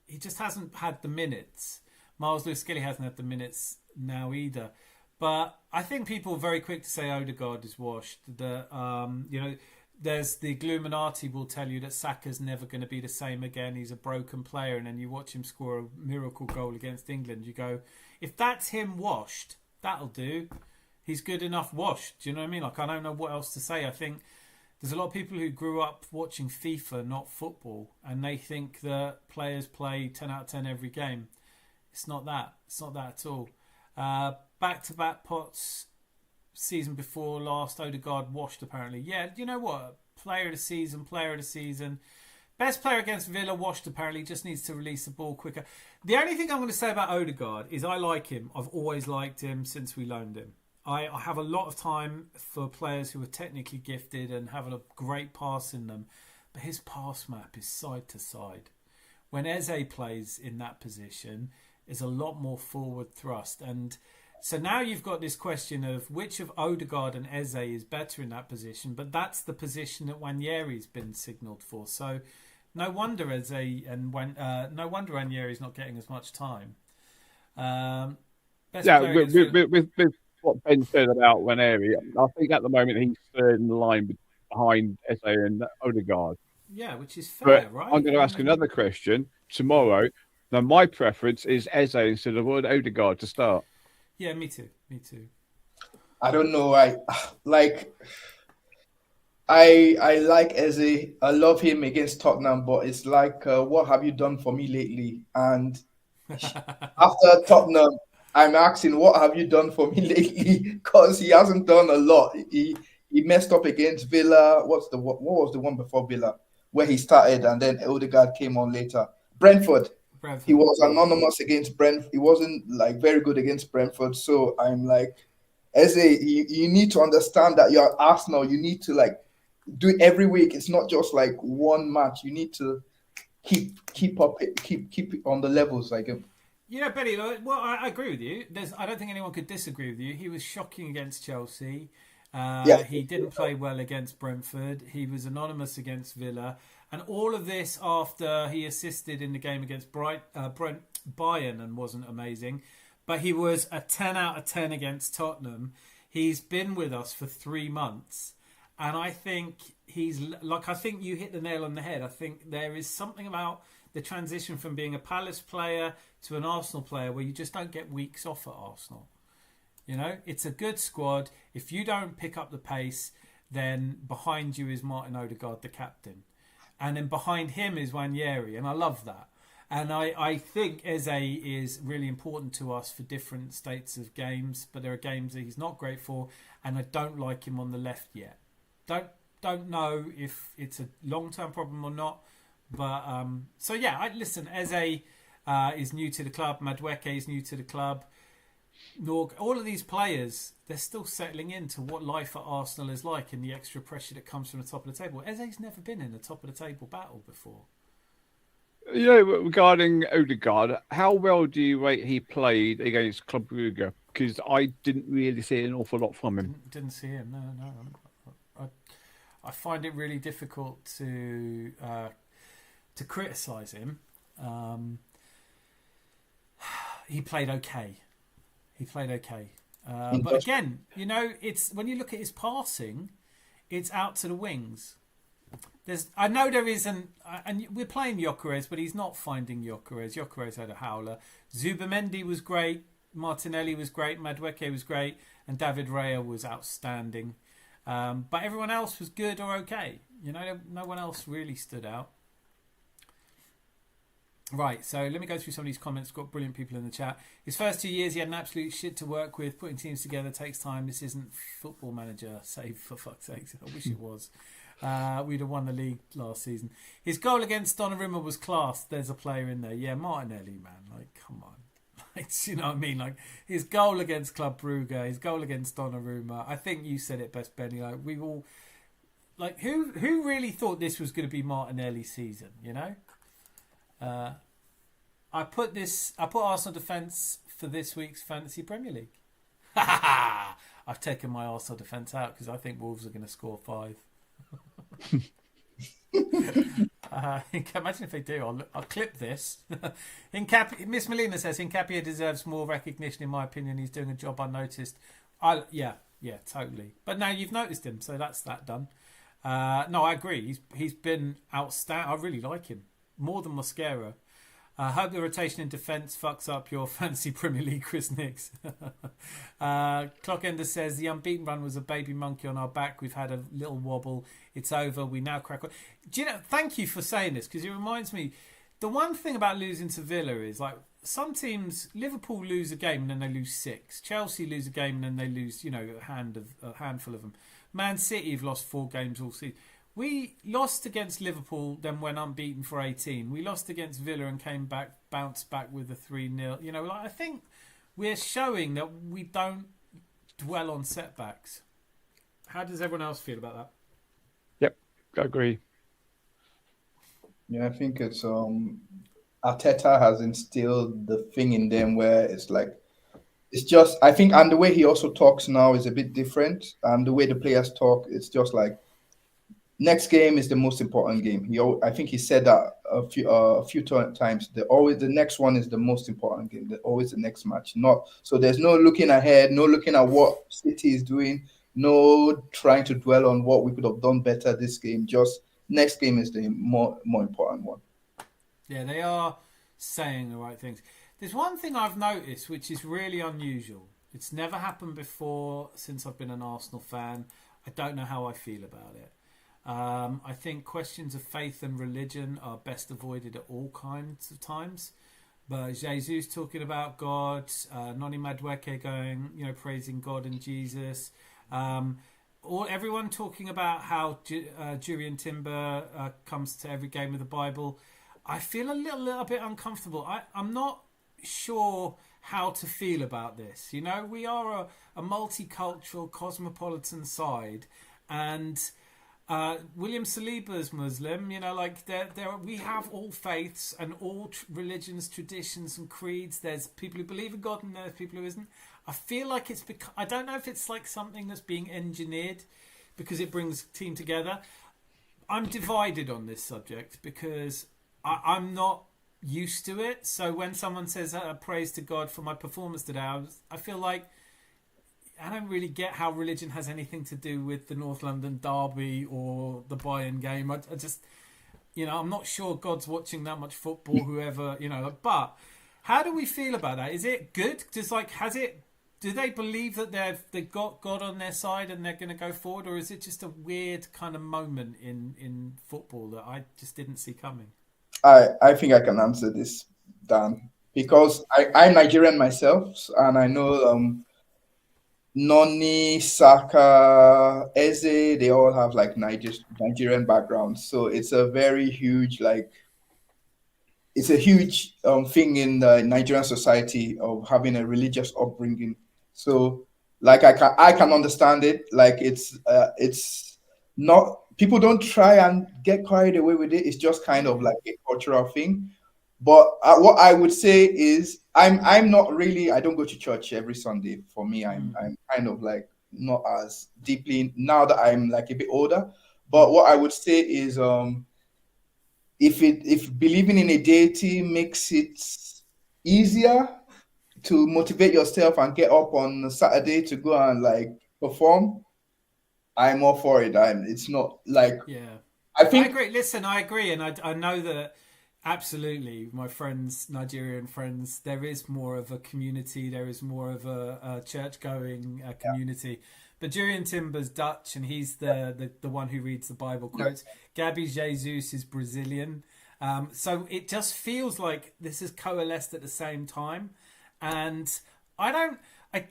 he just hasn't had the minutes. Miles Lewis-Skelly hasn't had the minutes now either. But I think people are very quick to say Odegaard is washed. There's the Gluminati will tell you that Saka's never going to be the same again. He's a broken player. And then you watch him score a miracle goal against England. You go, if that's him washed, that'll do. He's good enough washed. Do you know what I mean? Like, I don't know what else to say. I think there's a lot of people who grew up watching FIFA, not football. And they think that players play 10 out of 10 every game. It's not that. It's not that at all. Back-to-back pots season before last, Odegaard washed apparently. Yeah, you know what? Player of the season. Best player against Villa, washed apparently. Just needs to release the ball quicker. The only thing I'm going to say about Odegaard is I like him. I've always liked him since we loaned him. I have a lot of time for players who are technically gifted and have a great pass in them. But his pass map is side to side. When Eze plays in that position, is a lot more forward thrust. And so now you've got this question of which of Odegaard and Eze is better in that position, but that's the position that Nwaneri's been signalled for. So no wonder no wonder Nwaneri's not getting as much time. With what Ben said about Nwaneri, I think at the moment he's third in the line behind Eze and Odegaard. Yeah, which is fair, but right? I'm going to ask another question tomorrow. Now, my preference is Eze instead of Odegaard to start. Yeah, me too. I don't know. I like Eze. I love him against Tottenham, but it's like, what have you done for me lately? And after Tottenham, I'm asking, what have you done for me lately? Because he hasn't done a lot. He messed up against Villa. What was the one before Villa where he started and then Odegaard came on later? Brentford. He was anonymous against Brentford. He wasn't like very good against Brentford. So I'm like, Eze, you need to understand that you're Arsenal. You need to like do it every week. It's not just like one match. You need to keep it on the levels like him. You know, Benny, well, I agree with you. I don't think anyone could disagree with you. He was shocking against Chelsea. He didn't play well against Brentford. He was anonymous against Villa. And all of this after he assisted in the game against Bayern and wasn't amazing. But he was a 10 out of 10 against Tottenham. He's been with us for 3 months. And I think I think you hit the nail on the head. I think there is something about the transition from being a Palace player to an Arsenal player where you just don't get weeks off at Arsenal. You know, it's a good squad. If you don't pick up the pace, then behind you is Martin Odegaard, the captain. And then behind him is Nwaneri, and I love that. And I think Eze is really important to us for different states of games, but there are games that he's not great for, and I don't like him on the left yet. Don't know if it's a long-term problem or not, but Eze is new to the club. Madueke is new to the club. All of these players, they're still settling into what life at Arsenal is like and the extra pressure that comes from the top of the table. Eze's never been in the top of the table battle before. You know, regarding Odegaard, how well do you rate he played against Club Brugge? Because I didn't really see an awful lot from him. Didn't see him, no. I find it really difficult to criticise him. He played okay. But again, you know, it's when you look at his passing, it's out to the wings. I know there isn't, and we're playing Gyökeres, but he's not finding Gyökeres. Gyökeres had a howler. Zubamendi was great. Martinelli was great. Madueke was great. And David Raya was outstanding. But everyone else was good or okay. You know, no one else really stood out. Right, so let me go through some of these comments. We've got brilliant people in the chat. His first 2 years, he had an absolute shit to work with. Putting teams together takes time. This isn't Football Manager, save for fuck's sake. I wish it was. We'd have won the league last season. His goal against Donnarumma was class. There's a player in there. Yeah, Martinelli, man. Like, come on. Like, you know what I mean? Like, his goal against Club Brugge, his goal against Donnarumma. I think you said it best, Benny. Like, we all... Like, who really thought this was going to be Martinelli's season, you know? I put Arsenal defence for this week's Fantasy Premier League. I've taken my Arsenal defence out because I think Wolves are going to score 5. Imagine if they do. I'll clip this. Miss Molina says Hincapié deserves more recognition. In my opinion, he's doing a job unnoticed. Yeah, totally. But now you've noticed him, so that's that done. No, I agree. He's been outstanding. I really like him more than Mosquera. Hope the rotation in defence fucks up your fantasy Premier League, Chris Nix. Clockender says the unbeaten run was a baby monkey on our back. We've had a little wobble. It's over. We now crack on. Do you know? Thank you for saying this because it reminds me. The one thing about losing to Villa is like some teams. Liverpool lose a game and then they lose 6. Chelsea lose a game and then they lose, you know, a handful of them. Man City have lost 4 games all season. We lost against Liverpool, then went unbeaten for 18. We lost against Villa and bounced back with a 3-0. You know, like I think we're showing that we don't dwell on setbacks. How does everyone else feel about that? Yep, I agree. Yeah, I think it's Arteta has instilled the thing in them where it's like it's just I think and the way he also talks now is a bit different. And the way the players talk, it's just like next game is the most important game. I think he said that a few times. The next one is the most important game. Always the next match. So there's no looking ahead, no looking at what City is doing, no trying to dwell on what we could have done better this game. Just next game is the more important one. Yeah, they are saying the right things. There's one thing I've noticed which is really unusual. It's never happened before since I've been an Arsenal fan. I don't know how I feel about it. I think questions of faith and religion are best avoided at all kinds of times. But Jesus talking about God, Noni Madueke going, you know, praising God and Jesus. Everyone talking about how Jurriën Timber comes to every game of the Bible. I feel a little bit uncomfortable. I'm not sure how to feel about this. You know, we are a multicultural, cosmopolitan side, and William Saliba's Muslim, you know, like we have all faiths and all religions, traditions and creeds. There's people who believe in God and there's people who isn't. I feel like it's I don't know if it's like something that's being engineered because it brings team together. I'm divided on this subject because I'm not used to it. So when someone says praise to God for my performance today, I feel like I don't really get how religion has anything to do with the North London derby or the Bayern game. I just, you know, I'm not sure God's watching that much football, whoever, you know. But how do we feel about that? Is it good? Just like, do they believe that they've got God on their side and they're going to go forward? Or is it just a weird kind of moment in football that I just didn't see coming? I think I can answer this, Dan, because I'm Nigerian myself and I know Noni, Saka, Eze, they all have like Nigerian backgrounds. So it's a very huge, it's a huge thing in the Nigerian society of having a religious upbringing. So like I can understand it. Like it's not, people don't try and get carried away with it. It's just kind of like a cultural thing. But what I would say is I'm not really, I don't go to church every Sunday. For me, I'm kind of like not as deeply now that I'm like a bit older. But what I would say is if believing in a deity makes it easier to motivate yourself and get up on Saturday to go and like perform, I'm all for it. It's not like, yeah, I agree. Listen, I agree. And I know that absolutely, my friends, Nigerian friends, there is more of a community. There is more of a church-going community. Yeah. But Jurriën Timber's Dutch, and he's the one who reads the Bible quotes. Yeah. Gabby Jesus is Brazilian. So it just feels like this has coalesced at the same time, and I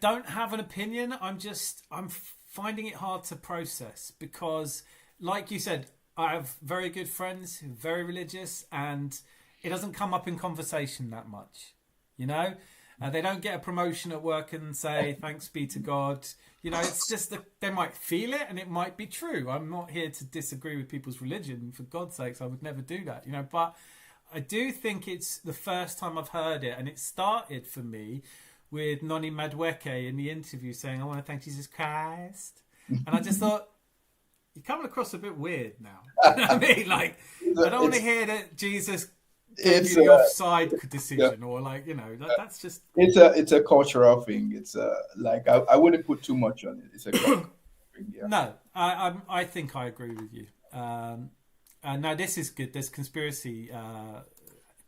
don't have an opinion. I'm finding it hard to process because, like you said, I have very good friends who are very religious, and it doesn't come up in conversation that much. You know, they don't get a promotion at work and say thanks be to God. You know, it's just that they might feel it, and it might be true. I'm not here to disagree with people's religion. For God's sakes, I would never do that. You know, but I do think it's the first time I've heard it, and it started for me with Noni Madueke in the interview saying, "I want to thank Jesus Christ," and I just thought, you're coming across a bit weird now. You know what I mean? Like, I don't want to hear that Jesus gave you the offside decision, or like, you know, that's just. It's a cultural thing. It's like I wouldn't put too much on it. It's a cultural thing. Yeah. No, I think I agree with you. Now this is good. There's conspiracy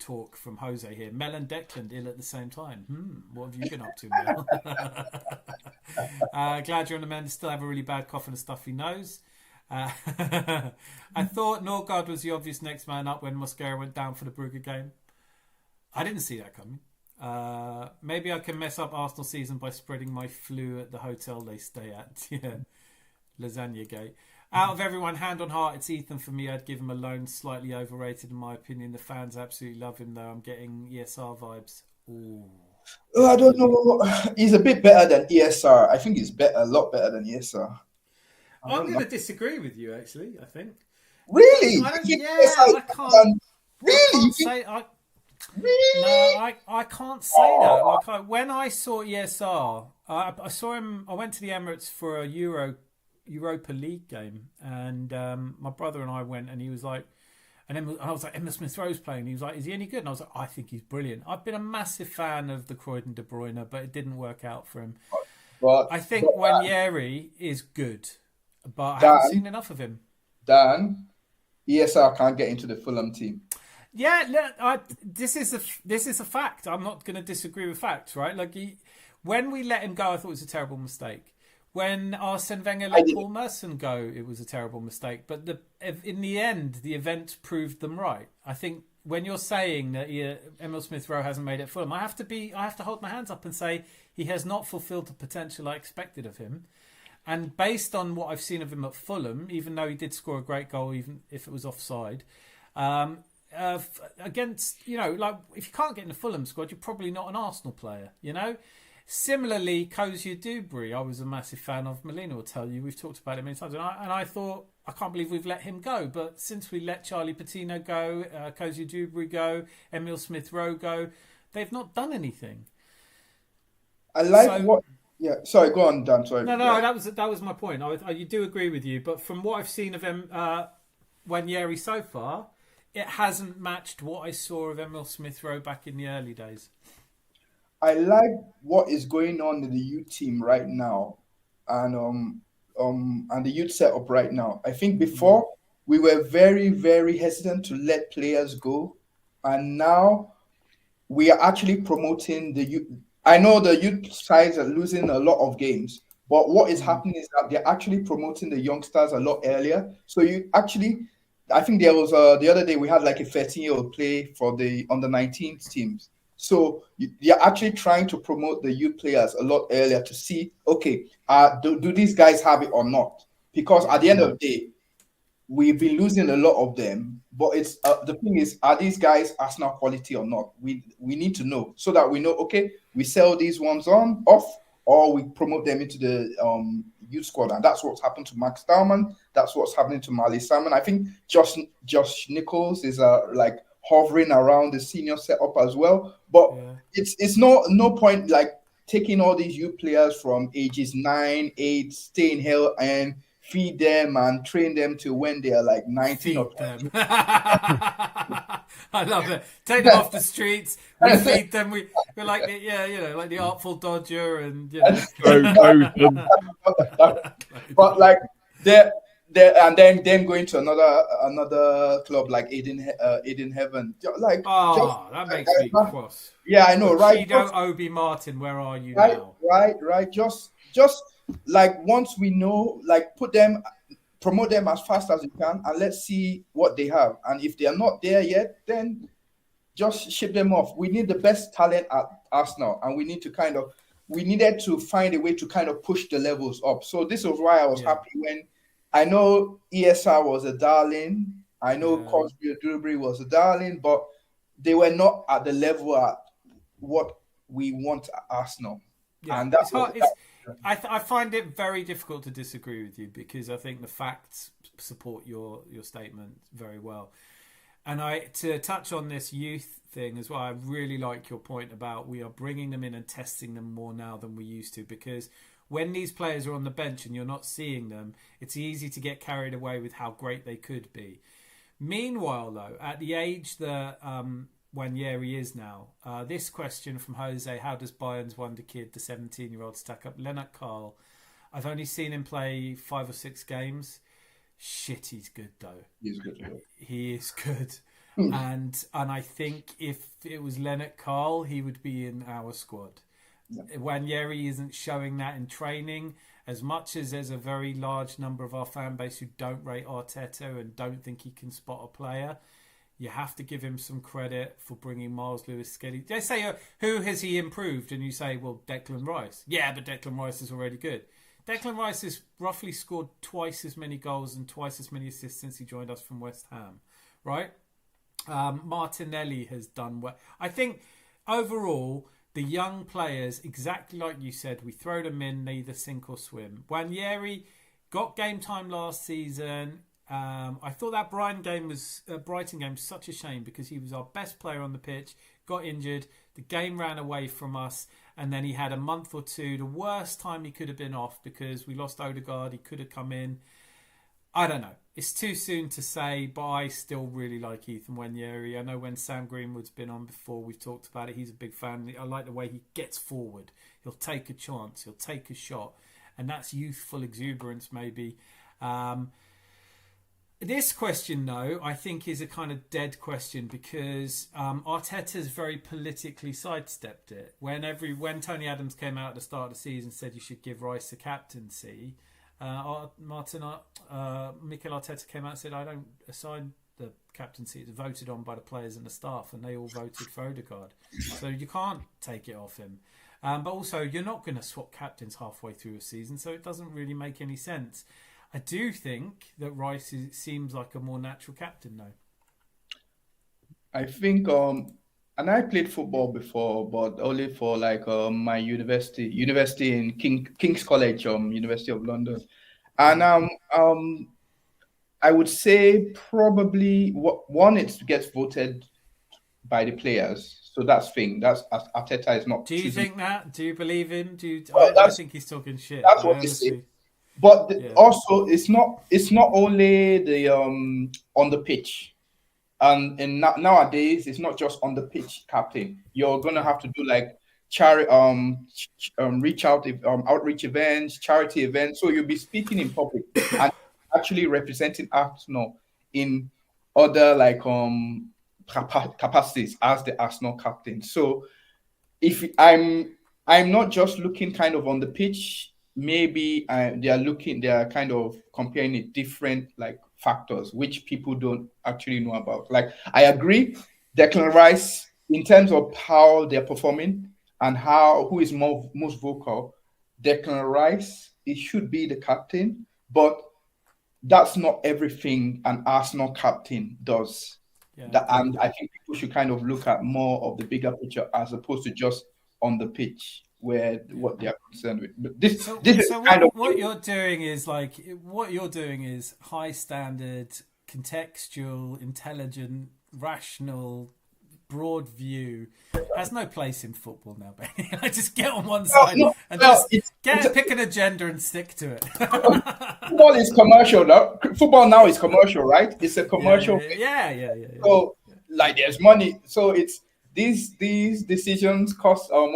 talk from Jose here. Mel and Declan ill at the same time. What have you been up to, Mel? Glad you're on the mend. Still have a really bad cough and a stuffy nose. I thought Norgard was the obvious next man up when Mosquera went down for the Brugge game. I didn't see that coming. Maybe I can mess up Arsenal season by spreading my flu at the hotel they stay at. Yeah, Lasagna Gate. Out of everyone, hand on heart, it's Ethan for me. I'd give him a loan. Slightly overrated in my opinion. The fans absolutely love him though. I'm getting ESR vibes. Ooh. I don't know. He's a bit better than ESR. I think he's a lot better than ESR. I'm going to disagree with you, actually. I think. Really? I can't. Really? No, I can't say that. Like when I saw ESR, I saw him. I went to the Emirates for a Europa League game, and my brother and I went, and he was like, and I was like, Emil Smith Rowe's playing. He was like, is he any good? And I was like, I think he's brilliant. I've been a massive fan of the Croydon De Bruyne, but it didn't work out for him. I think Wanyeri is good. But I haven't seen enough of him. Dan, ESR can't get into the Fulham team. Yeah, this is a fact. I'm not going to disagree with facts, right? Like when we let him go, I thought it was a terrible mistake. When Arsene Wenger let Paul Merson go, it was a terrible mistake. But in the end, the event proved them right. I think when you're saying that Emil Smith Rowe hasn't made it Fulham, I have to hold my hands up and say he has not fulfilled the potential I expected of him. And based on what I've seen of him at Fulham, even though he did score a great goal, even if it was offside, against, you know, like if you can't get in the Fulham squad, you're probably not an Arsenal player, you know? Similarly, Kozia Dubry, I was a massive fan of. Melina will tell you, we've talked about it many times. And I thought, I can't believe we've let him go. But since we let Charlie Patino go, Kozia Dubry go, Emil Smith Rowe go, they've not done anything. Yeah, sorry, go on, Dan. Sorry. No, that was my point. I do agree with you, but from what I've seen of Wanyeri so far, it hasn't matched what I saw of Emil Smith Rowe back in the early days. I like what is going on in the youth team right now, and the youth setup right now. I think before we were very, very hesitant to let players go, and now we are actually promoting the youth. I know the youth sides are losing a lot of games, but what is happening is that they're actually promoting the youngsters a lot earlier. So I think there was the other day we had like a 13-year-old play for the under-19 teams. So you're actually trying to promote the youth players a lot earlier to see, okay, do these guys have it or not? Because at the end of the day, we've been losing a lot of them, but it's the thing is, are these guys Arsenal quality or not? We need to know so that we know, okay, we sell these ones off, or we promote them into the youth squad. And that's what's happened to Max Dowman. That's what's happening to Marley Salmon. I think Josh Nichols is like hovering around the senior setup as well. But it's no point like taking all these youth players from ages 9, 8, stay in hell and feed them and train them to when they are like 19 or 20. I love it. Take them off the streets. We feed them. We're like like the Artful Dodger and But like they're and then them going to another club like Eden Heaven. Like that makes me cross. Yeah, I know, right? Obi Martin, where are you right, now? Right. Just like once we know, like put them promote them as fast as you can, and let's see what they have. And if they are not there yet, then just ship them off. We need the best talent at Arsenal, and we needed to find a way to kind of push the levels up. So this was why I was happy when I know ESR was a darling. I know Cosby Dewberry was a darling, but they were not at the level at what we want at Arsenal. Yeah, and that's I find it very difficult to disagree with you, because I think the facts support your statement very well. And to touch on this youth thing as well, I really like your point about we are bringing them in and testing them more now than we used to, because when these players are on the bench and you're not seeing them, it's easy to get carried away with how great they could be. Meanwhile, though, at the age that Nwaneri is now, this question from Jose: how does Bayern's wonder kid, the 17-year-old, stack up? Lennart Karl, I've only seen him play 5 or 6 games. Shit, he's good though. He's good. He is good. And I think if it was Lennart Karl, he would be in our squad. Nwaneri isn't showing that in training. As much as there's a very large number of our fan base who don't rate Arteta and don't think he can spot a player, you have to give him some credit for bringing Miles Lewis-Skelly. They say, who has he improved? And you say, well, Declan Rice. Yeah, but Declan Rice is already good. Declan Rice has roughly scored twice as many goals and twice as many assists since he joined us from West Ham, right? Martinelli has done well. I think overall, the young players, exactly like you said, we throw them in, they either sink or swim. Nwaneri got game time last season. I thought that Brighton game was such a shame, because he was our best player on the pitch, got injured, the game ran away from us, and then he had a month or two, the worst time he could have been off, because we lost Odegaard, he could have come in. I don't know. It's too soon to say, but I still really like Ethan Nwaneri. I know when Sam Greenwood's been on before, we've talked about it. He's a big fan. I like the way he gets forward. He'll take a chance. He'll take a shot. And that's youthful exuberance, maybe. This question, though, I think is a kind of dead question, because Arteta's very politically sidestepped it. When Tony Adams came out at the start of the season and said you should give Rice the captaincy, Mikel Arteta came out and said, I don't assign the captaincy. It's voted on by the players and the staff, and they all voted for Odegaard. So you can't take it off him. But also, you're not going to swap captains halfway through a season, so it doesn't really make any sense. I do think that Rice seems like a more natural captain, though. I think, and I played football before, but only for my university in King's College, University of London, and I would say probably one, it gets voted by the players, so that's Arteta is not. Do you think that? Do you believe him? I think he's talking shit. That's what they say. But also, it's not only the on the pitch, and nowadays it's not just on the pitch captain. You're gonna have to do outreach events, charity events. So you'll be speaking in public and actually representing Arsenal in other capacities as the Arsenal captain. So if I'm not just looking kind of on the pitch. Maybe they are kind of comparing it different factors which people don't actually know about. I agree, Declan Rice, in terms of how they're performing and who is most vocal, Declan Rice, it should be the captain, but that's not everything an Arsenal captain does. And I think people should kind of look at more of the bigger picture as opposed to just on the pitch. What they are concerned with. But what you're doing is high standard, contextual, intelligent, rational, broad view. Has no place in football now, baby. Just get on one side pick an agenda and stick to it. Football is commercial now. Football now is commercial, right? It's a commercial. Yeah. So there's money. So it's. These decisions cost have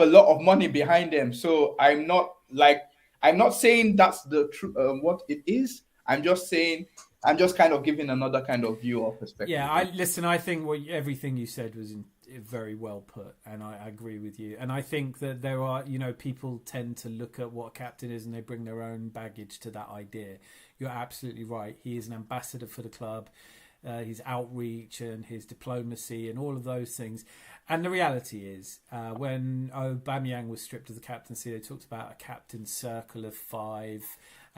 a lot of money behind them. So I'm not saying that's the true what it is. I'm just kind of giving another kind of view or perspective. Yeah, I think everything you said was very well put, and I agree with you. And I think that there are, people tend to look at what a captain is and they bring their own baggage to that idea. You're absolutely right. He is an ambassador for the club. His outreach and his diplomacy and all of those things. And the reality is, when Aubameyang was stripped of the captaincy, they talked about a captain's circle of 5.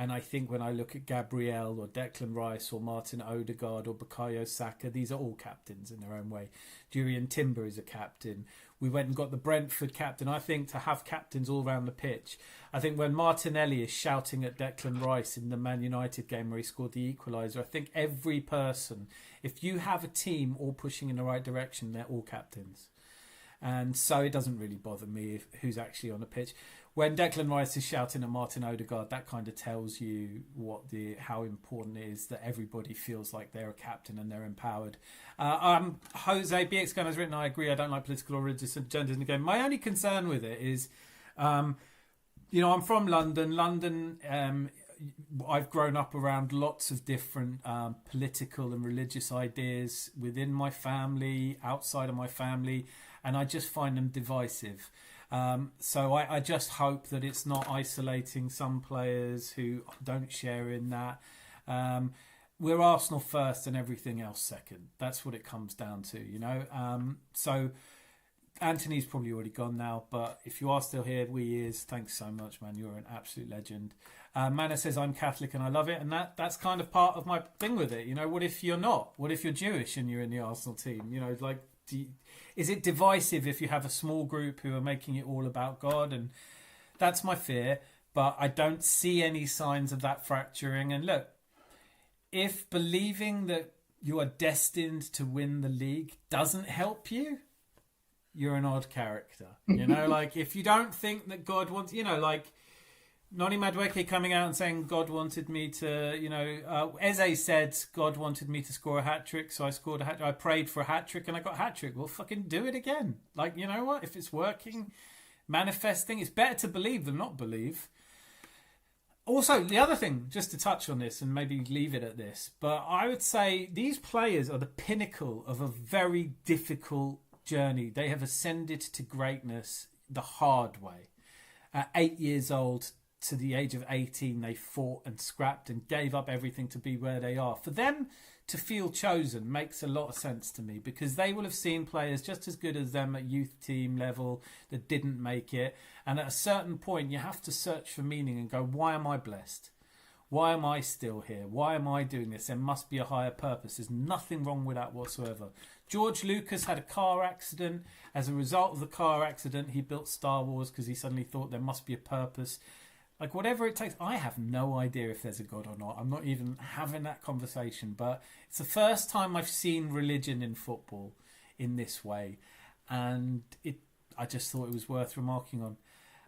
And I think when I look at Gabriel or Declan Rice or Martin Odegaard or Bukayo Saka, these are all captains in their own way. Jurriën Timber is a captain. We went and got the Brentford captain. I think to have captains all around the pitch. I think when Martinelli is shouting at Declan Rice in the Man United game where he scored the equaliser, I think every person, if you have a team all pushing in the right direction, they're all captains. And so it doesn't really bother me who's actually on the pitch. When Declan Rice is shouting at Martin Odegaard, that kind of tells you how important it is that everybody feels like they're a captain and they're empowered. Jose BX Gun has written, I agree, I don't like political or religious agendas in the game. My only concern with it is, I'm from London. London, I've grown up around lots of different political and religious ideas within my family, outside of my family, and I just find them divisive. So I just hope that it's not isolating some players who don't share in that. We're Arsenal first and everything else second. That's what it comes down to, So Anthony's probably already gone now, but if you are still here, thanks so much, man. You're an absolute legend. Mana says, I'm Catholic and I love it. And that's kind of part of my thing with it. What if you're not? What if you're Jewish and you're in the Arsenal team? Is it divisive if you have a small group who are making it all about God? And that's my fear, but I don't see any signs of that fracturing. And look, if believing that you are destined to win the league doesn't help you, you're an odd character. If you don't think that God wants, Noni Madueke coming out and saying God wanted me to, Eze said God wanted me to score a hat-trick, so I scored a hat-trick. I prayed for a hat-trick and I got a hat-trick. Well, fucking do it again. You know what? If it's working, manifesting, it's better to believe than not believe. Also, the other thing, just to touch on this and maybe leave it at this, but I would say these players are the pinnacle of a very difficult journey. They have ascended to greatness the hard way. At 8 years old, to the age of 18, they fought and scrapped and gave up everything to be where they are. For them to feel chosen makes a lot of sense to me, because they will have seen players just as good as them at youth team level that didn't make it. And at a certain point, you have to search for meaning and go, why am I blessed? Why am I still here? Why am I doing this? There must be a higher purpose. There's nothing wrong with that whatsoever. George Lucas had a car accident. As a result of the car accident, he built Star Wars because he suddenly thought there must be a purpose. Whatever it takes, I have no idea if there's a God or not. I'm not even having that conversation, but it's the first time I've seen religion in football in this way, and I just thought it was worth remarking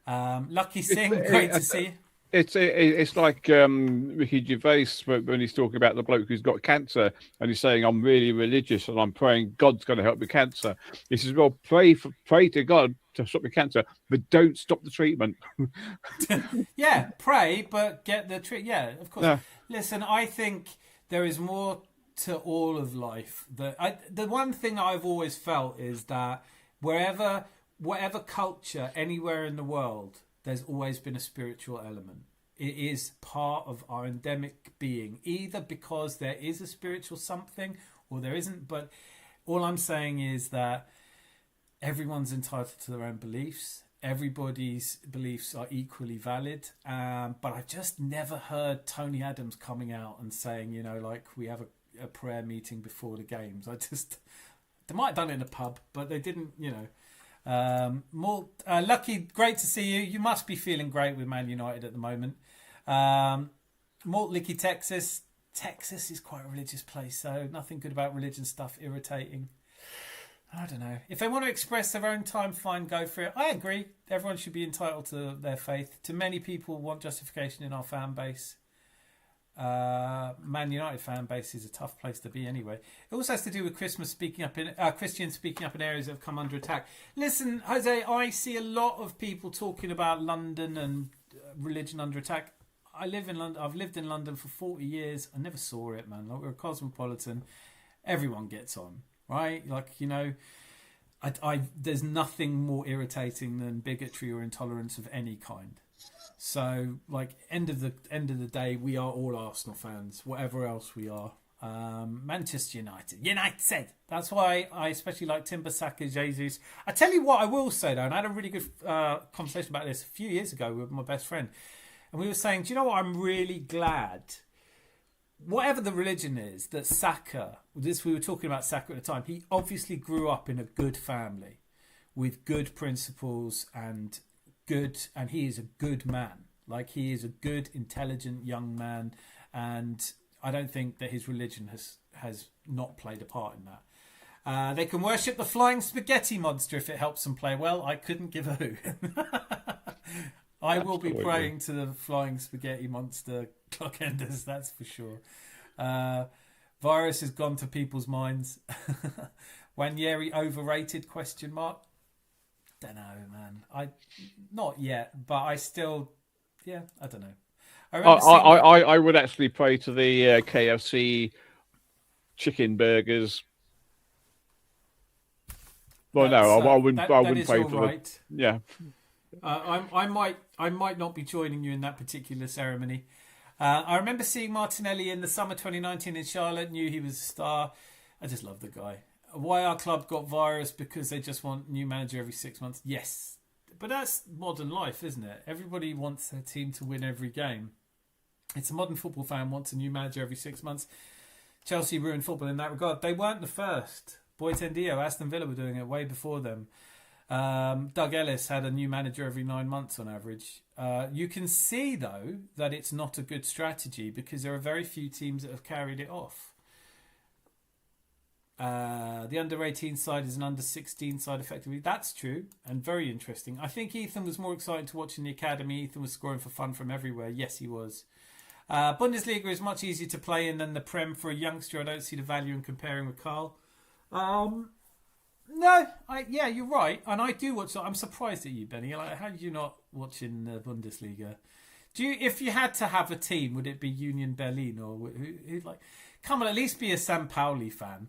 on. Lucky Singh, great to see you. It's like Ricky Gervais when he's talking about the bloke who's got cancer and he's saying, I'm really religious and I'm praying God's going to help with cancer. He says, well, pray to God to stop the cancer, but don't stop the treatment. Yeah, pray, but get the treatment. Yeah, of course. Yeah. Listen, I think there is more to all of life. The one thing I've always felt is that whatever culture, anywhere in the world, there's always been a spiritual element. It is part of our endemic being, either because there is a spiritual something or there isn't. But all I'm saying is that everyone's entitled to their own beliefs. Everybody's beliefs are equally valid. But I've just never heard Tony Adams coming out and saying, we have a prayer meeting before the games. They might have done it in a pub, but they didn't, Lucky, great to see you. You must be feeling great with Man United at the moment. Mort Licky, Texas is quite a religious place, so nothing good about religion stuff. Irritating. I don't know. If they want to express their own time, fine, go for it. I agree. Everyone should be entitled to their faith. Too many people want justification in our fan base. Man United fan base is a tough place to be anyway. It also has to do with Christians speaking up in areas that have come under attack. Listen, Jose, I see a lot of people talking about London and religion under attack. I live in London. I've lived in London for 40 years. I never saw it, man. We're a cosmopolitan. Everyone gets on, right? there's nothing more irritating than bigotry or intolerance of any kind. So, like, end of the day, we are all Arsenal fans, whatever else we are. Manchester United. That's why I especially like Timber, Saka, Jesus. I tell you what, I will say though, and I had a really good conversation about this a few years ago with my best friend, and we were saying, do you know what? I'm really glad, whatever the religion is, that Saka. We were talking about Saka at the time. He obviously grew up in a good family, with good principles and he is a good man. Like, he is a good, intelligent young man, and I don't think that his religion has not played a part in that. They can worship the flying spaghetti monster if it helps them play well. I couldn't give a hoot. I will be praying to the flying spaghetti monster clockenders, that's for sure. Virus has gone to people's minds. Wanyeri overrated? ? Don't know, man. Not yet, but I still, I don't know. I would actually pray to the KFC chicken burgers. Well, no, I wouldn't. I wouldn't pray for right. Yeah. I might not be joining you in that particular ceremony. I remember seeing Martinelli in the summer 2019 in Charlotte. Knew he was a star. I just love the guy. Why our club got virus? Because they just want new manager every 6 months. Yes, but that's modern life, isn't it? Everybody wants their team to win every game. It's a modern football fan wants a new manager every 6 months. Chelsea ruined football in that regard. They weren't the first. Boitendio, Aston Villa were doing it way before them. Doug Ellis had a new manager every 9 months on average. You can see, though, that it's not a good strategy because there are very few teams that have carried it off. The under-18 side is an under-16 side, effectively. That's true and very interesting. I think Ethan was more excited to watch in the academy. Ethan was scoring for fun from everywhere. Yes, he was. Bundesliga is much easier to play in than the Prem for a youngster. I don't see the value in comparing with Carl. No, you're right, and I do watch. I'm surprised at you, Benny. Like, how do you not watch in the Bundesliga? Do you? If you had to have a team, would it be Union Berlin or who? Like, come on, at least be a San Pauli fan.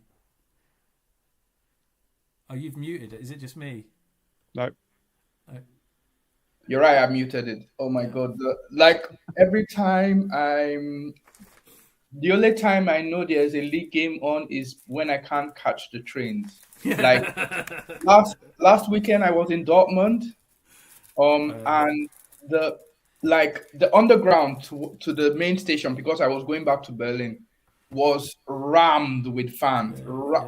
Oh, you've muted it. Is it just me? No. Oh. You're right, I muted it. Oh my God. Every time the only time I know there's a league game on is when I can't catch the trains. Like last weekend I was in Dortmund, and the underground to the main station, because I was going back to Berlin, was rammed with fans.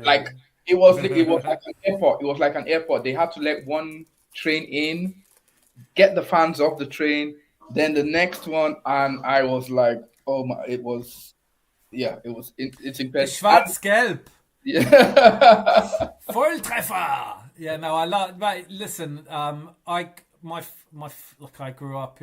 Like it was like an airport. It was like an airport. They had to let one train in, get the fans off the train, then the next one, and I was like, oh my! It's impressive. Schwarz-Gelb. Yeah. Volltreffer. Yeah, no, I love. Mate, listen, I grew up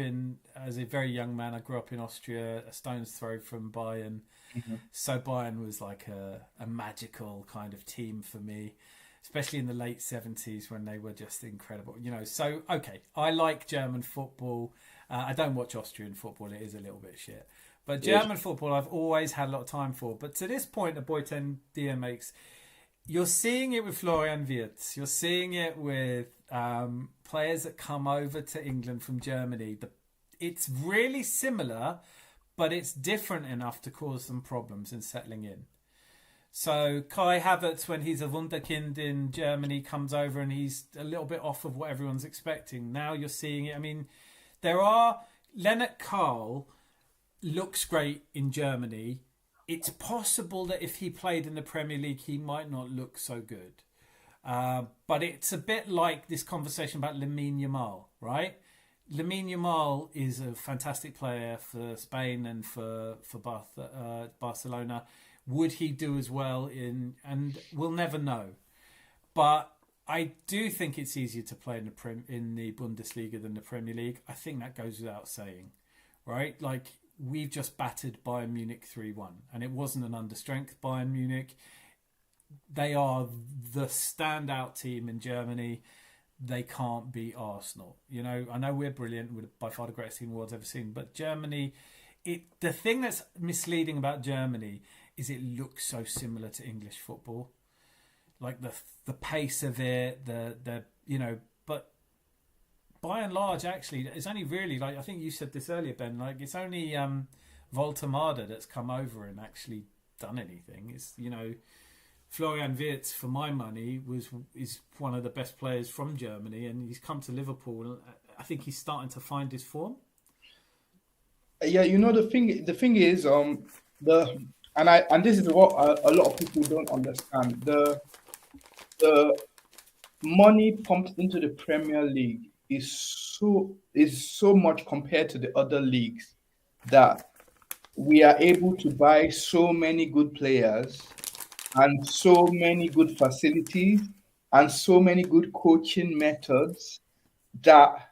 as a very young man. I grew up in Austria, a stone's throw from Bayern. Mm-hmm. So Bayern was like a magical kind of team for me, especially in the late 70s when they were just incredible. So okay, I like German football. I don't watch Austrian football. It is a little bit shit. But German football, I've always had a lot of time for. But to this point that Boitendia makes, you're seeing it with Florian Wirtz. You're seeing it with players that come over to England from Germany. It's really similar, but it's different enough to cause some problems in settling in. So Kai Havertz, when he's a Wunderkind in Germany, comes over and he's a little bit off of what everyone's expecting. Now you're seeing it. I mean, Lennart Karl looks great in Germany. It's possible that if he played in the Premier League, he might not look so good. But it's a bit like this conversation about Lamine Yamal, right? Lamine Yamal is a fantastic player for Spain and for Barcelona. Would he do as well and we'll never know. But I do think it's easier to play in the Bundesliga than the Premier League. I think that goes without saying, right? Like, we've just battered Bayern Munich 3-1, and it wasn't an understrength Bayern Munich. They are the standout team in Germany. They can't beat Arsenal. I know we're brilliant. We're by far the greatest team the world's ever seen. But Germany, the thing that's misleading about Germany is it looks so similar to English football. like the pace of it, the but by and large, actually, it's only really like I think you said this earlier, Ben. Like it's only Voltemada that's come over and actually done anything. It's Florian Wirtz, for my money, is one of the best players from Germany, and he's come to Liverpool. I think he's starting to find his form. Yeah, the thing is, and this is what a lot of people don't understand. The money pumped into the Premier League is so much compared to the other leagues that we are able to buy so many good players and so many good facilities and so many good coaching methods that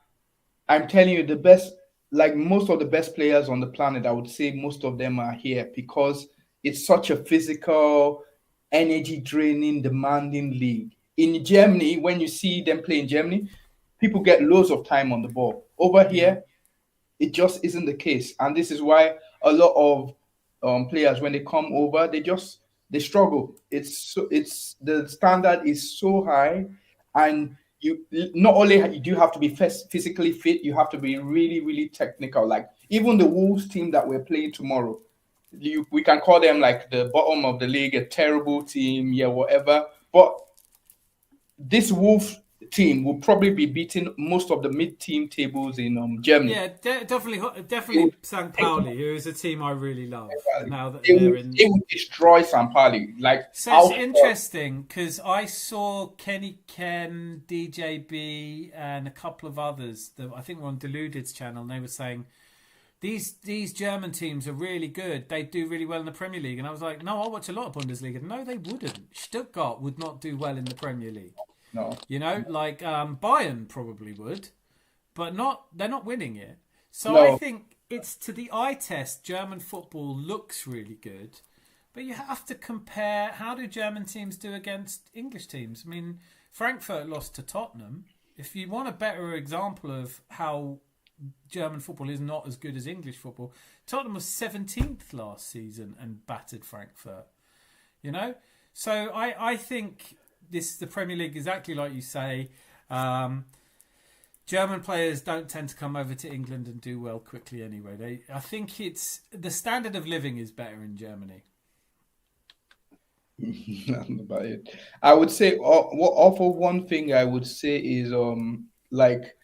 I'm telling you, the best, like most of the best players on the planet, I would say most of them are here because it's such a physical, energy draining, demanding league. In Germany, when you see them play in Germany, people get loads of time on the ball. Over here, it just isn't the case. And this is why a lot of players, when they come over, they struggle. It's the standard is so high, and you not only do you have to be physically fit, you have to be really, really technical. Like even the Wolves team that we're playing tomorrow, we can call them like the bottom of the league, a terrible team, whatever. But this Wolves team will probably be beating most of the mid-team tables in Germany. Yeah, definitely St. Pauli, who is a team I really love. Now that they will destroy St. Pauli. So it's interesting because I saw Kenny Ken, DJB, and a couple of others that I think were on Deluded's channel, and they were saying these German teams are really good. They do really well in the Premier League, and I was like, no, I watch a lot of Bundesliga. No, they wouldn't. Stuttgart would not do well in the Premier League. No, Bayern probably would, but they're not winning it. So No. I think it's to the eye test. German football looks really good, but you have to compare. How do German teams do against English teams? I mean, Frankfurt lost to Tottenham. If you want a better example of how German football is not as good as English football, Tottenham was 17th last season and battered Frankfurt. So I think the Premier League, exactly like you say. German players don't tend to come over to England and do well quickly anyway. I think it's the standard of living is better in Germany. Nothing about it. I would say, for one thing, I would say is like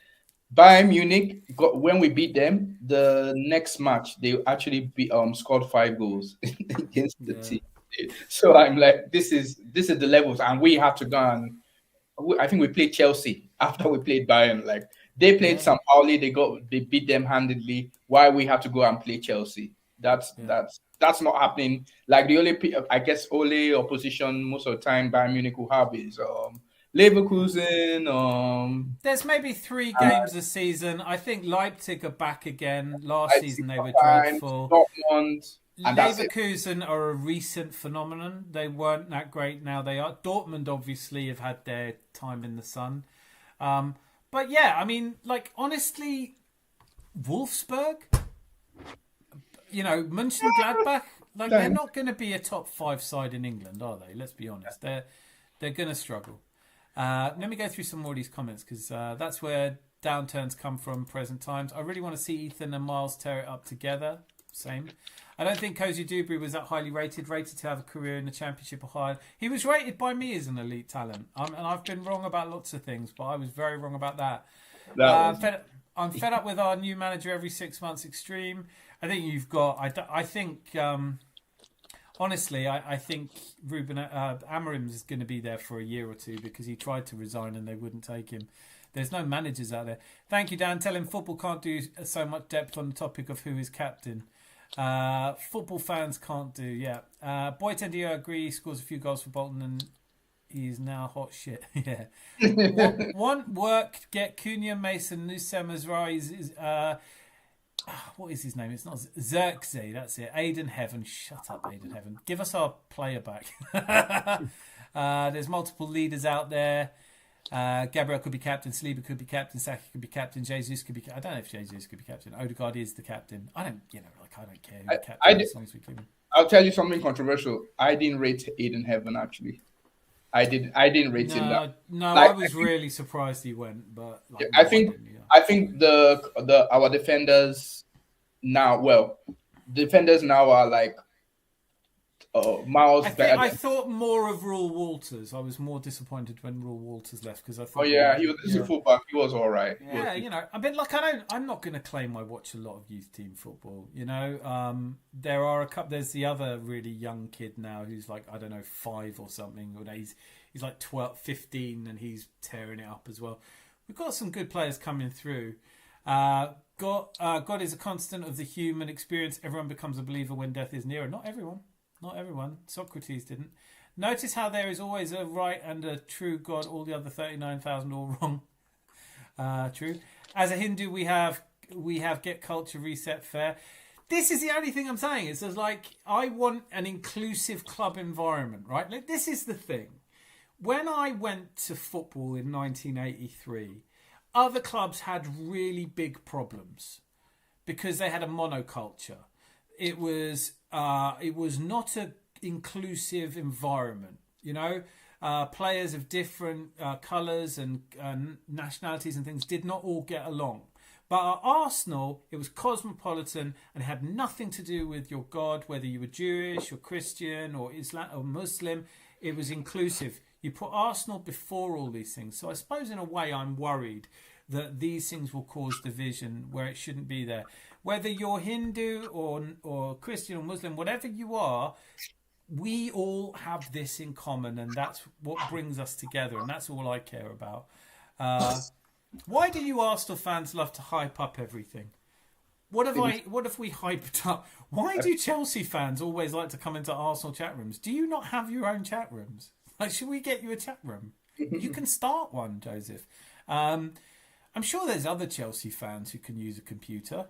Bayern Munich. When we beat them, the next match they actually scored 5 goals against the team. So I'm like, this is the levels, and we have to go and I think we played Chelsea after we played Bayern. Like they played St. Pauli, they beat them handedly. Why we have to go and play Chelsea? That's not happening. Like the only opposition most of the time Bayern Munich will have is Leverkusen. There's maybe 3 games a season. I think Leipzig are back again. Last season they were dreadful. Dortmund. Leverkusen are a recent phenomenon. They weren't that great. Now they are. Dortmund obviously have had their time in the sun. But yeah, I mean, like honestly, Wolfsburg, Mönchengladbach, like they're not going to be a top 5 side in England, are they? Let's be honest. They're going to struggle. Let me go through some more of these comments because that's where downturns come from. Present times. I really want to see Ethan and Miles tear it up together. Same. I don't think Cozy Dewberry was that highly rated to have a career in the Championship or higher. He was rated by me as an elite talent. And I've been wrong about lots of things, but I was very wrong about that. I'm fed up with our new manager every 6 months extreme. I think you've got... Honestly, I think Ruben Amorim is going to be there for a year or two because he tried to resign and they wouldn't take him. There's no managers out there. Thank you, Dan. Tell him football can't do so much depth on the topic of who is captain. Football fans can't do, Boy Tendio, I agree, scores a few goals for Bolton and he's now hot shit. Yeah. One work, get Cunha, Mason, Nusem Azrai, what is his name? It's not Xerxes, that's it. Aiden Heaven. Shut up, Aiden Heaven. Give us our player back. There's multiple leaders out there. Gabriel could be captain, Saliba could be captain, Saka could be captain, Jesus could be. I don't know if Jesus could be captain. Odegaard is the captain. I don't care who the captain is as long as we keep him. I'll tell you something controversial. I didn't rate Aiden Heaven actually. I didn't rate him that. No, Like, I was really surprised he went, but like, I think the our defenders now, well, defenders now are like miles better. I thought more of Rule Walters. I was more disappointed when Rule Walters left because I thought. Oh yeah, he was a fullback. He was all right. Yeah, you know, I mean, like I'm not going to claim I watch a lot of youth team football. You know, there are a couple. There's the other really young kid now who's like, I don't know, 5 or something. He's like 12, 15, and he's tearing it up as well. We've got some good players coming through. God is a constant of the human experience. Everyone becomes a believer when death is near. Not everyone. Not everyone. Socrates didn't. Notice how there is always a right and a true God, all the other 39,000 all wrong. True. As a Hindu, we have get culture reset fair. This is the only thing I'm saying. It's just like, I want an inclusive club environment, right? Like, this is the thing. When I went to football in 1983, other clubs had really big problems because they had a monoculture. It was not an inclusive environment, you know. Players of different colours and nationalities and things did not all get along. But at Arsenal, it was cosmopolitan and it had nothing to do with your God, whether you were Jewish or Christian or Islam or Muslim. It was inclusive. You put Arsenal before all these things. So I suppose in a way I'm worried that these things will cause division where it shouldn't be there. Whether you're Hindu or Christian or Muslim, whatever you are, we all have this in common, and that's what brings us together, and that's all I care about. Why do you Arsenal fans love to hype up everything? What if we hyped up? Why do Chelsea fans always like to come into Arsenal chat rooms? Do you not have your own chat rooms? Like, should we get you a chat room? You can start one, Joseph. I'm sure there's other Chelsea fans who can use a computer.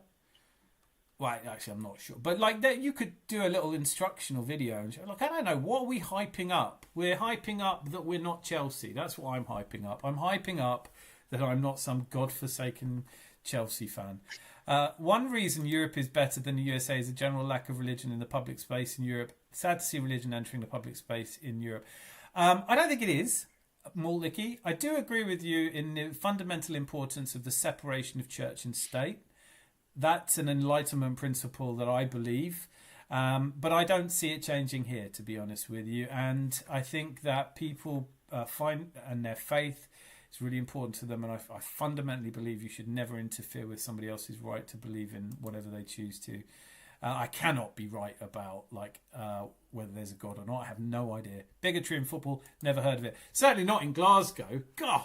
Well, actually, I'm not sure. But like that, you could do a little instructional video. And like, I don't know, what are we hyping up? We're hyping up that we're not Chelsea. That's what I'm hyping up. I'm hyping up that I'm not some godforsaken Chelsea fan. One reason Europe is better than the USA is a general lack of religion in the public space in Europe. Sad to see religion entering the public space in Europe. I don't think it is. Maltlicky, I do agree with you in the fundamental importance of the separation of church and state. That's an Enlightenment principle that I believe, but I don't see it changing here, to be honest with you. And I think that people find and their faith is really important to them, and I fundamentally believe you should never interfere with somebody else's right to believe in whatever they choose to. I cannot be right about whether there's a God or not. I have no idea. Bigotry in football, never heard of it. Certainly not in Glasgow. God,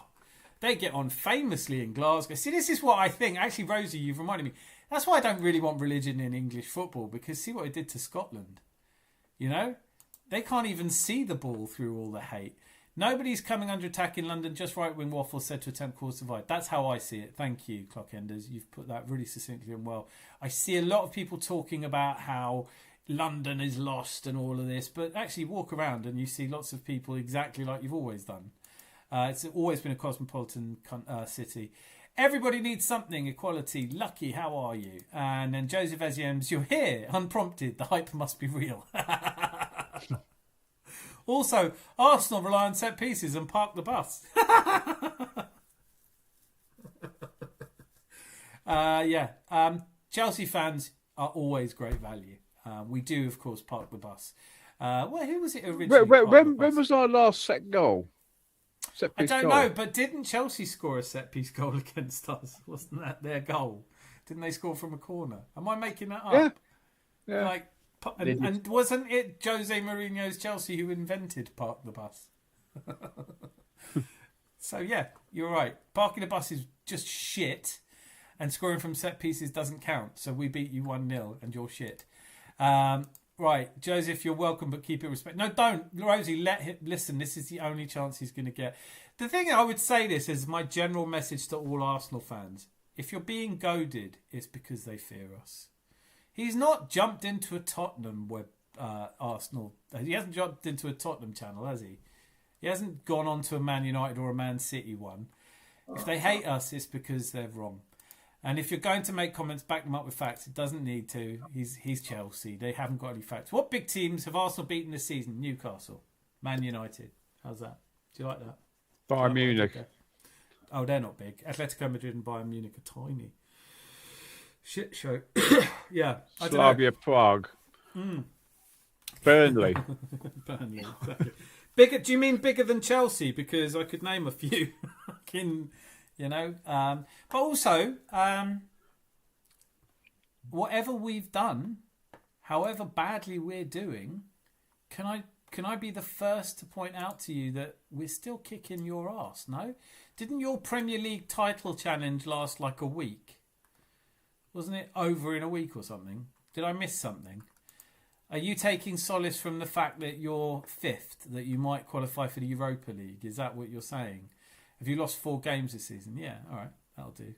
they get on famously in Glasgow. See, this is what I think. Actually, Rosie, you've reminded me. That's why I don't really want religion in English football, because see what it did to Scotland. You know? They can't even see the ball through all the hate. Nobody's coming under attack in London, just right-wing waffles said to attempt cause divide. That's how I see it. Thank you, Clockenders. You've put that really succinctly and well. I see a lot of people talking about how London is lost and all of this, but actually walk around and you see lots of people exactly like you've always done. It's always been a cosmopolitan city. Everybody needs something. Equality. Lucky, how are you? And then Joseph Eziems, you're here. Unprompted. The hype must be real. Also, Arsenal rely on set pieces and park the bus. Chelsea fans are always great value. We do, of course, park the bus. Who was it originally? When was our last set goal? I don't know, but didn't Chelsea score a set-piece goal against us? Wasn't that their goal? Didn't they score from a corner? Am I making that up? Yeah. And wasn't it Jose Mourinho's Chelsea who invented park the bus? So, yeah, you're right. Parking the bus is just shit, and scoring from set-pieces doesn't count. So we beat you 1-0, and you're shit. Right, Joseph, you're welcome, but keep it respect. No, don't. Rosie, let him listen. This is the only chance he's going to get. The thing I would say this is my general message to all Arsenal fans. If you're being goaded, it's because they fear us. He's not jumped into a Tottenham Arsenal. He hasn't jumped into a Tottenham channel, has he? He hasn't gone on to a Man United or a Man City one. If they hate us, it's because they're wrong. And if you're going to make comments, back them up with facts. It doesn't need to. He's Chelsea. They haven't got any facts. What big teams have Arsenal beaten this season? Newcastle, Man United. How's that? Do you like that? Bayern Do you like what I did Munich. there? Oh, they're not big. Atletico Madrid and Bayern Munich are tiny. Shit show. Yeah. I don't know. Slavia Prague. Burnley. Burnley, exactly. Bigger? Do you mean bigger than Chelsea? Because I could name a few. But also, whatever we've done, however badly we're doing, can I be the first to point out to you that we're still kicking your ass? No, didn't your Premier League title challenge last like a week? Wasn't it over in a week or something? Did I miss something? Are you taking solace from the fact that you're fifth, that you might qualify for the Europa League? Is that what you're saying? Have you lost 4 games this season? Yeah, all right, that'll do.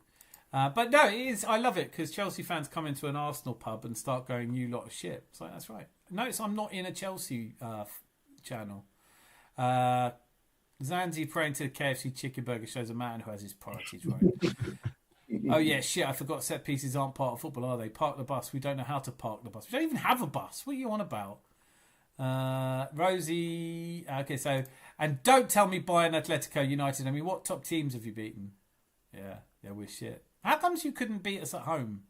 But no, it is. I love it because Chelsea fans come into an Arsenal pub and start going, "You lot of shit." It's like, that's right. Notice I'm not in a Chelsea channel. Zanzi praying to the KFC chicken burger shows a man who has his priorities right. Oh yeah, shit! I forgot set pieces aren't part of football, are they? Park the bus. We don't know how to park the bus. We don't even have a bus. What are you on about? Rosie. Okay, so and don't tell me Bayern, Atletico, United. I mean, what top teams have you beaten? Yeah, we're shit. How comes you couldn't beat us at home?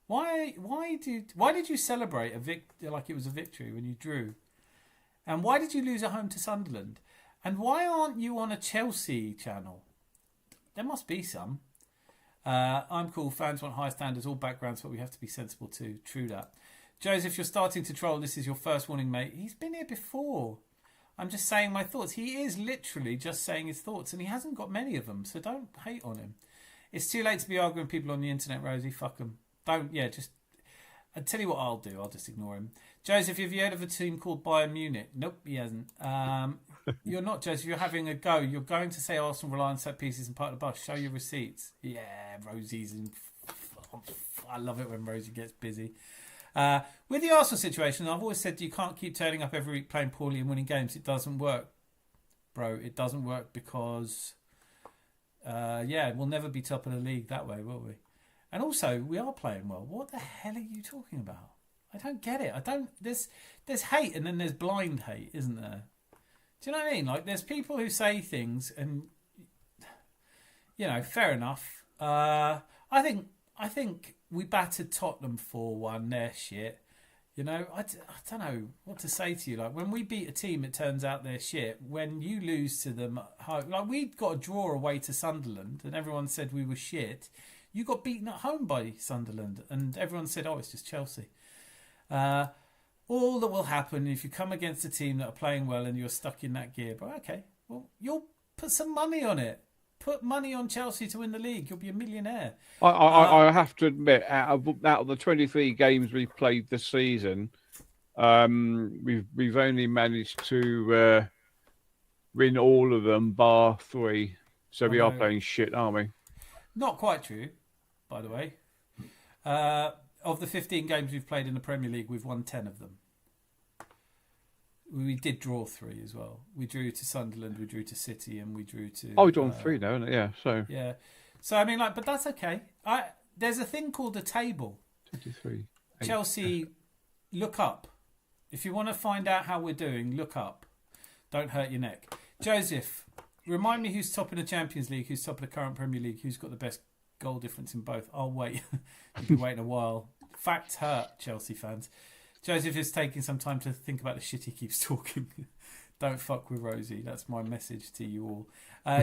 Why did you celebrate like it was a victory when you drew? And why did you lose at home to Sunderland? And why aren't you on a Chelsea channel? There must be some. I'm cool. Fans want high standards, all backgrounds, but we have to be sensible too. True that. Joseph, you're starting to troll. This is your first warning, mate. He's been here before. I'm just saying my thoughts. He is literally just saying his thoughts, and he hasn't got many of them, so don't hate on him. It's too late to be arguing with people on the internet, Rosie. Fuck them. Just... I'll tell you what I'll do. I'll just ignore him. Joseph, have you heard of a team called Bayern Munich? Nope, he hasn't. You're not, Joseph. You're having a go. You're going to say Arsenal rely on set pieces and part of the bus. Show your receipts. Yeah, Rosie's in... I love it when Rosie gets busy. With the Arsenal situation, I've always said you can't keep turning up every week playing poorly and winning games. It doesn't work, bro. It doesn't work because... we'll never be top of the league that way, will we? And also, we are playing well. What the hell are you talking about? I don't get it. There's hate and then there's blind hate, isn't there? Do you know what I mean? Like, there's people who say things and, fair enough. I think we battered Tottenham 4-1. They're shit. I don't know what to say to you. Like, when we beat a team, it turns out they're shit. When you lose to them at home, like, we got a draw away to Sunderland and everyone said we were shit. You got beaten at home by Sunderland and everyone said, oh, it's just Chelsea. All that will happen if you come against a team that are playing well and you're stuck in that gear, but okay, well, you'll put some money on it. Put money on Chelsea to win the league. You'll be a millionaire. I have to admit, out of the 23 games we've played this season, we've only managed to win all of them, bar 3. So we are playing shit, aren't we? Not quite true, by the way. Of the 15 games we've played in the Premier League, we've won 10 of them. We did draw 3 as well. We drew to Sunderland, we drew to City, and we drew to... Oh, we've drawn 3 now, isn't it? Yeah, so... Yeah. So, I mean, but that's okay. There's a thing called a table. 23. Chelsea, look up. If you want to find out how we're doing, look up. Don't hurt your neck. Joseph, remind me who's top in the Champions League, who's top of the current Premier League, who's got the best goal difference in both. I'll wait. You've been waiting a while. Facts hurt, Chelsea fans. Joseph is taking some time to think about the shit he keeps talking. Don't fuck with Rosie. That's my message to you all.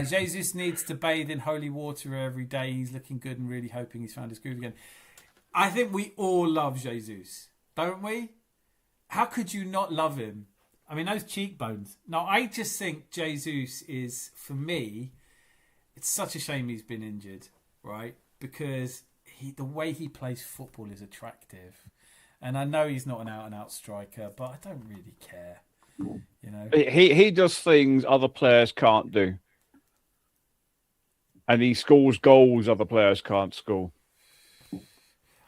Jesus needs to bathe in holy water every day. He's looking good and really hoping he's found his groove again. I think we all love Jesus, don't we? How could you not love him? I mean, those cheekbones. No, I just think Jesus is, for me, it's such a shame he's been injured, right? Because the way he plays football is attractive. And I know he's not an out-and-out striker, but I don't really care. He does things other players can't do. And he scores goals other players can't score.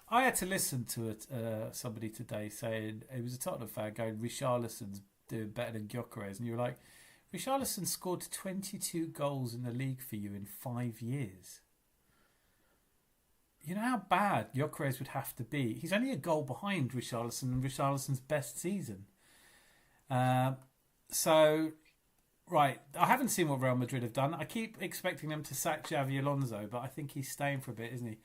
I had to listen to somebody today saying, it was a Tottenham fan going, Richarlison's doing better than Gyökeres. And you were like, Richarlison scored 22 goals in the league for you in 5 years. You know how bad Gyökeres would have to be? He's only a goal behind Richarlison and Richarlison's best season. So, Right, I haven't seen what Real Madrid have done. I keep expecting them to sack Xavi Alonso, but I think he's staying for a bit, isn't he?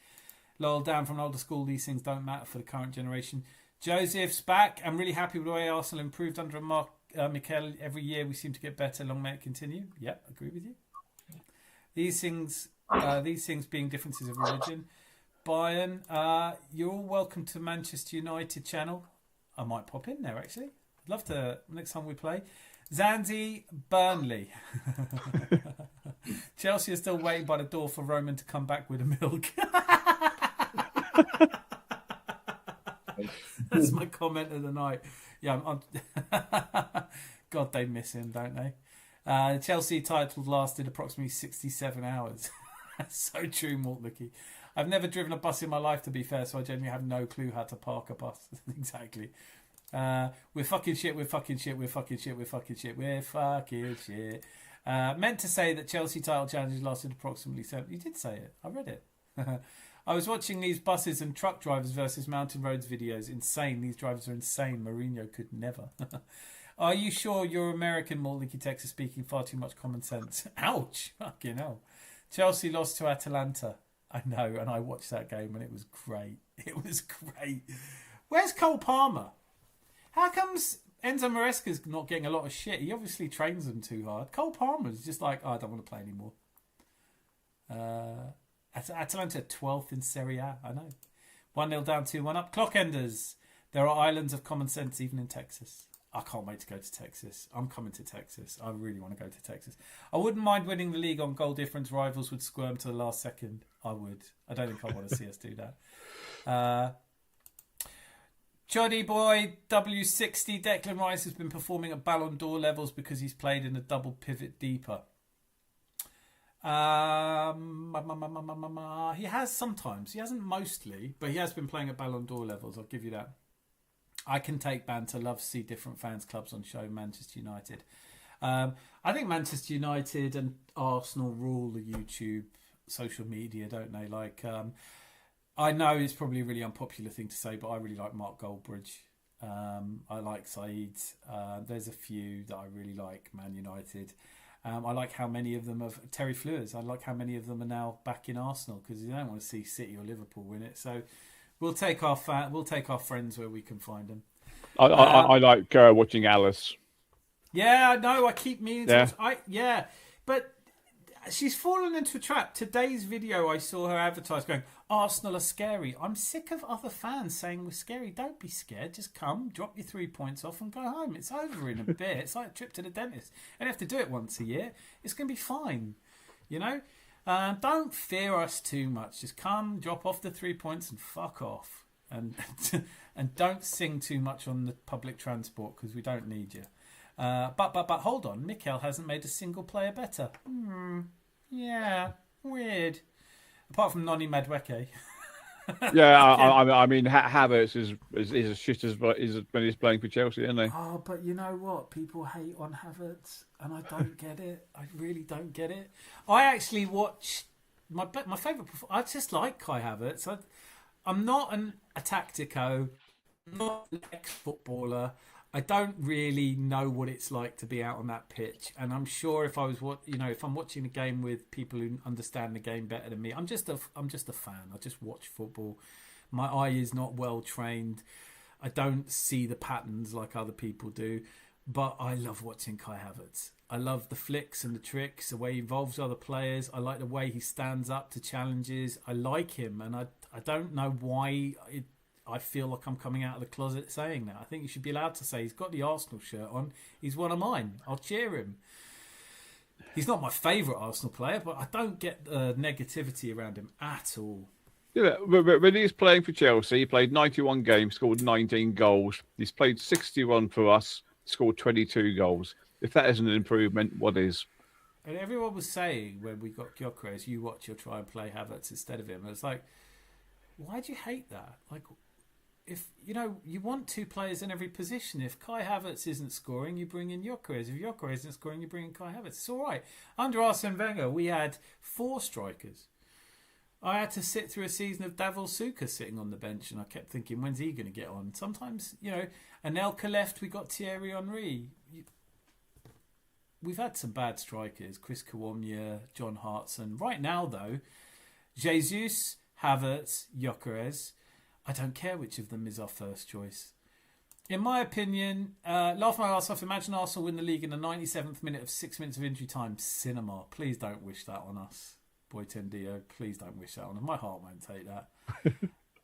Lol, down from older school, these things don't matter for the current generation. Joseph's back. I'm really happy with the way Arsenal improved under Mikel. Every year we seem to get better. Long may it continue. Yep, agree with you. These things being differences of religion. Bayern, you're all welcome to Manchester United channel. I might pop in there, actually. I'd love to next time we play. Zanzi, Burnley. Chelsea are still waiting by the door for Roman to come back with a milk. That's my comment of the night. Yeah, God, they miss him, don't they? The Chelsea title lasted approximately 67 hours. That's so true, Malt Mickey. I've never driven a bus in my life, to be fair, so I genuinely have no clue how to park a bus. Exactly. We're fucking shit, we're fucking shit, we're fucking shit, we're fucking shit, we're fucking shit. Meant to say that Chelsea title challenges lasted approximately 7. You did say it. I read it. I was watching these buses and truck drivers versus mountain roads videos. Insane. These drivers are insane. Mourinho could never. Are you sure you're American, Morliki Texas, speaking far too much common sense? Ouch. Fucking hell. Chelsea lost to Atalanta. I know, and I watched that game and it was great. It was great. Where's Cole Palmer? How comes Enzo Maresca's not getting a lot of shit? He obviously trains them too hard. Cole Palmer's just like, I don't want to play anymore. Atalanta 12th in Serie A, I know. 1-0 down, 2-1 up. Clockenders. There are islands of common sense even in Texas. I can't wait to go to Texas. I'm coming to Texas. I really want to go to Texas. I wouldn't mind winning the league on goal difference. Rivals would squirm to the last second. I would. I don't think I want to see us do that. Choddy Boy W60. Declan Rice has been performing at Ballon d'Or levels because he's played in a double pivot deeper. He has sometimes. He hasn't mostly, but he has been playing at Ballon d'Or levels. I'll give you that. I can take banter. Love to see different fans clubs on show. Manchester United. I think Manchester United and Arsenal rule the YouTube social media, don't they? Like, I know it's probably a really unpopular thing to say, but I really like Mark Goldbridge. I like Saeed. There's a few that I really like. Man United. I like how many of them have Terry Fleurs. I like how many of them are now back in Arsenal because you don't want to see City or Liverpool win it. So we'll take our friends where we can find them. I like watching Alice. Yeah, I know. I keep meaning to. But she's fallen into a trap. Today's video, I saw her advertise going, Arsenal are scary. I'm sick of other fans saying we're scary. Don't be scared. Just come, drop your 3 points off and go home. It's over in a bit. It's like a trip to the dentist. And you have to do it once a year. It's going to be fine. You know? Don't fear us too much. Just come, drop off the 3 points and fuck off. And and don't sing too much on the public transport because we don't need you. But hold on. Mikel hasn't made a single player better. Yeah, weird. Apart from Noni Madueke. Yeah, I mean, Havertz is as shit as when he's playing for Chelsea, isn't he? Oh, but you know what? People hate on Havertz, and I don't get it. I really don't get it. I actually watch my favourite. I just like Kai Havertz. I'm not a tactico, not an ex-footballer. I don't really know what it's like to be out on that pitch, and I'm sure if I'm watching a game with people who understand the game better than me, I'm just a fan. I just watch football. My eye is not well trained. I don't see the patterns like other people do, but I love watching Kai Havertz. I love the flicks and the tricks, the way he involves other players. I like the way he stands up to challenges. I like him, and I don't know why I feel like I'm coming out of the closet saying that. I think you should be allowed to say he's got the Arsenal shirt on. He's one of mine. I'll cheer him. He's not my favourite Arsenal player, but I don't get the negativity around him at all. Yeah, when he's playing for Chelsea, he played 91 games, scored 19 goals. He's played 61 for us, scored 22 goals. If that isn't an improvement, what is? And everyone was saying when we got Gyökeres, you watch, you'll try and play Havertz instead of him. And it's like, why do you hate that? Like, if you want two players in every position. If Kai Havertz isn't scoring, you bring in Gyökeres. If Gyökeres isn't scoring, you bring in Kai Havertz. It's all right. Under Arsene Wenger, we had 4 strikers. I had to sit through a season of Davor Suker sitting on the bench, and I kept thinking, when's he going to get on? Sometimes, Anelka left, we got Thierry Henry. we've had some bad strikers, Chris Kawomya, John Hartson. Right now, though, Jesus, Havertz, Gyökeres, I don't care which of them is our first choice. In my opinion, laugh my ass off. Imagine Arsenal win the league in the 97th minute of 6 minutes of injury time. Cinema. Please don't wish that on us. Boyten Dio, please don't wish that on us. My heart won't take that.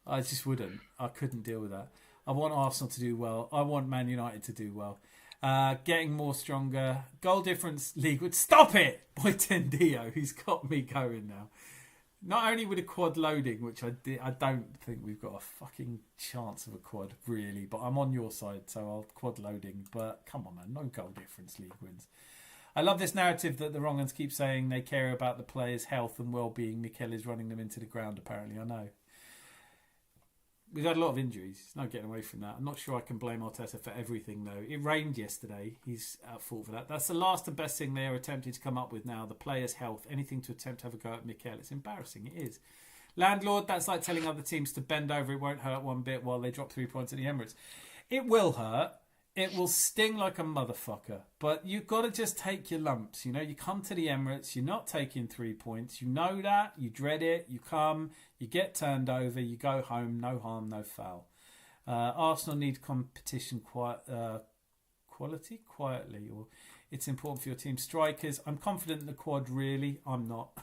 I just wouldn't. I couldn't deal with that. I want Arsenal to do well. I want Man United to do well. Getting more stronger. Goal difference league would stop it. Boyten Dio, he's got me going now. Not only with a quad loading, which I don't think we've got a fucking chance of a quad, really. But I'm on your side, so I'll quad loading. But come on, man, no goal difference league wins. I love this narrative that the wrong ones keep saying they care about the players' health and well-being. Mikel is running them into the ground, apparently. I know. We've had a lot of injuries. There's no getting away from that. I'm not sure I can blame Arteta for everything, though. It rained yesterday. He's at fault for that. That's the last and best thing they are attempting to come up with now. The players' health. Anything to attempt to have a go at Mikel. It's embarrassing. It is. Landlord, that's like telling other teams to bend over. It won't hurt one bit while they drop 3 points at the Emirates. It will hurt. It will sting like a motherfucker. But you've got to just take your lumps. You know, you come to the Emirates, you're not taking 3 points. You know that. You dread it. You come, you get turned over, you go home, no harm, no foul. Arsenal need competition quietly, or it's important for your team. Strikers, I'm confident in the quad, really. I'm not.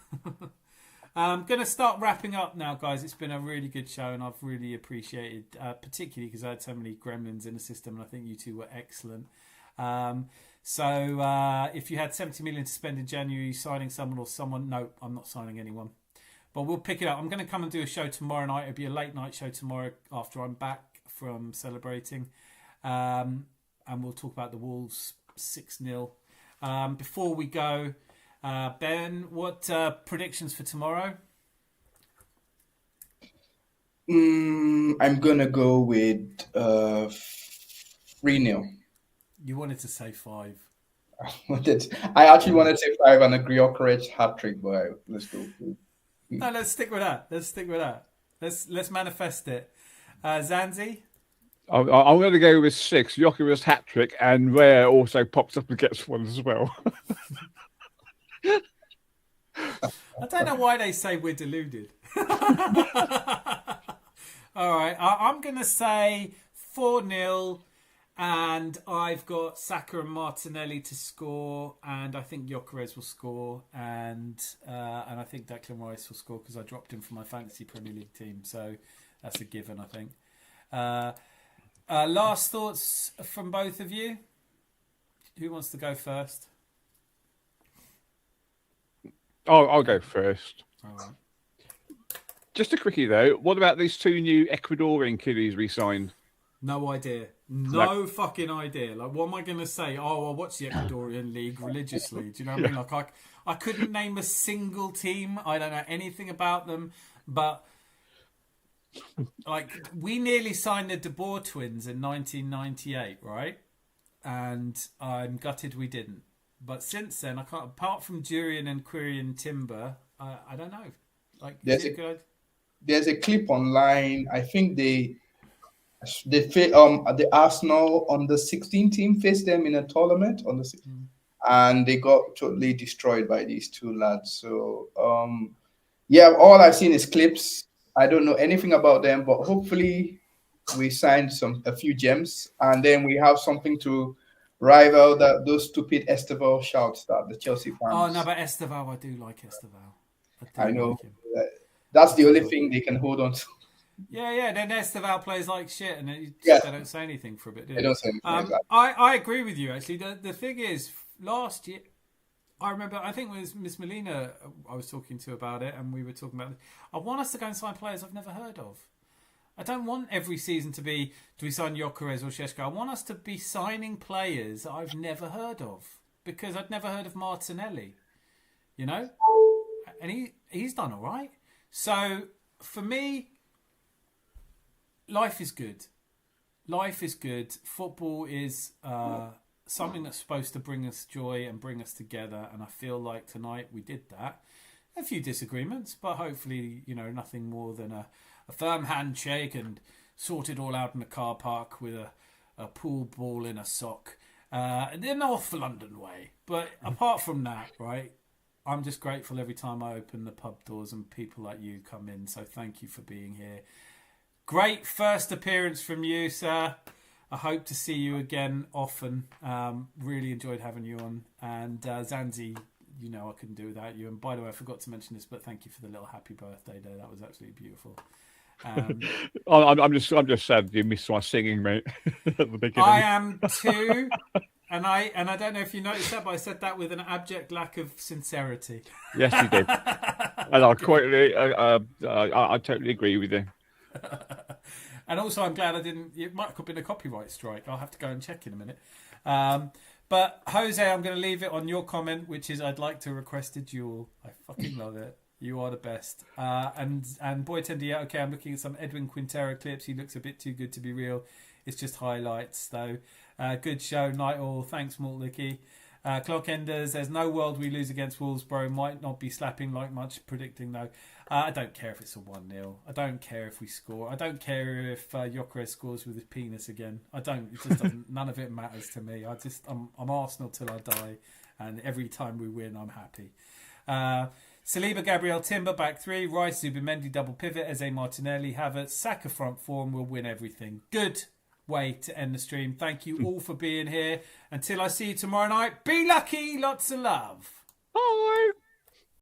I'm going to start wrapping up now, guys. It's been a really good show, and I've really appreciated, particularly because I had so many gremlins in the system, and I think you two were excellent. So if you had 70 million to spend in January signing someone or someone, no, I'm not signing anyone. But we'll pick it up. I'm going to come and do a show tomorrow night. It'll be a late night show tomorrow after I'm back from celebrating. And we'll talk about the Wolves 6-0. Before we go... Ben, what predictions for tomorrow? I'm gonna go with 3-0. You wanted to say 5. I actually wanted to say 5 and a Gyökeres hat trick, but let's go. No, let's stick with that. Let's manifest it. Zanzi? I'm going to go with 6. Gyökeres hat trick, and Rare also pops up and gets one as well. I don't know why they say we're deluded. All right, I'm going to say 4-0, and I've got Saka and Martinelli to score, and I think Gyökeres will score, and I think Declan Rice will score because I dropped him for my fantasy Premier League team, so that's a given, I think. Last thoughts from both of you? Who wants to go first? I'll go first. All right. Just a quickie though. What about these 2 new Ecuadorian kiddies we signed? No idea. No fucking idea. Like, what am I going to say? Oh, I watch the Ecuadorian league religiously. Do you know what I mean? Like, I couldn't name a single team. I don't know anything about them. But, like, we nearly signed the De Boer twins in 1998, right? And I'm gutted we didn't. But since then, I can't. Apart from Durian and Quirian Timber, I don't know. Like, there's a clip online. I think the Arsenal on the 16 team faced them in a tournament on the 16, and they got totally destroyed by these 2 lads. So all I've seen is clips. I don't know anything about them, but hopefully we signed a few gems, and then we have something to rival those stupid Esteval shouts that the Chelsea fans. Oh no, but Esteval, I do like Esteval. I know. That's the only thing they can hold on to. Yeah. Then Esteval plays like shit, and they don't say anything for a bit, do they? They don't say anything. Exactly. I agree with you, actually. The thing is, last year, I remember, I think it was Miss Molina I was talking to about it, and we were talking about it. I want us to go and sign players I've never heard of. I don't want every season to be, do we sign Gyökeres or Šeško? I want us to be signing players I've never heard of, because I'd never heard of Martinelli, you know? And he's done all right. So, for me, life is good. Life is good. Football is something that's supposed to bring us joy and bring us together, and I feel like tonight we did that. A few disagreements, but hopefully, you know, nothing more than a firm handshake and sort it all out in a car park with a pool ball in a sock. the North London way. But apart from that, right, I'm just grateful every time I open the pub doors and people like you come in. So thank you for being here. Great first appearance from you, sir. I hope to see you again often. Really enjoyed having you on. And Zanzi, you know I couldn't do without you. And by the way, I forgot to mention this, but thank you for the little happy birthday there. That was absolutely beautiful. I'm just sad you missed my singing, mate. At the beginning. I am too. And I don't know if you noticed that, but I said that with an abject lack of sincerity. Yes, you did. And I totally agree with you. And also, I'm glad I didn't. It might have been a copyright strike. I'll have to go and check in a minute. But Jose, I'm going to leave it on your comment, which is I'd like to request a duel. I fucking love it. You are the best. And Boy Tendy, okay, I'm looking at some Edwin Quintero clips. He looks a bit too good to be real. It's just highlights, though. Good show, Night All. Thanks, Maltlicky. Clock Enders, there's no world we lose against Wolfsboro. Might not be slapping like much predicting, though. I don't care if it's a 1-0. I don't care if we score. I don't care if Gyökeres scores with his penis again. I don't. It just doesn't. None of it matters to me. I'm Arsenal till I die. And every time we win, I'm happy. Saliba, Gabriel, Timber, back three. Rice, Zubimendi, double pivot. Eze, Martinelli, Havertz, Saka, front four, and we'll win everything. Good way to end the stream. Thank you all for being here. Until I see you tomorrow night, be lucky. Lots of love. Bye.